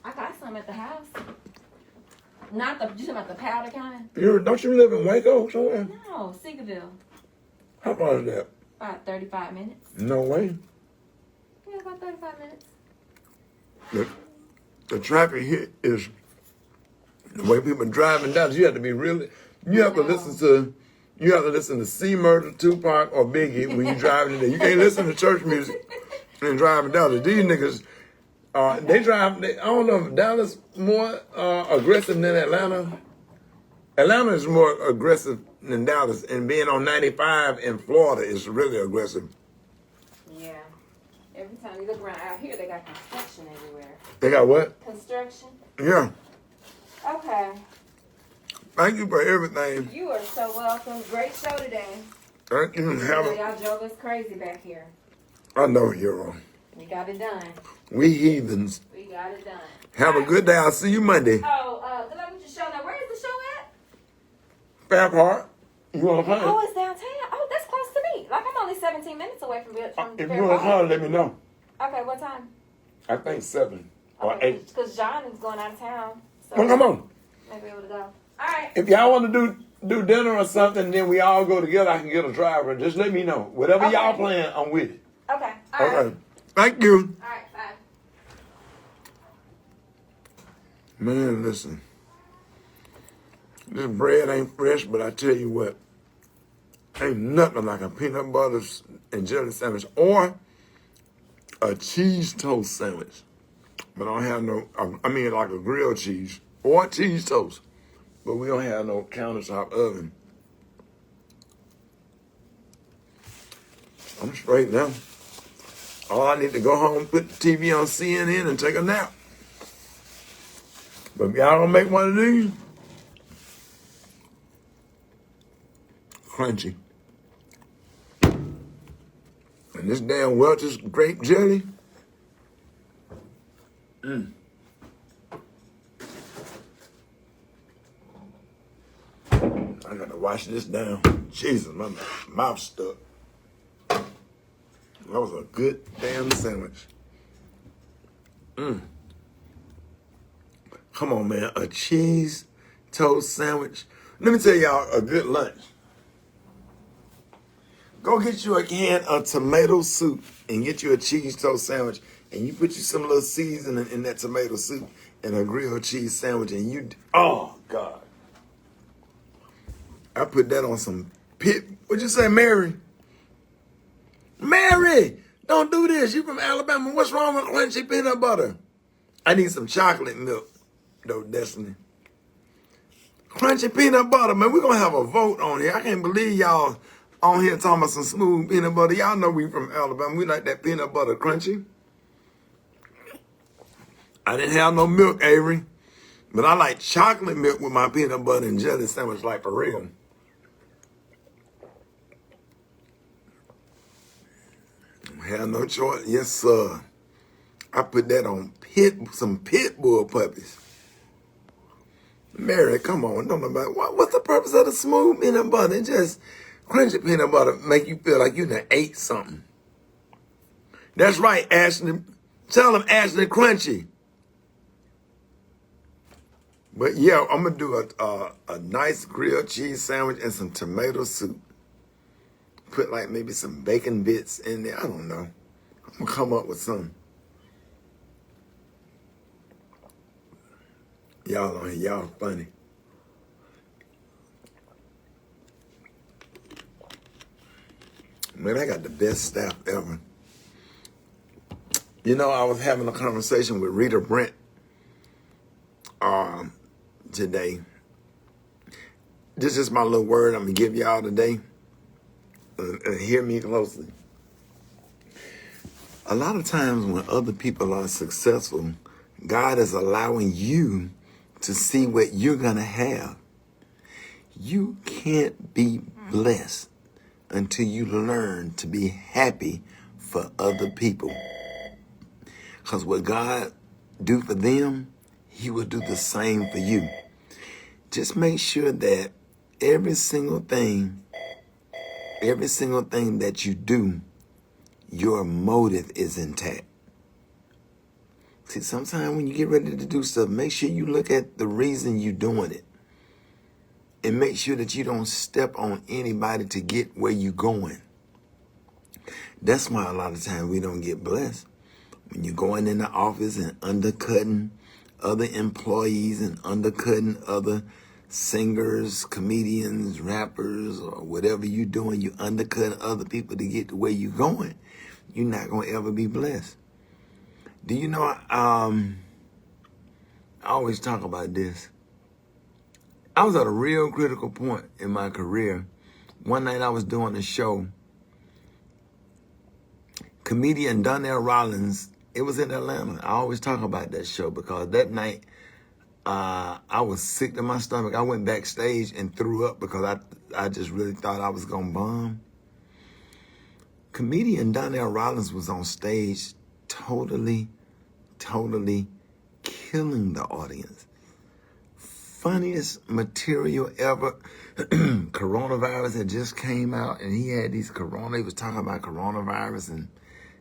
[SPEAKER 1] I got some at the house. Not the, you talking about the powder kind?
[SPEAKER 2] don't you live in Waco somewhere?
[SPEAKER 1] No, Seagoville.
[SPEAKER 2] How far is that?
[SPEAKER 1] About 35 minutes.
[SPEAKER 2] No way.
[SPEAKER 1] Yeah, about 35 minutes.
[SPEAKER 2] The traffic here is the way people driving down. You have to be really. You have to listen to C Murder, Tupac, or Biggie when you're driving there. You can't listen to church music and driving down. These niggas, they drive. I don't know if Dallas more aggressive than Atlanta. Atlanta is more aggressive than Dallas, and being on 95 in Florida is really aggressive.
[SPEAKER 1] Yeah. Every time you look around out here, they got construction everywhere.
[SPEAKER 2] They got what?
[SPEAKER 1] Construction.
[SPEAKER 2] Yeah.
[SPEAKER 1] Okay.
[SPEAKER 2] Thank you for everything.
[SPEAKER 1] You are so welcome. Great show today.
[SPEAKER 2] Thank you.
[SPEAKER 1] Y'all drove us crazy back here.
[SPEAKER 2] I know, Hero.
[SPEAKER 1] We got it done.
[SPEAKER 2] We heathens.
[SPEAKER 1] We got it done.
[SPEAKER 2] Have a good day. I'll see you Monday.
[SPEAKER 1] Oh, good luck with your show. Now, where is the show at?
[SPEAKER 2] Fair Park. You want to come?
[SPEAKER 1] Oh, it's downtown. Oh, that's close to me. Like, I'm only 17 minutes away from
[SPEAKER 2] If
[SPEAKER 1] Fair
[SPEAKER 2] you want to
[SPEAKER 1] Park.
[SPEAKER 2] come, let me know.
[SPEAKER 1] Okay, what time?
[SPEAKER 2] I think 7 or 8.
[SPEAKER 1] Because John is going out of town. So
[SPEAKER 2] Well, come on.
[SPEAKER 1] Maybe able to go. All right.
[SPEAKER 2] If y'all want to do dinner or something, then we all go together. I can get a driver. Just let me know. Whatever y'all plan, I'm with it.
[SPEAKER 1] Okay. All right.
[SPEAKER 2] Okay. Thank you.
[SPEAKER 1] All right, bye.
[SPEAKER 2] Man, listen. This bread ain't fresh, but I tell you what. Ain't nothing like a peanut butter and jelly sandwich or a cheese toast sandwich. But I don't have no, I mean like a grilled cheese or cheese toast. But we don't have no countertop oven. I'm straight now. All I need to go home, put the TV on CNN and take a nap. But if y'all don't make one of these, crunchy. And this damn Welch's grape jelly. I gotta wash this down. Jesus, my mouth stuck. That was a good damn sandwich. Come on, man. A cheese toast sandwich. Let me tell y'all a good lunch. Go get you a can of tomato soup and get you a cheese toast sandwich. And you put you some little seasoning in that tomato soup and a grilled cheese sandwich. And you, oh, God. I put that on some what'd you say, Mary? Mary, don't do this. You from Alabama. What's wrong with crunchy peanut butter? I need some chocolate milk, though, Destiny. Crunchy peanut butter, man. We're going to have a vote on here. I can't believe y'all on here talking about some smooth peanut butter. Y'all know we from Alabama. We like that peanut butter crunchy. I didn't have no milk, Avery. But I like chocolate milk with my peanut butter and jelly sandwich, like for real. Have no choice. Yes, sir. I put that on some pit bull puppies. Mary, come on. Don't know about what's the purpose of the smooth peanut butter? It just crunchy peanut butter make you feel like you done ate something. That's right, Ashley. Tell them Ashley Crunchy. But yeah, I'm gonna do a nice grilled cheese sandwich and some tomato soup. Put like maybe some bacon bits in there. I don't know. I'm gonna come up with something. Y'all on here, y'all funny. Man, I got the best staff ever. You know, I was having a conversation with Rita Brent today. This is my little word I'm gonna give y'all today. Hear me closely. A lot of times when other people are successful, God is allowing you to see what you're gonna have. You can't be blessed until you learn to be happy for other people. Because what God do for them, he will do the same for you. Just make sure that every single thing that you do, your motive is intact. See, sometimes when you get ready to do stuff, make sure you look at the reason you're doing it. And make sure that you don't step on anybody to get where you're going. That's why a lot of times we don't get blessed. When you're going in the office and undercutting other employees and undercutting other singers, comedians, rappers, or whatever you're doing, you undercut other people to get to where you're going, you're not going to ever be blessed. Do you know, I always talk about this. I was at a real critical point in my career. One night I was doing a show. Comedian Donnell Rollins, it was in Atlanta. I always talk about that show because that night I was sick to my stomach. I went backstage and threw up because I just really thought I was going to bomb. Comedian Donnell Rollins was on stage totally killing the audience. Funniest material ever. Coronavirus had just came out and he had these he was talking about coronavirus and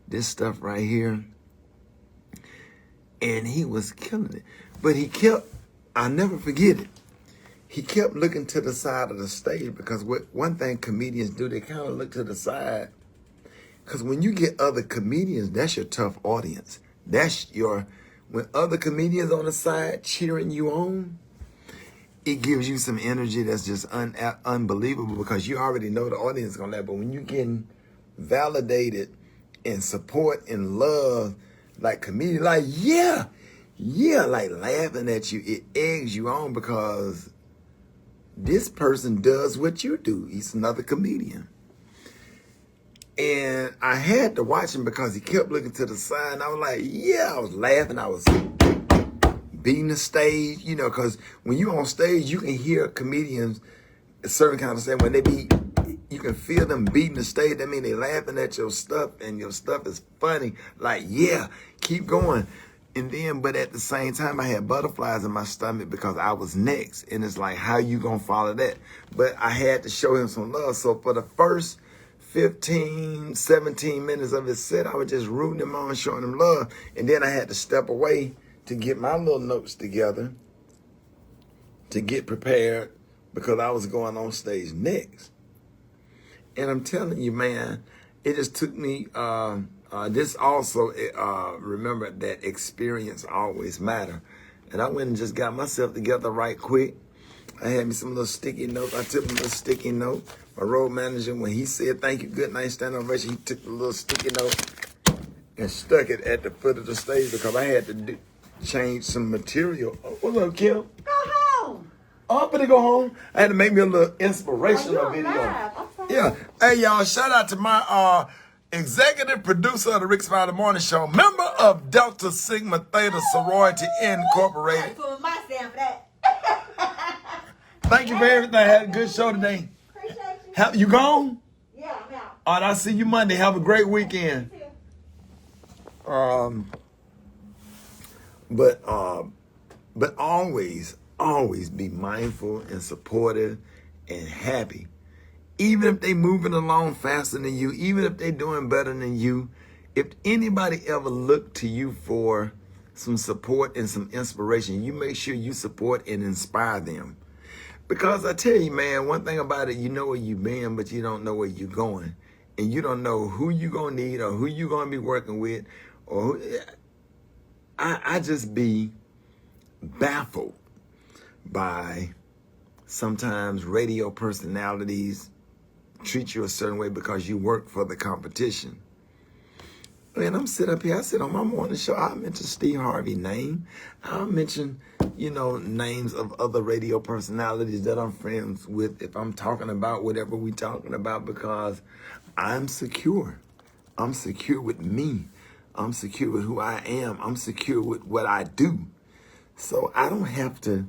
[SPEAKER 2] this stuff right here. And he was killing it. But he kept, I'll never forget it, he kept looking to the side of the stage because one thing comedians do, they kind of look to the side. Because when you get other comedians, that's your tough audience. When other comedians on the side cheering you on, it gives you some energy that's just unbelievable because you already know the audience is going to laugh. But when you're getting validated and support and love, like comedians, like, yeah, like laughing at you, it eggs you on because this person does what you do. He's another comedian. And I had to watch him because he kept looking to the side. And I was like, yeah, I was laughing. I was beating the stage, you know, because when you're on stage, you can hear comedians a certain kind of stuff. When you can feel them beating the stage. That means they laughing at your stuff and your stuff is funny. Like, yeah, keep going. And then, but at the same time, I had butterflies in my stomach because I was next. And it's like, how you going to follow that? But I had to show him some love. So for the first 15, 17 minutes of his set, I was just rooting him on, showing him love. And then I had to step away to get my little notes together, to get prepared, because I was going on stage next. And I'm telling you, man, it just took me, this also, remember that experience always matter. And I went and just got myself together right quick. I had me some little sticky notes. I took a little sticky note. My road manager, when he said, thank you, good night, stand ovation, he took the little sticky note and stuck it at the foot of the stage because I had to change some material. Oh, what's up, Kim?
[SPEAKER 1] Go home.
[SPEAKER 2] Oh, I'm gonna go home. I had to make me a little inspirational video. Yeah. Hey, y'all, shout out to my executive producer of the Rickey Smiley Morning Show, member of Delta Sigma Theta Sorority Incorporated.
[SPEAKER 1] Put my stamp for that.
[SPEAKER 2] Thank you for everything. I had a good show today.
[SPEAKER 1] Appreciate you.
[SPEAKER 2] You gone?
[SPEAKER 1] Yeah, I'm out.
[SPEAKER 2] All right, I'll see you Monday. Have a great weekend. But always be mindful and supportive and happy. Even if they moving along faster than you, even if they doing better than you, if anybody ever looked to you for
[SPEAKER 15] some support and some inspiration. You make sure you support and inspire them. Because I tell you, man, one thing about it, you know where you've been, but you don't know where you're going. And you don't know who you're going to need or who you're going to be working with. Or I just be baffled by sometimes radio personalities treat you a certain way because you work for the competition. And I'm sitting up here, I sit on my morning show, I mention Steve Harvey's name. I'll mention, names of other radio personalities that I'm friends with if I'm talking about whatever we're talking about, because I'm secure. I'm secure with me. I'm secure with who I am. I'm secure with what I do. So I don't have to,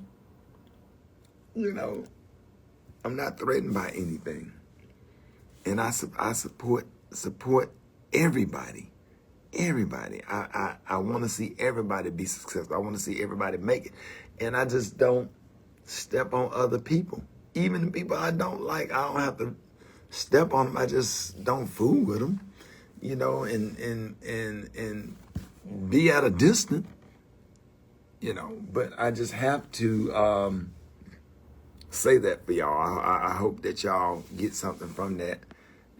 [SPEAKER 15] I'm not threatened by anything. And I support everybody. Everybody. I want to see everybody be successful. I want to see everybody make it. And I just don't step on other people. Even the people I don't like, I don't have to step on them. I just don't fool with them, and be at a distance, But I just have to say that for y'all. I hope that y'all get something from that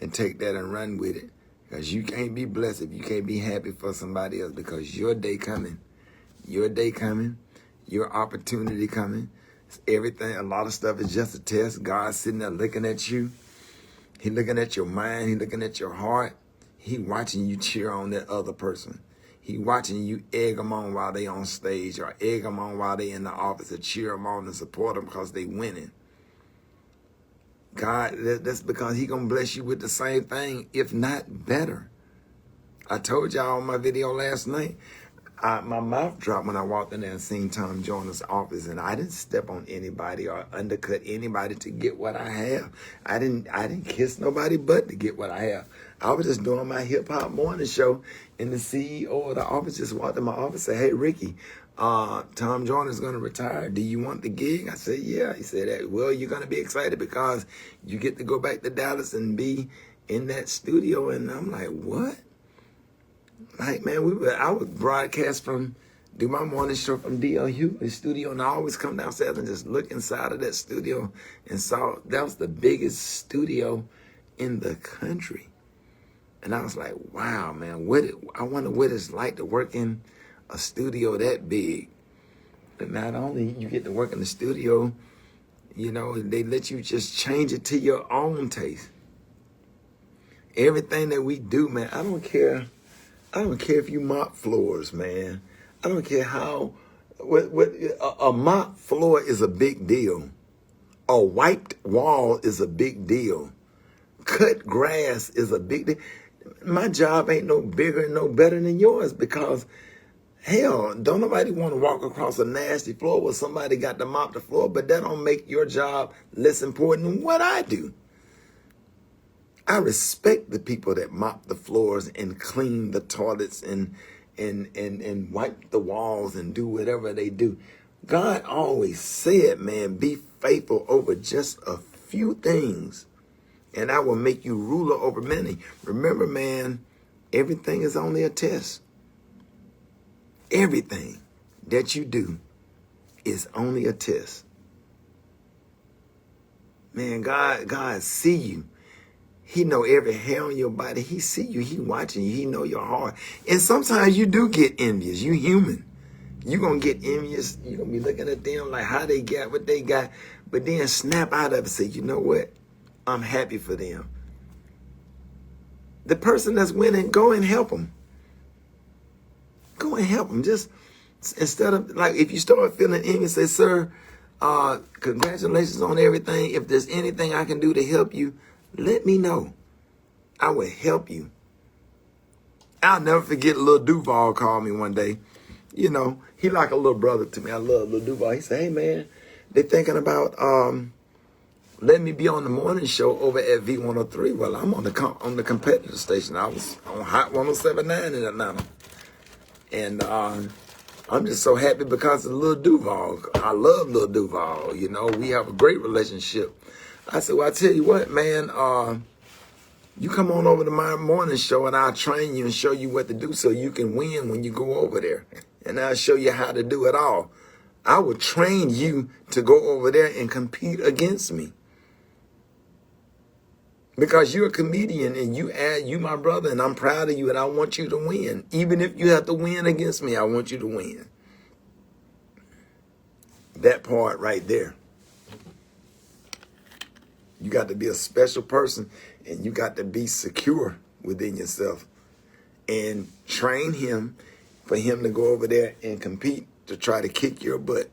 [SPEAKER 15] and take that and run with it. Because you can't be blessed if you can't be happy for somebody else, because your day coming, your opportunity coming. It's everything, a lot of stuff is just a test. God's sitting there looking at you. He looking at your mind. He looking at your heart. He watching you cheer on that other person. He watching you egg them on while they on stage, or egg them on while they in the office, or cheer them on and support them because they winning. God, that's because he going to bless you with the same thing, if not better. I told y'all on my video last night, my mouth dropped when I walked in there and seen Tom Joyner's office, and I didn't step on anybody or undercut anybody to get what I have. I didn't kiss nobody but to get what I have. I was just doing my hip-hop morning show, and the CEO of the office just walked in my office and said, "Hey, Ricky, Tom Joyner's going to retire. Do you want the gig?" I said, "Yeah." He said, "Well, you're going to be excited because you get to go back to Dallas and be in that studio." And I'm like, "What?" Like, man, I would broadcast do my morning show from D.L. Hughley's studio, and I always come downstairs and just look inside of that studio and saw that was the biggest studio in the country. And I was like, wow, man, I wonder what it's like to work in a studio that big. But not only you get to work in the studio, they let you just change it to your own taste. Everything that we do, man, I don't care if you mop floors, man. I don't care a mop floor is a big deal. A wiped wall is a big deal. Cut grass is a big deal. My job ain't no bigger and no better than yours, because hell, don't nobody want to walk across a nasty floor where somebody got to mop the floor, but that don't make your job less important than what I do. I respect the people that mop the floors and clean the toilets and wipe the walls and do whatever they do. God always said, man, be faithful over just a few things, and I will make you ruler over many. Remember, man, everything is only a test. Everything that you do is only a test. Man, God see you. He know every hair on your body. He see you. He watching you. He know your heart. And sometimes you do get envious. You human. You gonna get envious. You gonna be looking at them like how they got what they got. But then snap out of it and say, you know what? I'm happy for them. The person that's winning, go and help them. Go and help them. Just instead of, like, if you start feeling envy, say, "Sir, congratulations on everything. If there's anything I can do to help you, let me know. I will help you." I'll never forget Lil Duval called me one day. He like a little brother to me. I love Lil Duval. He said, "Hey, man, they thinking about let me be on the morning show over at V103. Well, I'm on the competitor station. I was on Hot 107.9 in Atlanta. And I'm just so happy because of Lil Duval. I love Lil Duval. We have a great relationship. I said, well, I tell you what, man, you come on over to my morning show and I'll train you and show you what to do so you can win when you go over there. and I'll show you how to do it all. I will train you to go over there and compete against me. Because you're a comedian and you my brother, and I'm proud of you, and I want you to win. Even if you have to win against me, I want you to win. That part right there. You got to be a special person, and you got to be secure within yourself and train him for him to go over there and compete to try to kick your butt.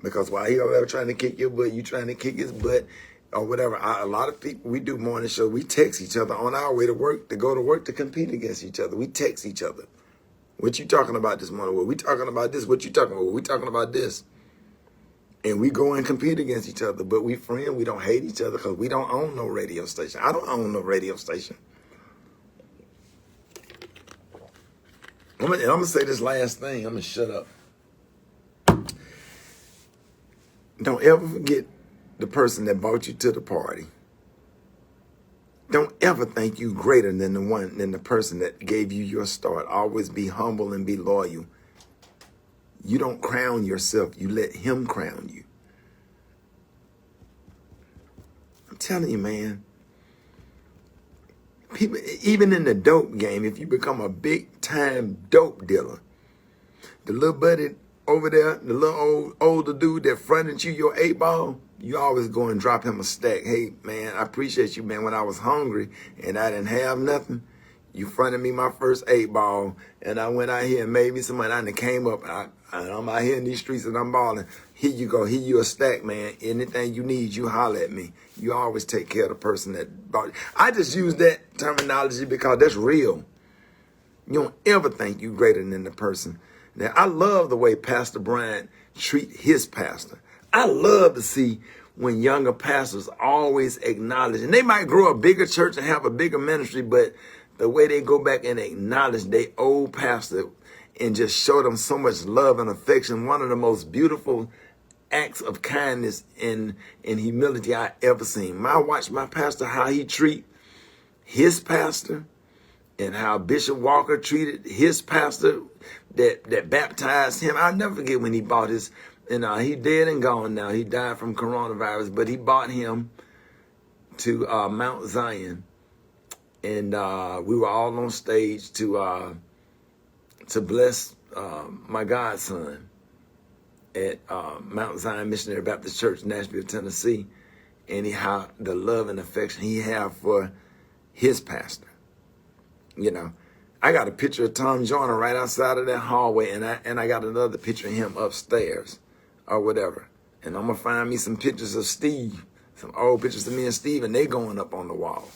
[SPEAKER 15] Because while he over there trying to kick your butt, you trying to kick his butt or whatever. A lot of people, we do morning show, we text each other on our way to work, to go to work, to compete against each other. We text each other. What you talking about this morning? Well, we talking about this. What you talking about? Well, we talking about this. And we go and compete against each other, but we friends. We don't hate each other because we don't own no radio station. I don't own no radio station. I'm gonna say this last thing. I'm gonna shut up. Don't ever forget the person that brought you to the party. Don't ever think you greater than the person that gave you your start. Always be humble and be loyal. You don't crown yourself. You let him crown you. I'm telling you, man. People, even in the dope game, if you become a big time dope dealer, the little buddy over there, the little older dude that fronted you your 8-ball, you always go and drop him a stack. Hey, man, I appreciate you, man. When I was hungry and I didn't have nothing, you fronted me my first 8-ball, and I went out here and made me some money. I done came up, and I'm out here in these streets and I'm balling. Here you go. Here you a stack, man. Anything you need, you holler at me. You always take care of the person that bought you. I just use that terminology because that's real. You don't ever think you greater than the person. Now, I love the way Pastor Bryant treat his pastor. I love to see when younger pastors always acknowledge, and they might grow a bigger church and have a bigger ministry, but the way they go back and acknowledge their old pastor and just show them so much love and affection. One of the most beautiful acts of kindness and humility I ever seen. I watched my pastor, how he treat his pastor, and how Bishop Walker treated his pastor that baptized him. I'll never forget when he bought his, and he dead and gone now. He died from coronavirus, but he bought him to Mount Zion. And we were all on stage to bless my godson at Mount Zion Missionary Baptist Church, Nashville, Tennessee, and how the love and affection he had for his pastor. You know, I got a picture of Tom Joyner right outside of that hallway, and I got another picture of him upstairs or whatever. And I'm gonna find me some pictures of Steve, some old pictures of me and Steve, and they going up on the wall.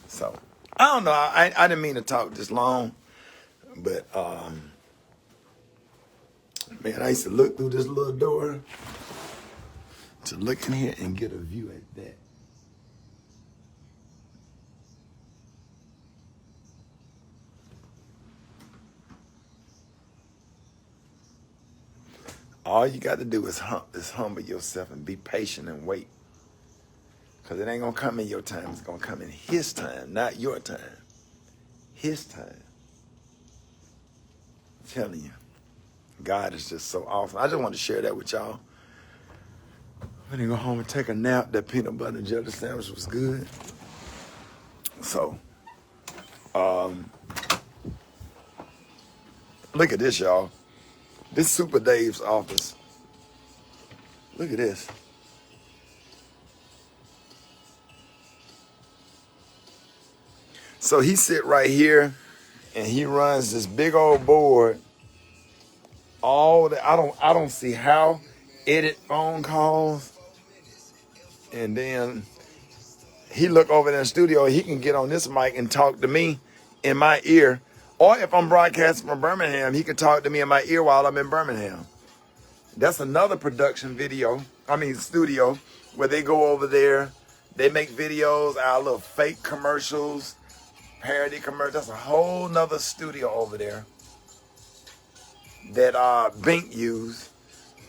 [SPEAKER 15] So, I don't know. I didn't mean to talk this long, but, man, I used to look through this little door to look in here and get a view at that. All you got to do is humble yourself and be patient and wait. Because it ain't going to come in your time. It's going to come in his time, not your time. His time. I'm telling you. God is just so awesome. I just want to share that with y'all. I'm going to go home and take a nap. That peanut butter and jelly sandwich was good. So, look at this, y'all. This Super Dave's office. Look at this. So he sit right here and he runs this big old board. I don't see how edit phone calls. And then he look over in the studio, he can get on this mic and talk to me in my ear. Or if I'm broadcasting from Birmingham, he can talk to me in my ear while I'm in Birmingham. That's another studio, where they go over there, they make videos, our little fake commercials, parody commercials. That's a whole nother studio over there that Bink use.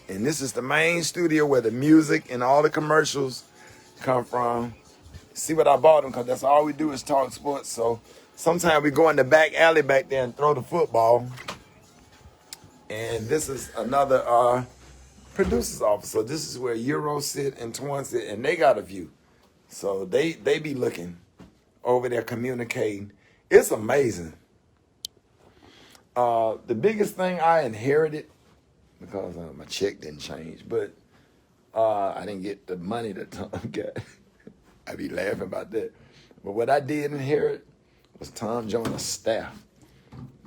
[SPEAKER 15] And this is the main studio where the music and all the commercials come from. See what I bought them, because that's all we do is talk sports. So sometimes we go in the back alley back there and throw the football. And this is another producer's office. So this is where Euro sit and Twan sit, and they got a view. So they be looking over there, communicating. It's amazing. The biggest thing I inherited, because my check didn't change, but I didn't get the money that Tom got. I be laughing about that. But what I did inherit was Tom Jones' staff.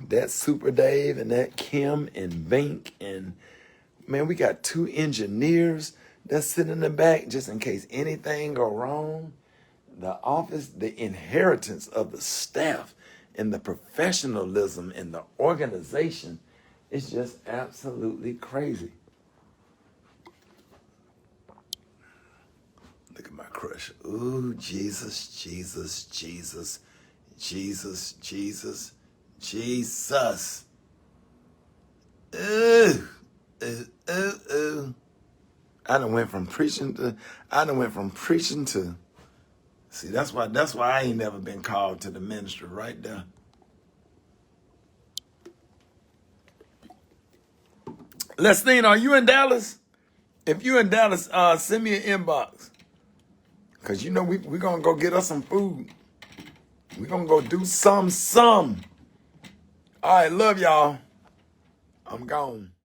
[SPEAKER 15] That Super Dave and that Kim and Bink, and man, we got 2 engineers that sit in the back just in case anything go wrong. The office, the inheritance of the staff and the professionalism and the organization is just absolutely crazy. Look at my crush. Ooh, Jesus, Jesus, Jesus, Jesus, Jesus, Jesus. Ooh, ooh, ooh, ooh. I done went from preaching to, see, that's why I ain't never been called to the ministry right there. Lestine, are you in Dallas? If you in Dallas, send me an inbox. Cause you know we gonna go get us some food. We gonna go do some. All right, love y'all. I'm gone.